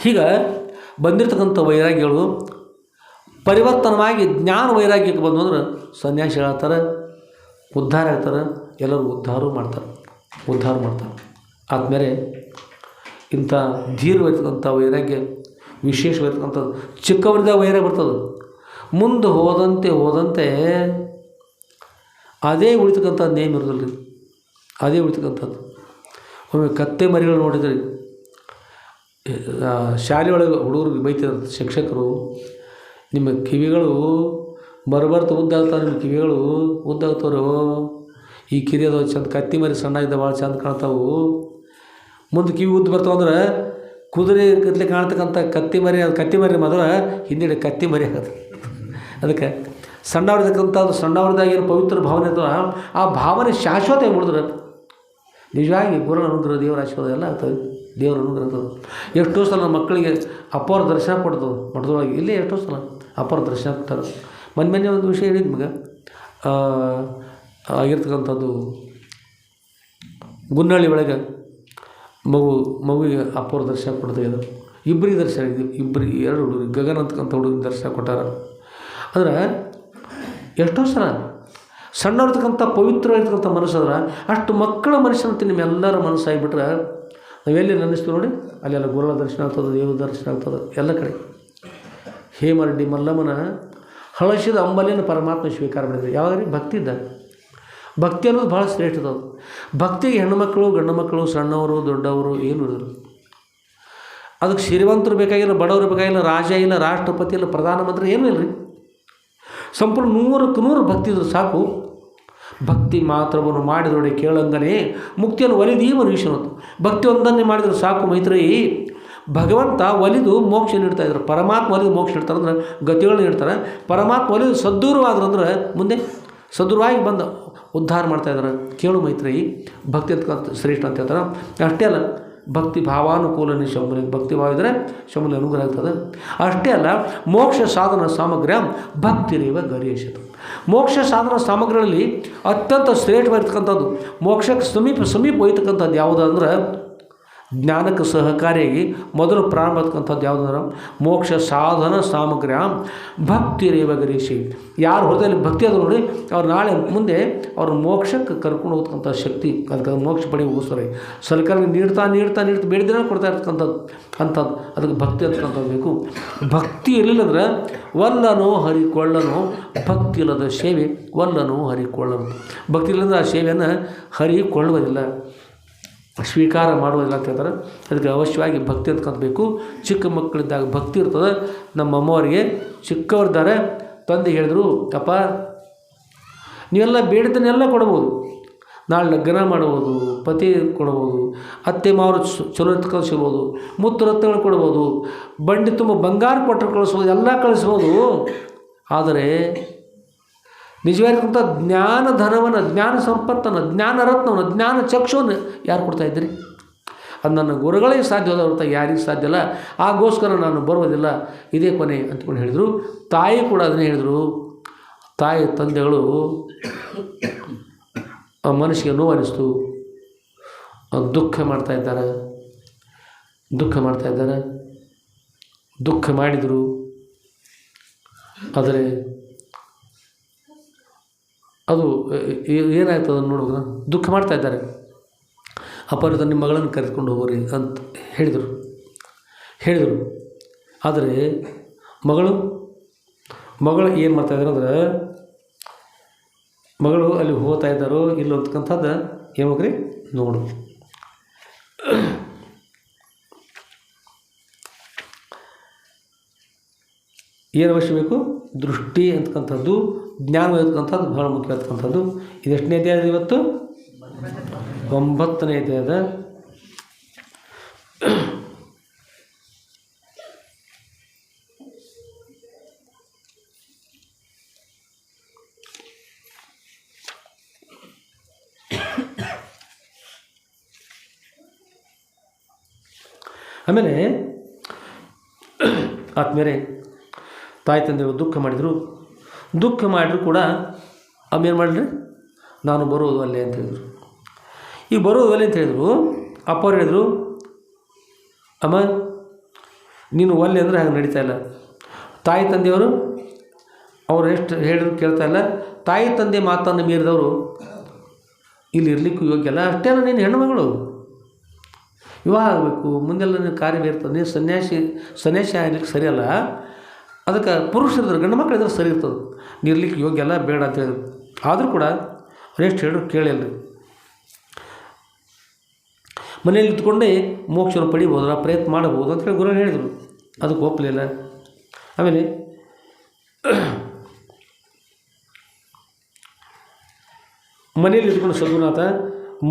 ಹೀಗೆ ಬಂದಿರತಕ್ಕಂಥ ವೈರಾಗ್ಯಗಳು ಪರಿವರ್ತನವಾಗಿ ಜ್ಞಾನ ವೈರಾಗ್ಯಕ್ಕೆ ಬಂದು ಅಂದ್ರೆ ಸನ್ಯಾಸಿಗಳಾಗ್ತಾರೆ, ಉದ್ಧಾರ ಆಗ್ತಾರೆ, ಎಲ್ಲರೂ ಉದ್ಧಾರ ಮಾಡ್ತಾರೆ. ಆದಮೇಲೆ ಇಂಥ ಧೀರವಾಗಿರ್ತಕ್ಕಂಥ ವೈರಾಗ್ಯ ವಿಶೇಷವಾಗಿರ್ತಕ್ಕಂಥದ್ದು ಚಿಕ್ಕವರಿಂದ ವೈರಾಗ್ಯ ಬರ್ತದೆ. ಮುಂದೆ ಹೋದಂತೆ ಅದೇ ಉಳಿತಕ್ಕಂಥದ್ದು ನೇಮ್ ಇರೋದಿಲ್ಲ ರೀ, ಅದೇ ಉಳಿತಕ್ಕಂಥದ್ದು. ಒಮ್ಮೆ ಕತ್ತೆ ಮರಿಗಳು ನೋಡಿದ್ರಿ, ಶಾಲೆ ಒಳಗೆ ಹುಡುಗರಿಗೆ ಬೈತಿದ್ರು ಶಿಕ್ಷಕರು, ನಿಮ್ಮ ಕಿವಿಗಳು ಬರಬರ್ತ ಉದ್ದಾಗ್ತಾವೆ, ನಿಮ್ಮ ಕಿವಿಗಳು ಉದ್ದಾಗ್ತಾರೋ, ಈ ಕಿರಿಯೋದು ಚಂದ ಕತ್ತಿ ಮರಿ ಸಣ್ಣಾಗಿದ್ದ ಭಾಳ ಚಂದ ಕಾಣ್ತಾವು, ಮುಂದೆ ಕಿವಿ ಉದ್ದು ಬರ್ತಾವಂದ್ರೆ ಕುದುರೆ ಕತ್ಲೆ ಕಾಣ್ತಕ್ಕಂಥ ಕತ್ತಿ ಮರಿ ಮೊದಲು ಹಿಂದೆ ಕತ್ತಿ ಮರಿ ಆಗುತ್ತೆ. ಅದಕ್ಕೆ ಸಣ್ಣವ್ರದಾಗಿರೋ ಪವಿತ್ರ ಭಾವನೆ ಅಥವಾ ಆ ಭಾವನೆ ಶಾಶ್ವತ ಉಳಿದ್ರೆ ನಿಜವಾಗಿ ಗುರುಗಳ ಅನುಗ್ರಹ, ದೇವರ ಆಶೀರ್ವಾದ ಎಲ್ಲ ಆಗ್ತದೆ. ದೇವರ ಅನುಗ್ರಹ ಅಂತದೆ. ಎಷ್ಟೋ ಸಲ ನಮ್ಮ ಮಕ್ಕಳಿಗೆ ಅಪ್ಪವ್ರ ದರ್ಶನ ಕೊಡ್ತದೆ ಮಠದೊಳಗೆ, ಇಲ್ಲೇ ಎಷ್ಟೋ ಸಲ ಅಪ್ಪವ್ರ ದರ್ಶನ ಕೊಡ್ತಾರೆ. ಮೊನ್ನೆ ಒಂದು ವಿಷಯ ಹೇಳಿದ ನಿಮಗೆ ಆಗಿರ್ತಕ್ಕಂಥದ್ದು, ಗುನ್ನಳ್ಳಿ ಒಳಗೆ ಮಗುವಿಗೆ ಅಪ್ಪವ್ರ ದರ್ಶನ ಕೊಡ್ತಾ ಇದ್ದಾರೆ. ಇಬ್ಬರಿಗೆ ದರ್ಶನ ಇಬ್ಬರಿಗೆ 2 ಹುಡುಗರಿಗೆ, ಗಗನ್ ಅಂತಕ್ಕಂಥ ಹುಡುಗಿಗೆ ದರ್ಶನ ಕೊಟ್ಟಾರ. ಅಂದ್ರೆ ಎಷ್ಟೋ ಸಲ ಸಣ್ಣವ್ರತಕ್ಕಂಥ ಪವಿತ್ರವಾಗಿರ್ತಕ್ಕಂಥ ಮನಸ್ಸಾದ್ರೆ ಅಷ್ಟು ಮಕ್ಕಳ ಮನಸ್ಸಂತ ನಿಮ್ಮೆಲ್ಲರ ಮನಸ್ಸಾಗಿಬಿಟ್ರೆ ನಾವೆಲ್ಲಿ ನೆನೆಸ್ತೀವಿ ನೋಡಿ, ಅಲ್ಲೆಲ್ಲ ಗುರುಗಳ ದರ್ಶನ ಆಗ್ತದೆ, ದೇವ್ರ ದರ್ಶನ ಆಗ್ತದೆ ಎಲ್ಲ ಕಡೆ. ಹೇಮರೆಡ್ಡಿ ಮಲ್ಲಮ್ಮನ ಹಳಸಿದ ಅಂಬಲಿನ ಪರಮಾತ್ಮ ಸ್ವೀಕಾರ ಮಾಡಿದ್ರು. ಯಾವಾಗ ಭಕ್ತಿ ಇದ್ದಾಗ. ಭಕ್ತಿ ಅನ್ನೋದು ಭಾಳ ಶ್ರೇಷ್ಠದ. ಭಕ್ತಿಗೆ ಹೆಣ್ಣುಮಕ್ಕಳು ಗಂಡು ಮಕ್ಕಳು ಸಣ್ಣವರು ದೊಡ್ಡವರು ಏನು ಇರೋದಿಲ್ಲ. ಅದಕ್ಕೆ ಶ್ರೀಮಂತರು ಬೇಕಾಗಿಲ್ಲ, ಬಡವರು ಬೇಕಾಗಿಲ್ಲ, ರಾಜ ಇಲ್ಲ, ರಾಷ್ಟ್ರಪತಿ ಇಲ್ಲ, ಪ್ರಧಾನಮಂತ್ರಿ ಏನೂ ಇಲ್ಲ ರೀ. ಸಂಪೂರ್ಣ 100ಕ್ಕೆ 100 ಭಕ್ತಿ ಇದ್ರೆ ಸಾಕು. ಭಕ್ತಿ ಮಾತ್ರವನ್ನು ಮಾಡಿದೊಡೆ ಕೇಳಂಗನೇ ಮುಕ್ತಿಯನ್ನು ಒಲಿದೀ ಮನುಷ್ಯನತ್ತು. ಭಕ್ತಿ ಒಂದನ್ನೇ ಮಾಡಿದರೆ ಸಾಕು ಮೈತ್ರಿ. ಭಗವಂತ ಒಲಿದು ಮೋಕ್ಷ ನೀಡ್ತಾಯಿದ್ರು, ಪರಮಾತ್ಮ ಒಲಿದು ಮೋಕ್ಷ ನೀಡ್ತಾರೆ ಅಂದ್ರೆ ಗತಿಗಳನ್ನ ನೀಡ್ತಾರೆ. ಪರಮಾತ್ಮ ಒಲಿದು ಸದ್ದೂರವಾದ್ರಂದ್ರೆ ಮುಂದೆ ಸದೃಢವಾಗಿ ಬಂದು ಉದ್ಧಾರ ಮಾಡ್ತಾಯಿದ್ದಾರೆ. ಕೇಳು ಮೈತ್ರಿ, ಭಕ್ತಿ ಅಂತ ಶ್ರೇಷ್ಠ ಅಂತ ಹೇಳ್ತಾರೆ. ಅಷ್ಟೇ ಅಲ್ಲ, ಭಕ್ತಿ ಭಾವಾನುಕೂಲನೇ ಶಂಭುನಿಗೆ, ಭಕ್ತಿ ಭಾವ ಇದ್ದರೆ ಶಂಭುನಿ ಅನುಗ್ರಹ ಆಗ್ತದೆ. ಅಷ್ಟೇ ಅಲ್ಲ, ಮೋಕ್ಷ ಸಾಧನ ಸಾಮಗ್ರ್ಯ ಭಕ್ತಿರೇವ ಗರೀಷದು. ಮೋಕ್ಷ ಸಾಧನ ಸಾಮಗ್ರಿಗಳಲ್ಲಿ ಅತ್ಯಂತ ಶ್ರೇಷ್ಠವಾಗಿರ್ತಕ್ಕಂಥದ್ದು, ಮೋಕ್ಷಕ್ಕೆ ಸಮೀಪ ಹೋಯ್ತಕ್ಕಂಥದ್ದು ಯಾವುದು ಅಂದ್ರೆ, ಜ್ಞಾನಕ್ಕೆ ಸಹಕಾರಿಯಾಗಿ ಮೊದಲು ಪ್ರಾರಂಭ ಆಗ್ತಕ್ಕಂಥದ್ದು ಯಾವುದಂದ್ರೆ ಮೋಕ್ಷ ಸಾಧನ ಸಾಮಗ್ರ್ಯ ಭಕ್ತಿರೇವ ಗರೀಷಿ. ಯಾರು ಹೃದಯದಲ್ಲಿ ಭಕ್ತಿ ಅದು ನೋಡಿ, ಅವ್ರು ನಾಳೆ ಮುಂದೆ ಅವ್ರ ಮೋಕ್ಷಕ್ಕೆ ಕರ್ಕೊಂಡು ಹೋಗ್ತಕ್ಕಂಥ ಶಕ್ತಿ, ಅದಕ್ಕೆ ಮೋಕ್ಷ ಪಡೆಯೋಸ್ಕರ ಸರ್ಕಾರ ನೀಡ್ತಾ ಬೇಡಿದ್ರೆ ಕೊಡ್ತಾ ಇರ್ತಕ್ಕಂಥದ್ದು ಅದಕ್ಕೆ ಭಕ್ತಿ ಅಂತಕ್ಕಂಥದ್ದು ಬೇಕು. ಭಕ್ತಿ ಇರಲಿಲ್ಲ ಅಂದ್ರೆ ವಲ್ಲನೋ ಹರಿಕೊಳ್ಳನೋ, ಭಕ್ತಿ ಇಲ್ಲದ ಸೇವೆ ವಲ್ಲನೋ ಹರಿಕೊಳ್ಳನು. ಭಕ್ತಿ ಇಲ್ಲಂದ್ರೆ ಆ ಸೇವೆಯನ್ನು ಹರಿಕೊಳ್ಳುವುದಿಲ್ಲ, ಸ್ವೀಕಾರ ಮಾಡುವುದಿಲ್ಲ ಅಂತ ಹೇಳ್ತಾರೆ. ಅದಕ್ಕೆ ಅವಶ್ಯವಾಗಿ ಭಕ್ತಿ ಅಂತಕ್ಕಂಥ ಬೇಕು. ಚಿಕ್ಕ ಮಕ್ಕಳಿದ್ದಾಗ ಭಕ್ತಿ ಇರ್ತದೆ. ನಮ್ಮ ಅಮ್ಮವರಿಗೆ ಚಿಕ್ಕವರಿದ್ದಾರೆ, ತಂದೆ ಹೇಳಿದ್ರು, ಅಪ್ಪ ನೀವೆಲ್ಲ ಬೇಡಿದ್ದನ್ನೆಲ್ಲ ಕೊಡ್ಬೋದು, ನಾಳೆ ಲಗ್ನ ಮಾಡ್ಬೋದು, ಪತಿ ಕೊಡ್ಬೋದು, ಅತ್ತೆ ಮಾವರು ಚಲೋ ಕಳಿಸ್ಬೋದು, ಮುತ್ತು ರತ್ನಗಳು ಕೊಡ್ಬೋದು, ಬಂಡಿ ತುಂಬ ಬಂಗಾರ ಕೊಟ್ಟರು ಕಳಿಸ್ಬೋದು, ಎಲ್ಲ ಕಳಿಸ್ಬೋದು. ಆದರೆ ನಿಜವಾಗಿರ್ತಕ್ಕಂಥ ಜ್ಞಾನ ಧನವನ್ನು, ಜ್ಞಾನ ಸಂಪತ್ತನ್ನು, ಜ್ಞಾನ ರತ್ನವನ್ನು, ಜ್ಞಾನ ಚಕ್ಷುವನ್ನು ಯಾರು ಕೊಡ್ತಾಯಿದ್ರಿ? ಅದು ನನ್ನ ಗುರುಗಳಿಗೆ ಸಾಧ್ಯವಾದ ಹೊರತು ಯಾರಿಗೂ ಸಾಧ್ಯ ಇಲ್ಲ. ಆಗೋಸ್ಕರ ನಾನು ಬರುವುದಿಲ್ಲ, ಇದೇ ಕೊನೆ ಅಂದ್ಕೊಂಡು ಹೇಳಿದರು. ತಾಯಿ ಕೂಡ ಅದನ್ನೇ ಹೇಳಿದರು. ತಾಯಿ ತಂದೆಗಳು ಮನಸ್ಸಿಗೆ ನೋವು ಅನ್ನಿಸ್ತು, ದುಃಖ ಮಾಡ್ತಾಯಿದ್ದಾರೆ, ದುಃಖ ಮಾಡಿದರು. ಆದರೆ ಅದು ಏನಾಯ್ತು ಅದನ್ನು ನೋಡುವಾಗ ದುಃಖ ಮಾಡ್ತಾಯಿದ್ದಾರೆ. ಅಪರಿತ ನಿಮ್ಮ ಮಗಳನ್ನು ಕರೆದುಕೊಂಡು ಹೋಗ್ರಿ ಅಂತ ಹೇಳಿದರು. ಆದರೆ ಮಗಳು ಏನು ಮಾಡ್ತಾಯಿದ್ದಾರೆ ಅಂದ್ರೆ, ಮಗಳು ಅಲ್ಲಿ ಹೋಗ್ತಾ ಇದ್ದಾರೋ ಇಲ್ಲ ಅಂತಕ್ಕಂಥದ್ದು ಹೇಳ್ಬೇಕ್ರಿ ನೋಡು. ಏನು ಅವಶ್ಯ ಬೇಕು? ದೃಷ್ಟಿ ಅಂತಕ್ಕಂಥದ್ದು, ಜ್ಞಾನ ಇರ್ತಕ್ಕಂಥದ್ದು ಬಹಳ ಮುಖ್ಯವಾಗಿರ್ತಕ್ಕಂಥದ್ದು. ಇದು ಎಷ್ಟನೇ ಅಧ್ಯಾಯ ಇವತ್ತು? 9ನೇ ಅಧ್ಯಾಯದ ಆಮೇಲೆ ಆದ್ಮೇಲೆ ತಾಯಿ ತಂದೆಗಳು ದುಃಖ ಮಾಡಿದರು. ದುಃಖ ಮಾಡಿದ್ರು ಕೂಡ ಅಮ್ಮ ಏನು ಮಾಡಿರಿ, ನಾನು ಬರೋದು ಅಲ್ಲೇ ಅಂತ ಹೇಳಿದರು. ಈಗ ಬರೋದು ಅಲ್ಲೇ ಅಂತ ಹೇಳಿದರು. ಅಪ್ಪವ್ರು ಹೇಳಿದರು, ಅಮ್ಮ ನೀನು ಒಲ್ಲೆ ಅಂದರೆ ಹಾಗೆ ನಡೀತಾ ಇಲ್ಲ. ತಾಯಿ ತಂದೆಯವರು ಅವ್ರು ಎಷ್ಟು ಹೇಳಿದ್ರು ಕೇಳ್ತಾ ಇಲ್ಲ. ತಾಯಿ ತಂದೆ ಮಾತನ್ನು ಮೀರಿದವರು ಇಲ್ಲಿ ಇರಲಿಕ್ಕೂ ಯೋಗ್ಯ ಅಲ್ಲ. ಅಷ್ಟೇ ಅಲ್ಲ, ನೀನು ಹೆಣ್ಣುಮಗಳು, ವಿವಾಹ ಆಗಬೇಕು, ಮುಂದೆಲ್ಲ ನೀನು ಕಾರ್ಯ ಇರ್ತದೆ. ನೀನು ಸನ್ಯಾಸಿ ಆಗಲಿಕ್ಕೆ ಸರಿಯಲ್ಲ. ಅದಕ್ಕೆ ಪುರುಷರಿದ್ರೆ ಗಂಡು ಮಕ್ಕಳು ಇದ್ರೆ ಸರಿ ಇರ್ತದೆ. ನೀರ್ಲಿಕ್ಕೆ ಯೋಗ್ಯ ಅಲ್ಲ, ಬೇಡ ಅಂತ ಹೇಳಿದ್ರು. ಆದರೂ ಕೂಡ ಎಷ್ಟು ಹೇಳಿದ್ರು ಕೇಳಿಲ್ಲ. ಮನೇಲಿ ಇಟ್ಕೊಂಡೇ ಮೋಕ್ಷನ ಪಡಿಬೋದು, ಪ್ರಯತ್ನ ಮಾಡಬಹುದು ಅಂತ ಹೇಳಿ ಗುರು ಹೇಳಿದರು. ಅದಕ್ಕೆ ಒಪ್ಪಲಿಲ್ಲ. ಆಮೇಲೆ ಮನೇಲಿ ಇದ್ಕೊಂಡು ಸದ್ಗುರುನಾಥ,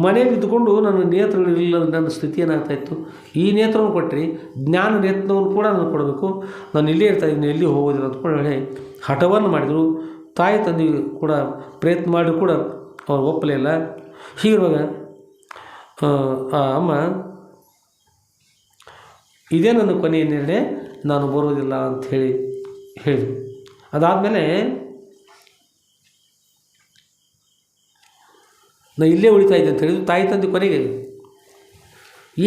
ಮನೇಲಿ ಇದ್ದುಕೊಂಡು ನನ್ನ ನೇತ್ರಗಳಿಲ್ಲ, ನನ್ನ ಸ್ಥಿತಿ ಏನಾಗ್ತಾಯಿತ್ತು. ಈ ನೇತ್ರವನ್ನು ಕೊಟ್ಟರೆ ಜ್ಞಾನ ನೇತ್ರವನ್ನು ಕೂಡ ನಾನು ಕೊಡಬೇಕು. ನಾನು ಇಲ್ಲೇ ಇರ್ತಾಯಿದ್ದೀನಿ, ಎಲ್ಲಿ ಹೋಗೋದಿಲ್ಲ ಅಂದ್ಕೊಂಡು ಹೇಳಿ ಹಠವನ್ನು ಮಾಡಿದರು. ತಾಯಿ ತಂದೆ ಕೂಡ ಪ್ರಯತ್ನ ಮಾಡಿದ್ರು ಕೂಡ ಅವ್ರು ಒಪ್ಪಲೇ ಇಲ್ಲ. ಹೀಗಿರುವಾಗ ಆ ಅಮ್ಮ, ಇದೇ ನನ್ನ ಕೊನೆಯ ನಿರ್ಣಯ, ನಾನು ಬರೋದಿಲ್ಲ ಅಂತ ಹೇಳಿದರು. ಅದಾದಮೇಲೆ ನಾನು ಇಲ್ಲೇ ಉಳಿತಾ ಇದ್ದೆ ಅಂತ ಹೇಳಿದ್ರು. ತಾಯಿ ತಂದೆ ಕೊನೆಗೆ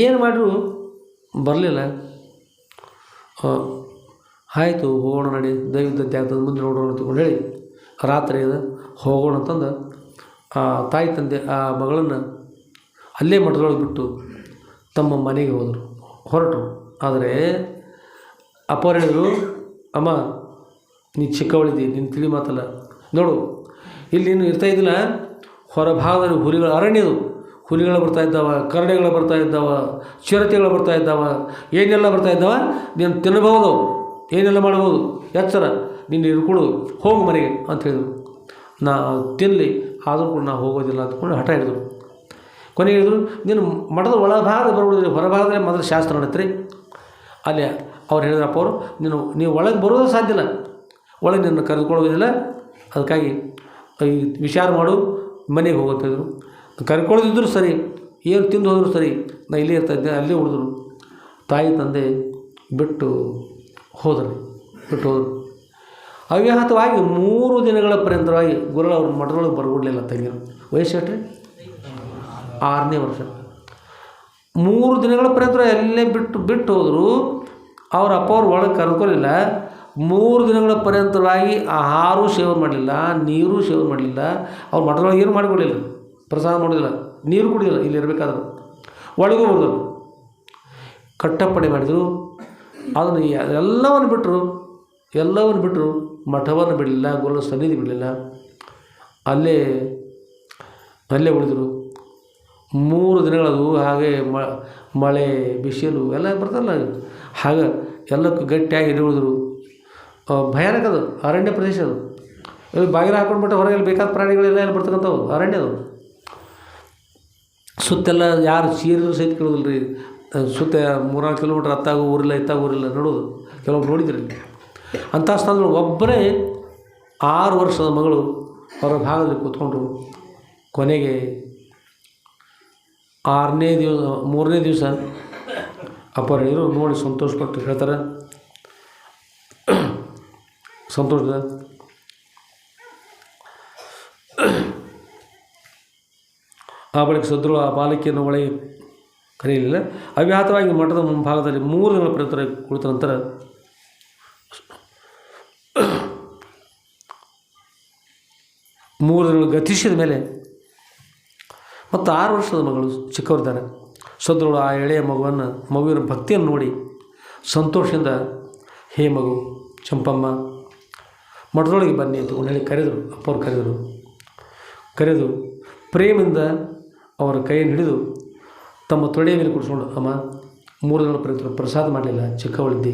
ಏನು ಮಾಡಿದ್ರು ಬರಲಿಲ್ಲ. ಆಯಿತು ಹೋಗೋಣ ನಡಿ, ದಯವಿದ್ದಂತೆ ಆಗ್ತದೆ, ಮುಂದೆ ನೋಡೋಣ ಅಂತಕೊಂಡು ಹೇಳಿ ರಾತ್ರಿ ಹೋಗೋಣ ಅಂತಂದು ಆ ತಾಯಿ ತಂದೆ ಆ ಮಗಳನ್ನು ಅಲ್ಲೇ ಮಠದೊಳಗೆ ಬಿಟ್ಟು ತಮ್ಮ ಮನೆಗೆ ಹೊರಟರು. ಆದರೆ ಅಪ್ಪವ್ರು ಹೇಳಿದರು, ಅಮ್ಮ ನೀ ಚಿಕ್ಕವಳಿದ್ದಿ, ನೀನು ತಿಳಿ ಮಾತಲ್ಲ ನೋಡು, ಇಲ್ಲಿ ನೀನು ಇರ್ತಾಯಿದ್ದಿಲ್ಲ, ಹೊರಭಾಗದಲ್ಲಿ ಹುಲಿಗಳ ಅರಣ್ಯದು, ಹುಲಿಗಳು ಬರ್ತಾಯಿದ್ದಾವೆ, ಕರಡಿಗಳು ಬರ್ತಾಯಿದ್ದಾವೆ, ಚಿರತೆಗಳು ಬರ್ತಾಯಿದ್ದಾವೆ, ಏನೆಲ್ಲ ಬರ್ತಾಯಿದ್ದಾವೆ, ನೀನು ತಿನ್ನಬಹುದು, ಏನೆಲ್ಲ ಮಾಡ್ಬೋದು, ಎಚ್ಚರ, ನೀನು ಇರ್ಕೊಡು, ಹೋಗು ಮನೆಗೆ ಅಂತ ಹೇಳಿದರು. ನಾ ತಿನ್ನಲಿ, ಆದರೂ ಕೂಡ ನಾವು ಹೋಗೋದಿಲ್ಲ ಅಂದ್ಕೊಂಡು ಹಠ ಹಿಡಿದ್ರು. ಕೊನೆಗೆ ಹೇಳಿದ್ರು, ನೀನು ಮಠದ ಒಳಭಾಗ ಬರುವುದಿಲ್ಲ, ಹೊರಭಾಗದಲ್ಲಿ ಮೊದಲು ಶಾಸ್ತ್ರ ನಡೆತ್ರಿ. ಅಲ್ಲಿ ಅವ್ರು ಹೇಳಿದ್ರಪ್ಪ ಅವರು, ನೀವು ಒಳಗೆ ಬರೋದು ಸಾಧ್ಯ ಇಲ್ಲ, ಒಳಗೆ ನಿನ್ನ ಕರೆದುಕೊಳ್ಳೋದಿಲ್ಲ, ಅದಕ್ಕಾಗಿ ಈ ವಿಚಾರ ಮಾಡು, ಮನೆಗೆ ಹೋಗುತ್ತಿದ್ರು. ಕರ್ಕೊಳ್ಳೋದಿದ್ರು ಸರಿ, ಏನು ತಿಂದು ಹೋದ್ರು ಸರಿ, ನಾ ಇಲ್ಲೇ ಇರ್ತಾಯಿದ್ದೆ, ಅಲ್ಲೇ ಉಳಿದ್ರು. ತಾಯಿ ತಂದೆ ಬಿಟ್ಟು ಹೋದರು. ಅವ್ಯಾಹತವಾಗಿ 3 ದಿನಗಳ ಪರ್ಯಂತವಾಗಿ ಗುರುಗಳು ಅವ್ರ ಮಠದೊಳಗೆ ಬರ್ಬಿಡಲಿಲ್ಲ. ತಂಗಿರು ವಯಸ್ಸು ಎಷ್ಟು ರೀ? 6ನೇ ವರ್ಷ. 3 ದಿನಗಳ ಪರ್ಯಂತರ ಎಲ್ಲೇ ಬಿಟ್ಟು ಹೋದರು. ಅವ್ರ ಅಪ್ಪ ಅವ್ರು ಒಳಗೆ ಕರ್ಕೊಳ್ಳಿಲ್ಲ. 3 ದಿನಗಳ ಪರ್ಯಂತವಾಗಿ ಆಹಾರ ಸೇವನೆ ಮಾಡಲಿಲ್ಲ, ನೀರು ಸೇವನೆ ಮಾಡಲಿಲ್ಲ. ಅವ್ರು ಮಠದೊಳಗೆ ಏನು ಮಾಡಿಕೊಳ್ಳಿಲ್ಲ, ಪ್ರಸಾದ ಮಾಡೋದಿಲ್ಲ, ನೀರು ಕುಡಿದಿಲ್ಲ. ಇಲ್ಲಿ ಇರಬೇಕಾದ್ರೆ ಒಳಗೂ ಹೋದರು, ಕಟ್ಟಪ್ಪಣೆ ಮಾಡಿದರು. ಅದನ್ನು ಎಲ್ಲವನ್ನು ಬಿಟ್ಟರು, ಮಠವನ್ನು ಬಿಡಲಿಲ್ಲ, ಗುರುಗಳ ಸನ್ನಿಧಿ ಬಿಡಲಿಲ್ಲ, ಅಲ್ಲೇ ಉಳಿದರು. 3 ದಿನಗಳದು. ಹಾಗೆ ಮಳೆ ಬಿಸಿಲು ಎಲ್ಲ ಬರ್ತಲ್ಲ, ಹಾಗೆ ಎಲ್ಲಕ್ಕೂ ಗಟ್ಟಿಯಾಗಿ ಉಳಿದ್ರು. ಭಯಾನಕ ಅದು, ಅರಣ್ಯ ಪ್ರದೇಶ ಅದು. ಇಲ್ಲಿ ಬಾಗಿಲು ಹಾಕೊಂಡ್ಬಿಟ್ಟು ಹೊರಗೆಲ್ಲ ಬೇಕಾದ ಪ್ರಾಣಿಗಳೆಲ್ಲ ಎಲ್ಲ ಬರ್ತಕ್ಕಂಥವು ಅರಣ್ಯದು. ಸುತ್ತೆಲ್ಲ ಯಾರು ಸೀರಿದ್ರು ಸಹಿತ ಕೇಳೋದಿಲ್ಲ ರೀ. ಸುತ್ತ 3-4 ಕಿಲೋಮೀಟ್ರ್ ಹತ್ತಾಗೂ ಊರಿಲ್ಲ, ಇತ್ತಾಗ ಊರಿಲ್ಲ, ನೋಡೋದು. ಕೆಲವೊಬ್ರು ನೋಡಿದ್ರಿ. ಅಂಥ ಸ್ಥಾನಗಳು ಒಬ್ಬರೇ 6 ವರ್ಷದ ಮಗಳು ಅವರ ಭಾಗದಲ್ಲಿ ಕೂತ್ಕೊಂಡ್ರು. ಕೊನೆಗೆ 3ನೇ ದಿವಸ ಅಪ್ಪ ಹೇಳಿದ್ರು, ನೋಡಿ ಸಂತೋಷಪಟ್ಟು ಹೇಳ್ತಾರೆ, ಸಂತೋಷದ ಆ ಬಳಿಕ ಸದ್ರು ಆ ಬಾಲಕಿಯನ್ನು ಒಳಗೆ ಕರೆಯಲಿಲ್ಲ. ಅವ್ಯಾಹತವಾಗಿ ಮಠದ ಮುಂಭಾಗದಲ್ಲಿ 3 ದಿನಗಳ ಪರ್ಯಂತರ ಕುಳಿತ ನಂತರ ಮೂರು ದಿನಗಳು ಗತಿಸಿದ ಮೇಲೆ ಮತ್ತು 6 ವರ್ಷದ ಮಗಳು ಚಿಕ್ಕವರಿದ್ದಾರೆ. ಸದ್ರುಳು ಆ ಎಳೆಯ ಮಗುವಿನ ಭಕ್ತಿಯನ್ನು ನೋಡಿ ಸಂತೋಷದಿಂದ, ಹೇ ಮಗು ಚಂಪಮ್ಮ, ಮಠದೊಳಗೆ ಬನ್ನಿ ಅಂತ ಹೇಳಿ ಕರೆದರು. ಅಪ್ಪವ್ರು ಕರೆದು ಪ್ರೇಮದಿಂದ ಅವರ ಕೈಯನ್ನು ಹಿಡಿದು ತಮ್ಮ ತೊಡೆಯ ಮೇಲೆ ಕೂಡಿಸ್ಕೊಂಡು, ಅಮ್ಮ 3 ದಿನಗಳ ಪರ್ಯಂತ ಪ್ರಸಾದ ಮಾಡಲಿಲ್ಲ, ಚಿಕ್ಕವಳಿದ್ದೆ,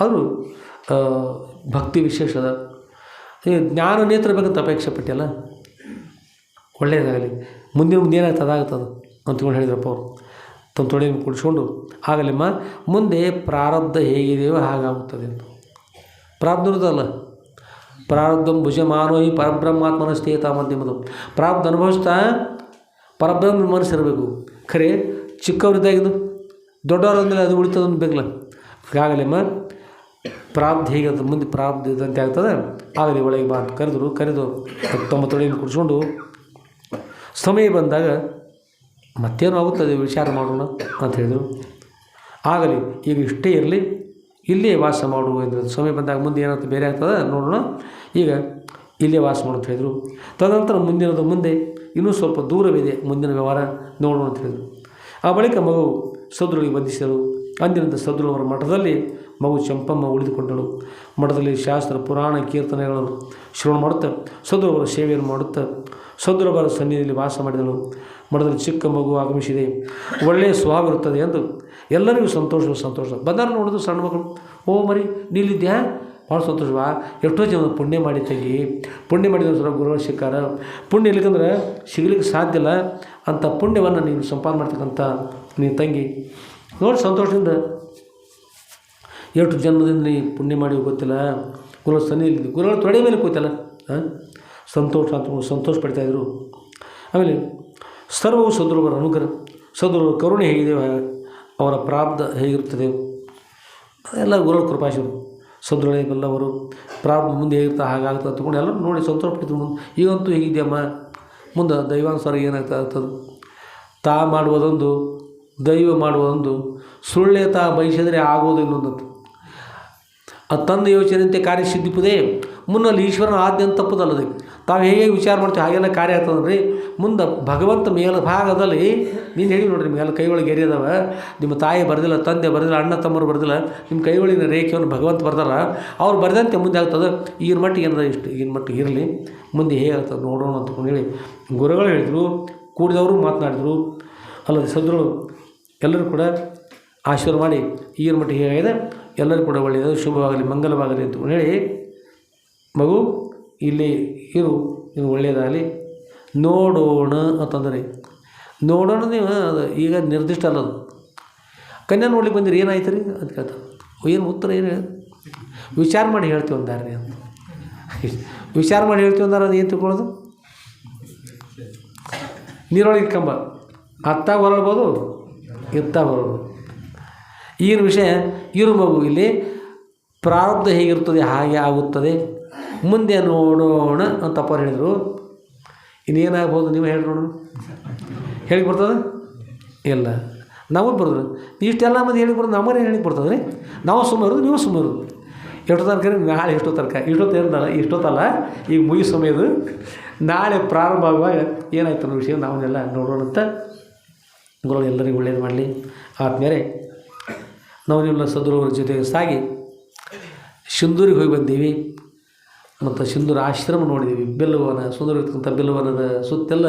ಆದರೂ ಭಕ್ತಿ ವಿಶೇಷದ, ಜ್ಞಾನ ನೇತ್ರ ಬೇಕಂತ ಅಪೇಕ್ಷೆ ಪಟ್ಟಿಯಲ್ಲ, ಒಳ್ಳೆಯದಾಗಲಿ, ಮುಂದೆ ಏನಾಗ್ತದೆ ಅದಾಗ್ತದೆ ಅಂತಕೊಂಡು ಹೇಳಿದ್ರಪ್ಪ ಅವರು. ತಮ್ಮ ತೊಡೆಯನ್ನು ಕೂಡಿಸ್ಕೊಂಡು, ಆಗಲಿಮ್ಮ, ಮುಂದೆ ಪ್ರಾರಬ್ಧ ಹೇಗಿದೆಯೋ ಹಾಗಾಗುತ್ತದೆ ಅಂತ. ಪ್ರಾರಬ್ಧದಲ್ಲ, ಪ್ರಾರಬ್ಧಂ ಭುಜಮಾನೋ ಹಿ ಪರಬ್ರಹ್ಮಾತ್ಮನಸ್ಥೇತ ಮಧ್ಯಮದು. ಪ್ರಾರಬ್ಧ ಅನುಭವಿಸ್ತಾ ಪರಬ್ರಹ್ಮ ಮನಸ್ಸಿರಬೇಕು. ಖರೆ ಚಿಕ್ಕವರಿದ್ದಾಗಿದ್ದು ದೊಡ್ಡವರಾದ್ಮೇಲೆ ಅದು ಉಳಿತದನ್ನು ಬೇಕಲ್ಲ. ಆಗಲಿಮ್ಮ, ಪ್ರಾಬ್ಧ ಹೇಗೆ ಅದು ಮುಂದೆ ಪ್ರಾಬ್ಧ ಇದ್ದಂತೆ ಆಗ್ತದೆ ಆಗಲಿ ಒಳಗೆ ಬಾ ಅಂತ ಕರೆದು 90 ಅಡಿಯನ್ನು ಕುಡಿಸ್ಕೊಂಡು ಸಮಯ ಬಂದಾಗ ಮತ್ತೇನು ಆಗುತ್ತದೆ ವಿಚಾರ ಮಾಡೋಣ ಅಂತ ಹೇಳಿದರು. ಆಗಲಿ ಈಗ ಇಷ್ಟೇ ಇರಲಿ, ಇಲ್ಲೇ ವಾಸ ಮಾಡುವ ಅಂದರೆ ಸಮಯ ಬಂದಾಗ ಮುಂದೆ ಏನಾಗ್ತದೆ ಬೇರೆ ಆಗ್ತದೆ ನೋಡೋಣ, ಈಗ ಇಲ್ಲೇ ವಾಸ ಮಾಡು ಅಂತ ಹೇಳಿದರು. ತದನಂತರ ಮುಂದೆ ಇನ್ನೂ ಸ್ವಲ್ಪ ದೂರವಿದೆ ಮುಂದಿನ ವ್ಯವಹಾರ ನೋಡೋಣ ಅಂತ ಹೇಳಿದರು. ಆ ಬಳಿಕ ಮಗು ಸದ್ರುಳಿಗೆ ಬಂಧಿಸಿದರು. ಅಂದಿನಿಂದ ಸದ್ರುಳವರ ಮಠದಲ್ಲಿ ಮಗು ಚಂಪಮ್ಮ ಉಳಿದುಕೊಂಡಳು. ಮಠದಲ್ಲಿ ಶಾಸ್ತ್ರ ಪುರಾಣ ಕೀರ್ತನೆಗಳನ್ನು ಶ್ರವಣ ಮಾಡುತ್ತಾ ಸದ್ರುಳವರ ಸೇವೆಯನ್ನು ಮಾಡುತ್ತಾ ಸದ್ರುಳವರ ಸನ್ನಿಧಿಯಲ್ಲಿ ವಾಸ ಮಾಡಿದಳು. ಮಠದಲ್ಲಿ ಚಿಕ್ಕ ಮಗು ಆಗಮಿಸಿದೆ, ಒಳ್ಳೆಯ ಸ್ವಭಾವ ಇರುತ್ತದೆ ಎಂದು ಎಲ್ಲರಿಗೂ ಸಂತೋಷ ಬಂದಾರ ನೋಡೋದು ಸಣ್ಣ ಮಕ್ಕಳು. ಓ ಮರಿ ನೀಲಿದ್ಯಾ, ಭಾಳ ಸಂತೋಷವಾ, ಎಷ್ಟೋ ಜನ ಪುಣ್ಯ ಮಾಡಿ ಪುಣ್ಯ ಮಾಡಿದ್ರೆ ಸ್ವಲ್ಪ ಗುರುಗಳು ಸಿಕ್ಕಾರ, ಪುಣ್ಯ ಇಲ್ಲಿಕಂದ್ರೆ ಸಿಗಲಿಕ್ಕೆ ಸಾಧ್ಯ ಇಲ್ಲ ಅಂಥ ಪುಣ್ಯವನ್ನು ನೀನು ಸಂಪಾದನೆ ಮಾಡ್ತಕ್ಕಂಥ ನೀನು ತಂಗಿ ನೋಡಿ ಸಂತೋಷದಿಂದ ಎಷ್ಟು ಜನ್ಮದಿಂದ ನೀ ಪುಣ್ಯ ಮಾಡಿ ಗೊತ್ತಿಲ್ಲ, ಗುರುಗಳ ಸನ್ನಿಧಿಯಲ್ಲಿ ಗುರುಗಳು ತೊಡೆ ಮೇಲೆ ಕೂತಲ್ಲ ಸಂತೋಷ ಪಡ್ತಾಯಿದ್ರು. ಆಮೇಲೆ ಸರ್ವವು ಸದ್ರುಳವರ ಅನುಗ್ರಹ, ಸದ್ರುಳವರ ಕರುಣೆ ಹೇಗಿದೆ, ಅವರ ಪ್ರಾಬ್ಧ ಹೇಗಿರುತ್ತದೆ ಎಲ್ಲ ಗುರುಗಳ ಕೃಪಾಶಿವರು. ಸದ್ರುಳೆ ಬಲ್ಲವರು ಪ್ರಾಬ್ಧ ಮುಂದೆ ಹೇಗಿರ್ತಾ ಹಾಗಾಗ್ತದೆ ತಗೊಂಡು ಎಲ್ಲರೂ ನೋಡಿ ಸಂತೋಷ ಪಡ್ತಿದ್ರು. ಮುಂದೆ ಈಗಂತೂ ಹೇಗಿದೆಯಮ್ಮ, ಮುಂದೆ ದೈವಾನುಸಾರ ಏನಾಗ್ತದೆ, ತಾ ಮಾಡುವುದೊಂದು ದೈವ ಮಾಡುವುದೊಂದು, ಸುಳ್ಳೆ ತಾ ಬಯಸಿದರೆ ಆಗೋದು ಇನ್ನೊಂದಂತ. ಅದು ತಂದ ಯೋಚನೆಯಂತೆ ಕಾರ್ಯ ಸಿದ್ಧಿಪುದೇ, ಮುನ್ನಲ್ಲಿ ಈಶ್ವರನ ಆದ್ಯ ತಪ್ಪುದಲ್ಲದೆ ತಾವು ಹೇಗೆ ವಿಚಾರ ಮಾಡ್ತೀವಿ ಹಾಗೆಲ್ಲ ಕಾರ್ಯ ಆಗ್ತದ್ರಿ. ಮುಂದೆ ಭಗವಂತ ಮೇಲ ಭಾಗದಲ್ಲಿ ನೀನು ಹೇಳಿ ನೋಡ್ರಿ, ನಿಮಗೆಲ್ಲ ಕೈ ಒಳಗೆ ಎರಿಯದವ, ನಿಮ್ಮ ತಾಯಿ ಬರೆದಿಲ್ಲ, ತಂದೆ ಬರೆದಿಲ್ಲ, ಅಣ್ಣ ತಮ್ಮರು ಬರೆದಿಲ್ಲ, ನಿಮ್ಮ ಕೈ ಒಳಗಿನ ರೇಖೆಯನ್ನು ಭಗವಂತ ಬರ್ದಾರ, ಅವ್ರು ಬರೆದಂತೆ ಮುಂದೆ ಆಗ್ತದೆ. ಈಗಿನ ಮಟ್ಟಿಗೆ ಏನದ ಇಷ್ಟು ಈಗಿನ ಮಟ್ಟಿಗೆ ಇರಲಿ, ಮುಂದೆ ಹೇಗೆ ಆಗ್ತದೆ ನೋಡೋಣ ಅಂತಕೊಂಡು ಹೇಳಿ ಗುರುಗಳು ಹೇಳಿದರು. ಕೂಡಿದವರು ಮಾತನಾಡಿದರು. ಅಲ್ಲದೆ ಸದ್ರುಳು ಎಲ್ಲರೂ ಕೂಡ ಆಶೀರ್ವಾದ ಮಾಡಿ ಈಗಿನ ಮಟ್ಟಿಗೆ ಹೇಗಾಗಿದೆ ಎಲ್ಲರೂ ಕೂಡ ಒಳ್ಳೆಯದು, ಶುಭವಾಗಲಿ, ಮಂಗಲವಾಗಲಿ ಅಂತಕೊಂಡು ಹೇಳಿ ಮಗು ಇಲ್ಲಿ ಇರು, ನೀವು ಒಳ್ಳೆಯದಾಗಲಿ, ನೋಡೋಣ ಅಂತಂದರೆ ನೋಡೋಣ. ನೀವು ಅದು ಈಗ ನಿರ್ದಿಷ್ಟ ಅಲ್ಲದು, ಕನ್ಯಾ ನೋಡ್ಲಿಕ್ಕೆ ಬಂದಿರಿ ಏನಾಯ್ತು ರೀ ಅಂತ ಕೇಳ್ತಾರೆ. ಏನು ಉತ್ತರ ಏನು ವಿಚಾರ ಮಾಡಿ ಹೇಳ್ತೀವಿ ಅಂದಾರ್ರಿ ಅಂತ. ವಿಚಾರ ಮಾಡಿ ಹೇಳ್ತೀವಿ ಅಂದಾರ ಅದು ಏನು ತಿಳ್ಕೊಳ್ಳೋದು, ನೀರೊಳಗೆ ಕಂಬ ಅತ್ತಾಗ ಹೊರಡ್ಬೋದು, ಎತ್ತಾಗ ಹೊರಡ್ಬೋದು. ಈಗಿನ ವಿಷಯ ಇರು ಮಗು, ಇಲ್ಲಿ ಪ್ರಾರಬ್ಧ ಹೇಗಿರ್ತದೆ ಹಾಗೆ ಆಗುತ್ತದೆ, ಮುಂದೆ ನೋಡೋಣ ಅಂತ ಅಪ್ಪ ಹೇಳಿದರು. ಇನ್ನೇನಾಗ್ಬೋದು ನೀವು ಹೇಳಿ ನೋಡೋಣ, ಹೇಳಿ ಬರ್ತದೆ ಇಲ್ಲ ನಮಗೆ ಬರೋದು ಇಷ್ಟೆಲ್ಲ ಮಂದಿ ಹೇಳಿ ಬರೋದು, ನಮ್ಮನೇ ಹೇಳಿ ಬರ್ತದೆ ರೀ. ನಾವು ಸುಮ್ಮನೆ ನೀವು ಸುಮ್ಮನೆ ಎಷ್ಟೋ ತನಕ ನಾಳೆ ಇಷ್ಟೊತ್ತಲ್ಲ ಈಗ ಮುಗಿ ಸಮಯದು ನಾಳೆ ಪ್ರಾರಂಭ ಆಗುವಾಗ ಏನಾಯ್ತು ಅನ್ನೋ ವಿಷಯ ನಾವನ್ನೆಲ್ಲ ನೋಡೋಣ ಅಂತ ಗುರುಗಳು ಎಲ್ಲರಿಗೂ ಒಳ್ಳೇದು ಮಾಡಲಿ. ಆದಮೇಲೆ ನಾವನ್ನೆಲ್ಲ ಸದ್ರುಳವರ ಜೊತೆಗೆ ಸಾಗಿ ಸಿಂಧೂರಿಗೆ ಹೋಗಿ ಬಂದೀವಿ. ಮತ್ತು ಸಿಂಧೂರ ಆಶ್ರಮ ನೋಡಿದ್ದೀವಿ. ಬೆಲ್ಲವನ ಸುಂದರವಾಗಿರ್ತಕ್ಕಂಥ ಬೆಲ್ಲವನದ ಸುತ್ತೆಲ್ಲ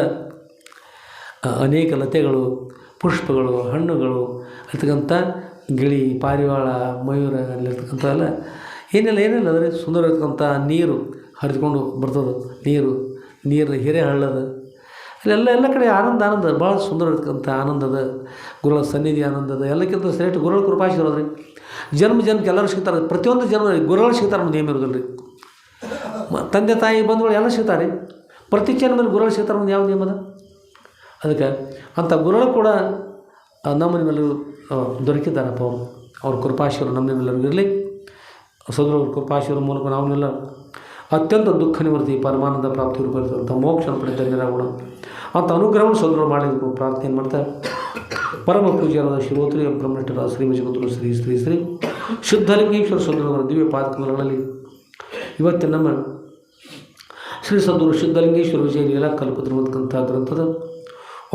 ಅನೇಕ ಲತೆಗಳು, ಪುಷ್ಪಗಳು, ಹಣ್ಣುಗಳು ಇರ್ತಕ್ಕಂಥ ಗಿಳಿ, ಪಾರಿವಾಳ, ಮಯೂರ ಅಲ್ಲಿರ್ತಕ್ಕಂಥವೆಲ್ಲ ಏನೆಲ್ಲ ಅಂದರೆ ಸುಂದರವಾಗಿರ್ತಕ್ಕಂಥ ನೀರು ಹರಿದುಕೊಂಡು ಬರ್ತದೆ. ನೀರು ಹಿರೆ ಹಳ್ಳದ ಎಲ್ಲ ಕಡೆ ಆನಂದ ಭಾಳ ಸುಂದರವಾಗಿರ್ತಕ್ಕಂಥ ಆನಂದದ ಗುರುಗಳ ಸನ್ನಿಧಿ ಆನಂದದ ಎಲ್ಲಕ್ಕಿಂತ ಶ್ರೇಷ್ಠ ಗುರುಗಳ ಕೃಪಾಶೀರ್ವಾದ ರೀ. ಜನ್ಮಕ್ಕೆ ಎಲ್ಲರೂ ಸಿಗ್ತಾರೆ, ಪ್ರತಿಯೊಂದು ಜನ್ಮ ಗುರುಗಳು ಸಿಗ್ತಾರೆ, ನಮ್ದು ನೇಮ ಇರೋದಿಲ್ಲ ರೀ. ತಂದೆ ತಾಯಿ ಬಂಧುಗಳು ಎಲ್ಲ ಸಿಗ್ತಾರೆ, ಪ್ರತಿ ಜನ್ಮದಲ್ಲಿ ಗುರುಗಳು ಸಿಗ್ತಾರೆ, ನಮ್ದು ಯಾವ ನಿಯಮದ. ಅದಕ್ಕೆ ಅಂಥ ಗುರುಗಳು ಕೂಡ ನಮ್ಮ ನಿಮ್ಮೆಲ್ಲರೂ ದೊರಕಿದ್ದಾರಪ್ಪ. ಅವ್ರ ಕೃಪಾಶೀರ್ವಾದ ನಮ್ಮ ನಿಮ್ಮೆಲ್ಲರಿಗೂ ಇರಲಿ. ಸದ್ರುಳವರ ಕೃಪಾಶೀರ್ವಾದ ಮೂಲಕ ನಾವನ್ನೆಲ್ಲ ಅತ್ಯಂತ ದುಃಖ ನಿವೃತ್ತಿ, ಪರಮಾನಂದ ಪ್ರಾಪ್ತಿ ರೂಪಿರ್ತಕ್ಕಂಥ ಮೋಕ್ಷವನ್ನು ಪಡೆದರಾಗೋಣ ಅಂತ ಅನುಗ್ರಹವನ್ನು ಸದ್ರುಳು ಮಾಡಲಿಕ್ಕೆ ಪ್ರಾರ್ಥನೆ ಮಾಡ್ತಾರೆ. ಪರಮ ಪೂಜ್ಯರಾದ ಶ್ರೀಮೋತ್ರಿ ಬ್ರಹ್ಮನಿಷ್ಠರಾದ ಶ್ರೀಮಜಗದ್ಗುರು ಶ್ರೀ ಶ್ರೀ ಶ್ರೀ ಶುದ್ಧಲಿಂಗೇಶ್ವರ ಸದ್ರುಳವರ ದಿವ್ಯ ಪಾದಕಮಲಗಳಲ್ಲಿ ಇವತ್ತಿನ ನಮ್ಮ ಶ್ರೀ ಸದ್ಗುರು ಶುದ್ಧಲಿಂಗೇಶ್ವರ ವಿಜಯ ಲೀಲಾ ಕಲ್ಪತರುವಂತಕ್ಕಂಥ ಗ್ರಂಥದ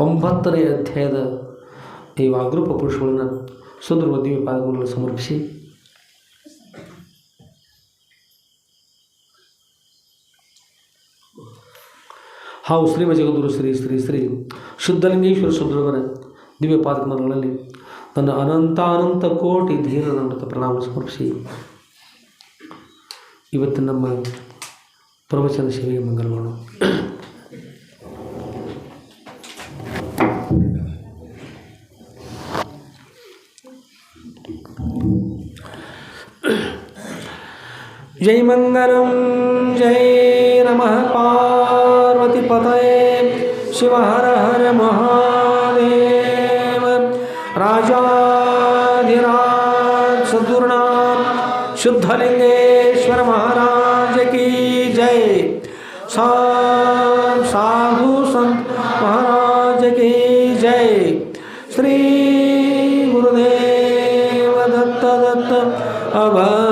9ನೇ ಅಧ್ಯಾಯದ ಈ ವಾಗ್ರೂಪ ಪುರುಷಗಳನ್ನು ಸದ್ಗುರು ದಿವ್ಯ ಪಾದಕಮಲಗಳಲ್ಲಿ ಸಮರ್ಪಿಸಿ ಹಾಗೂ ಶ್ರೀಮಜಗದ್ಗುರು ಶ್ರೀ ಶ್ರೀ ಶ್ರೀ ಶುದ್ಧಲಿಂಗೇಶ್ವರ ಸದ್ಗುರುವರ ದಿವ್ಯ ಪಾದಕಮಲಗಳಲ್ಲಿ ನನ್ನ ಅನಂತ ಕೋಟಿ ಧೀರದಂತ ಪ್ರಣಾಮ ಸಮರ್ಪಿಸಿ ಇವತ್ತು ನಮ್ಮ ಪ್ರವಚನ ಸೇವೆಗೆ ಮಂಗಲ ಮಾಡೋಣ. ಜೈ ಮಂಗಲಂ ಜೈ ನಮಃ ಪಾರ್ವತಿ ಪತಯೇ ಶಿವ ಹರ ಹರ ಮಹಾದೇವ ರಾಜಾಧಿರಾಜ ಸದ್ಗುರುನಾಥ शुद्धलिंगेश्वर महाराज की जय। साधु संत महाराज की जय। श्री गुरुदेव दत्त दत्त अभय